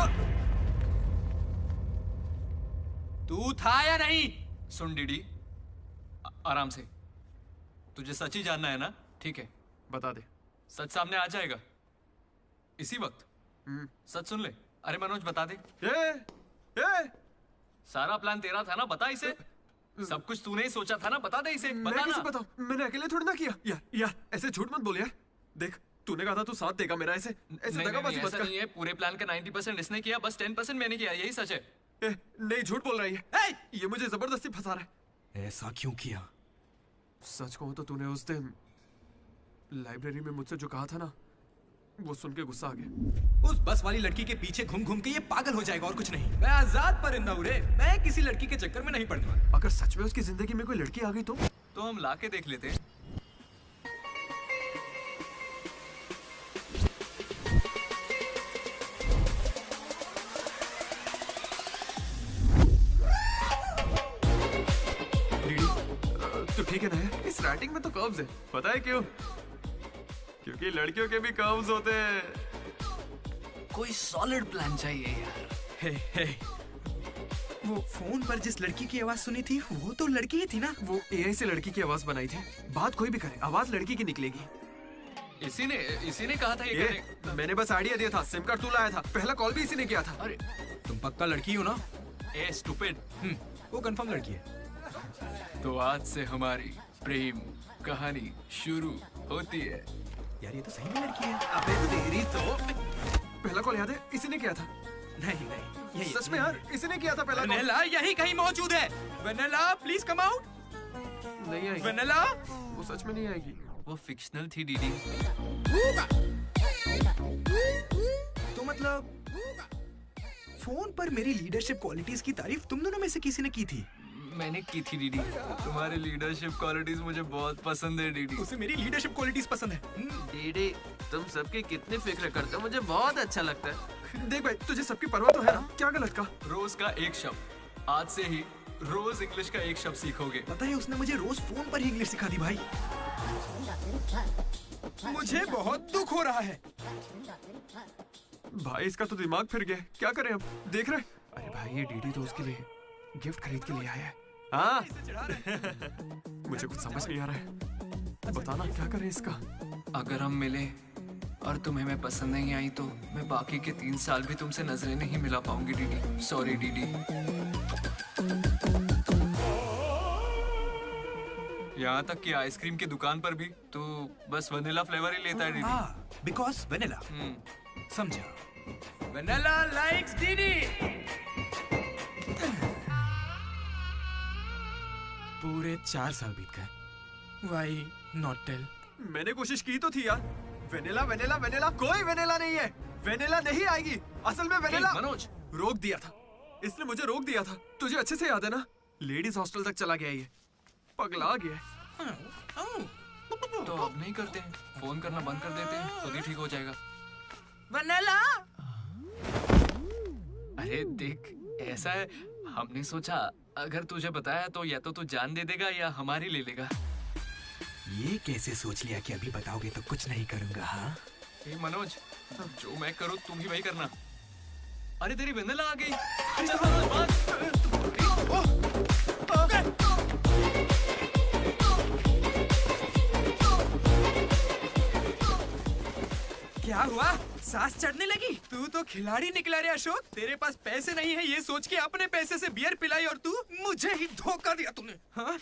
तू था या नहीं? सुन डीडी, आराम से। तुझे सच ही जानना है ना? ठीक है, बता दे। सच सामने आ जाएगा इसी वक्त। सच सुन ले। अरे मनोज बता दे। सारा प्लान तेरा था ना, बता इसे। सब कुछ तूने ही सोचा था ना, बता दे इसे। बता मैं कैसे ना। बताऊं? मैंने अकेले थोड़ी ना किया। यार ऐसे झूठ मत बोल यार। देख तूने कहा था तू साथ देगा मेरा, ऐसे दगाबाजी मत ऐसा कर। नहीं है। पूरे प्लान का 90% इसने किया, बस 10% मैंने किया। यही सच है। नहीं, झूठ बोल रही है। ये मुझे जबरदस्ती फंसा रहा है। ऐसा क्यों किया? सच कहूं तो तूने उस दिन लाइब्रेरी में मुझसे जो कहा था ना, वो सुन के गुस्सा आ गया। उस बस वाली लड़की के पीछे घूम घूम के ये पागल हो जाएगा और कुछ नहीं। मैं आजाद परिंदा हूं रे। मैं किसी लड़की के चक्कर में नहीं पड़ने वाला। अगर सच में उसकी जिंदगी में कोई लड़की आ गई तो हम ला के देख लेते। तो ठीक है ना यार, इस राइटिंग में तो कर्व्स है। पता है क्यों? क्योंकि लड़कियों के भी कर्व्स होते हैं। कोई सॉलिड प्लान चाहिए यार। हे वो फोन पर जिस लड़की की आवाज सुनी थी वो तो लड़की ही थी ना। वो एआई से लड़की की आवाज बनाई थी। बात कोई भी करे, आवाज लड़की की निकलेगी। इसी ने कहा था ये करने। मैंने बस आइडिया दिया था। सिम कार्ड तू लाया था। पहला कॉल भी इसी ने किया था। अरे तुम पक्का लड़की हो ना? ए स्टूपिड। वो कंफर्म लड़की है। तो आज से हमारी प्रेम कहानी शुरू होती है। यार ये तो सही में लड़की है। अबे तेरी तो। पहला कॉल याद है? इसी ने किया था। नहीं यही सच में यार, इसी ने किया था पहला कॉल। वेनेला यही कहीं मौजूद है। Vennela please come out. नहीं आएगी। वेनेला वो सच में नहीं आएगी। वो फिक्शनल थी डीडी। तो मतलब फोन पर मेरी लीडरशिप क्वालिटीज की तारीफ तुम दोनों में से किसी ने की थी? मैंने की थी डीडी। तुम्हारी लीडरशिप क्वालिटीज मुझे बहुत पसंद है डीडी। उसे मेरी लीडरशिप क्वालिटीज पसंद है। डीडी तुम सबकी कितनी फिक्र करते हो, मुझे बहुत अच्छा लगता है। देख भाई, तुझे सबकी परवाह तो है ना? क्या गलत का? रोज का एक शब्द। आज से ही रोज इंग्लिश का एक शब्द सीखोगे। पता है उसने मुझे रोज फोन पर ही इंग्लिश सिखा दी भाई। मुझे बहुत दुख हो रहा है भाई। इसका तो दिमाग फिर गया। क्या करें अब? देख रहे? अरे भाई ये डीडी तो उसके लिए गिफ्ट खरीद के लिए आया है। हाँ मुझे कुछ समझ नहीं आ रहा है। बताना क्या करें इसका? अगर हम मिले और तुम्हें मैं पसंद नहीं आई तो मैं बाकी के 3 साल भी तुमसे नजरें नहीं मिला पाऊंगी डीडी। Sorry DD. यहाँ तक कि आइसक्रीम की दुकान पर भी तू बस वनीला फ्लेवर ही लेता है डीडी। Because vanilla. समझा। Vanilla likes DD. पूरे 4 साल बीत गए। Why not tell? मैंने कोशिश की तो थी यार। वेनिला वेनिला वेनिला, कोई वेनिला नहीं है। वेनिला नहीं आएगी। असल में वेनिला मनोज रोक दिया था। इसने मुझे रोक दिया था। तुझे अच्छे से याद है ना? लेडीज हॉस्टल तक चला गया ये। पगला गया। तो अब नहीं करते हैं, फोन करना बंद कर देते हैं, खुद ही ठीक हो जाएगा। वेनिला। अरे देख, ऐसा है, हमने सोचा अगर तुझे बताया तो या तो तू जान दे देगा या हमारी ले लेगा। ये कैसे सोच लिया कि अभी बताओगे तो कुछ नहीं करूंगा? हाँ मनोज, जो मैं करूँ तुम ही वही करना। अरे तेरी वेनिला आ गई। चल मनोज बात। क्या हुआ? सांस चढ़ने लगी? तू तो खिलाड़ी निकला रे अशोक। तेरे पास पैसे नहीं है ये सोच के अपने पैसे से बियर पिलाई और तू मुझे ही धोखा दिया तूने। हाँ?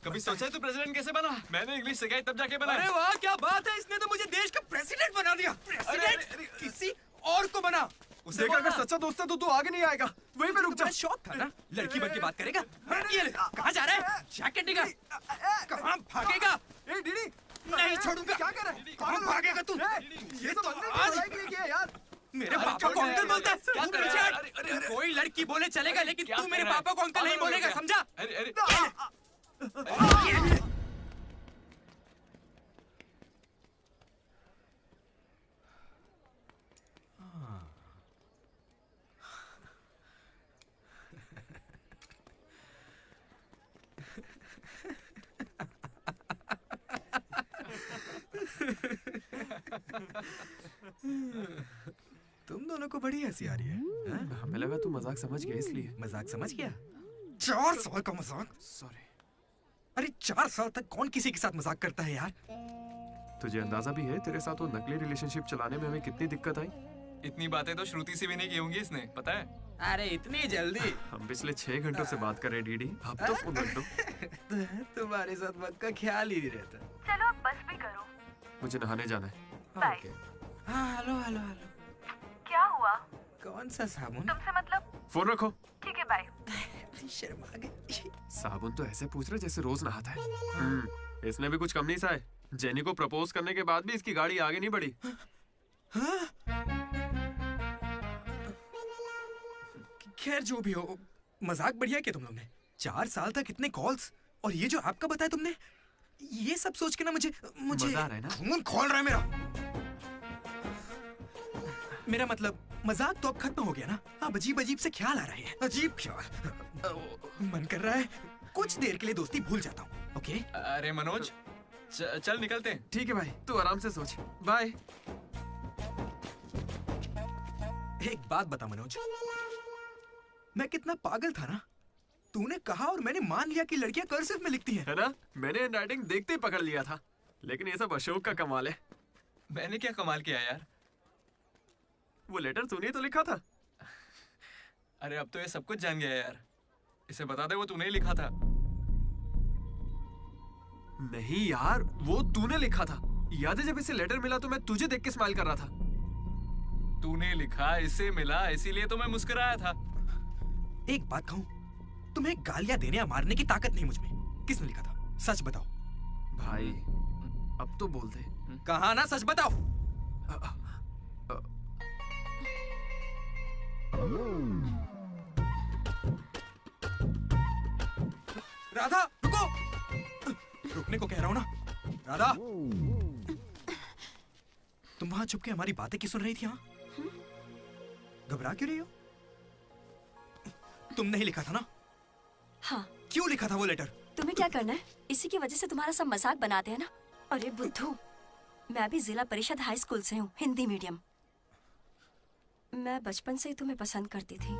कभी सोचा है तू प्रेसिडेंट कैसे बना? मैंने इंग्लिश सिखाई तब जाके बना। अरे वाह क्या बात है, इसने तो मुझे देश का प्रेसिडेंट बना दिया। प्रेसिडेंट किसी और को बना। देख अगर सच्चा दोस्त है तो तू आगे नहीं आएगा। वहीं पे रुक जा। शौक था ना, लड़की बन के बात करेगा। ये ले, कहाँ जा रहा है? जैकेट निकाल। कहाँ भागेगा? ए डीडी नहीं छोड़ूंगा। क्या कर रहा है? कहाँ भागेगा तू? ये तो आज यार मेरे पापा को अंकल बोलता है। क्या कर रहा है? कोई लड़की बोले चलेगा लेकिन तू मेरे पापा को अंकल नहीं बोलेगा, समझा? तुम दोनों को बड़ी हंसी आ रही है। हमें लगा तू मजाक समझ गया इसलिए। मजाक समझ गया? 4 साल का मजाक? सॉरी। अरे 4 साल तक कौन किसी के साथ मजाक करता है यार? तुझे अंदाजा भी है तेरे साथ वो नकली रिलेशनशिप चलाने में हमें कितनी दिक्कत आई? इतनी बातें तो श्रुति से भी नहीं की होंगी इसने, पता है? अरे इतनी जल्दी? हम पिछले 6 घंटों से बात कर रहे हैं डीडी, अब तो फोन रख दो। तुम्हारे साथ वक्त का ख्याल ही नहीं रहता। चलो अब बस भी करो। मुझे नहाने जाना है। बाय। हाँ हेलो हेलो हेलो। क्या हुआ? कौन सा साबुन? तुमसे मतलब? फोन रखो। ठीक है बाय। शर्मा गई। साबुन तो ऐसे पूछ रहे जैसे रोज नहाता है। इसमें भी कुछ कम नहीं सा है। जेनी को प्रपोज करने के बाद भी इसकी गाड़ी आगे नहीं बढ़ी। खैर जो भी हो, मजाक बढ़िया किया तुम लोग ने। 4 साल तक इतने कॉल्स, और ये जो आपका बताया तुमने, ये सब सोच के ना मुझे मजा आ रहा है ना? खून खोल रहा है मेरा मतलब मजाक तो अब खत्म हो गया ना। अब अजीब अजीब से ख्याल आ रहे हैं। अजीब ख्याल। मन कर रहा है कुछ देर के लिए दोस्ती भूल जाता हूँ। ओके? अरे मनोज, चल निकलते हैं। ठीक है भाई, तू आराम से सोच। बाय। एक बात बता मनोज, मैं कितना पागल था ना। तूने कहा और मैंने मान लिया कि लड़कियां कर्सिव में लिखती हैं। है ना? मैंने हैंडराइटिंग देखते ही पकड़ लिया था। लेकिन ये सब अशोक का कमाल है। मैंने क्या कमाल किया यार? वो लेटर तूने तो लिखा था। अरे अब तो ये सब कुछ जान गया यार। इसे बता दे वो तूने ही लिखा था। नहीं यार, वो तूने लिखा था। याद है जब इसे लेटर मिला तो मैं तुझे देख के स्माइल कर रहा था। तूने लिखा, इसे मिला, इसीलिए तो मैं मुस्कुराया था। एक बात कहूं, तुम्हें गालियां देने या मारने की ताकत नहीं मुझ में। किसने लिखा था? सच बताओ। भाई अब तो बोल दे। कहा ना सच बताओ। राधा रुको। रुकने को कह रहा हूं ना। राधा, तुम वहां छुप के हमारी बातें क्यों सुन रही थी? हाँ, घबरा क्यों रही हो? तुमने ही लिखा था ना? हाँ। क्यों लिखा था वो लेटर? तुम्हें क्या करना है? इसी की वजह से तुम्हारा सब मजाक बनाते हैं ना। अरे बुद्धू, मैं भी जिला परिषद हाई स्कूल से हूँ, हिंदी मीडियम। मैं बचपन से ही तुम्हें पसंद करती थी,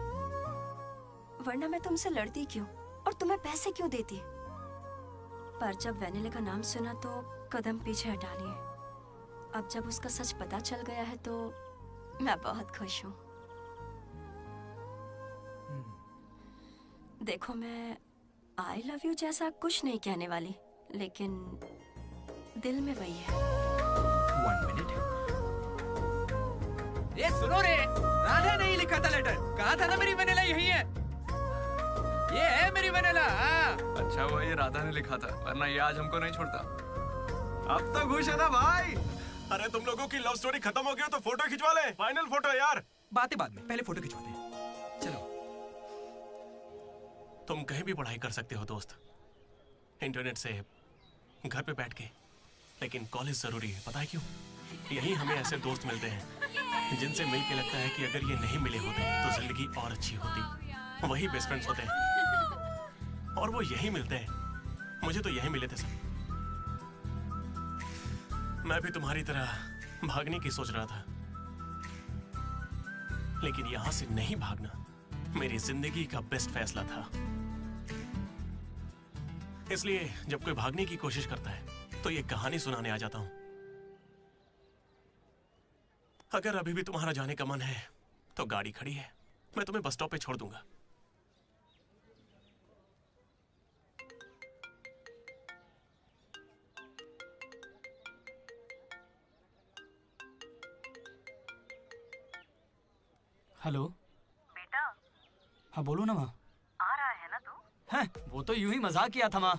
वरना मैं तुमसे लड़ती क्यों और तुम्हें पैसे क्यों देती? पर जब वैनिला का नाम सुना तो कदम पीछे हटा लिए। अब जब उसका सच पता चल गया है तो मैं बहुत खुश हूँ। देखो, मैं आई लव यू जैसा कुछ नहीं कहने वाली, लेकिन दिल में वही है। 1 मिनट। ये सुनो रे, राधा नहीं लिखा था लेटर। कहा था ना मेरी वैनिला यही है। ये है मेरी वैनिला। अच्छा हुआ ये राधा ने लिखा था, वरना ये आज हमको नहीं छोड़ता। अब तो खुश है ना भाई? अरे तुम लोगों की लव स्टोरी खत्म हो गई तो फोटो खिंचवा ले। फाइनल फोटो यार। बातें बाद में, पहले फोटो खिंचवाते हैं। चलो। तुम कहीं भी पढ़ाई कर सकते हो दोस्त, इंटरनेट से, घर पे बैठ के, लेकिन कॉलेज जरूरी है। पता है क्यों? यही हमें ऐसे दोस्त मिलते हैं जिनसे मिलके लगता है कि अगर ये नहीं मिले होते तो जिंदगी और अच्छी होती। वही बेस्ट फ्रेंड्स होते हैं, और वो यही मिलते हैं। मुझे तो यही मिले थे सब। मैं भी तुम्हारी तरह भागने की सोच रहा था, लेकिन यहां से नहीं भागना मेरी जिंदगी का बेस्ट फैसला था। इसलिए जब कोई भागने की कोशिश करता है तो ये कहानी सुनाने आ जाता हूं। अगर अभी भी तुम्हारा जाने का मन है तो गाड़ी खड़ी है, मैं तुम्हें बस स्टॉप पे छोड़ दूंगा। हेलो बेटा, हाँ बोलो ना माँ। आ रहा है ना तू? हैं, वो तो यूं ही मजाक किया था माँ।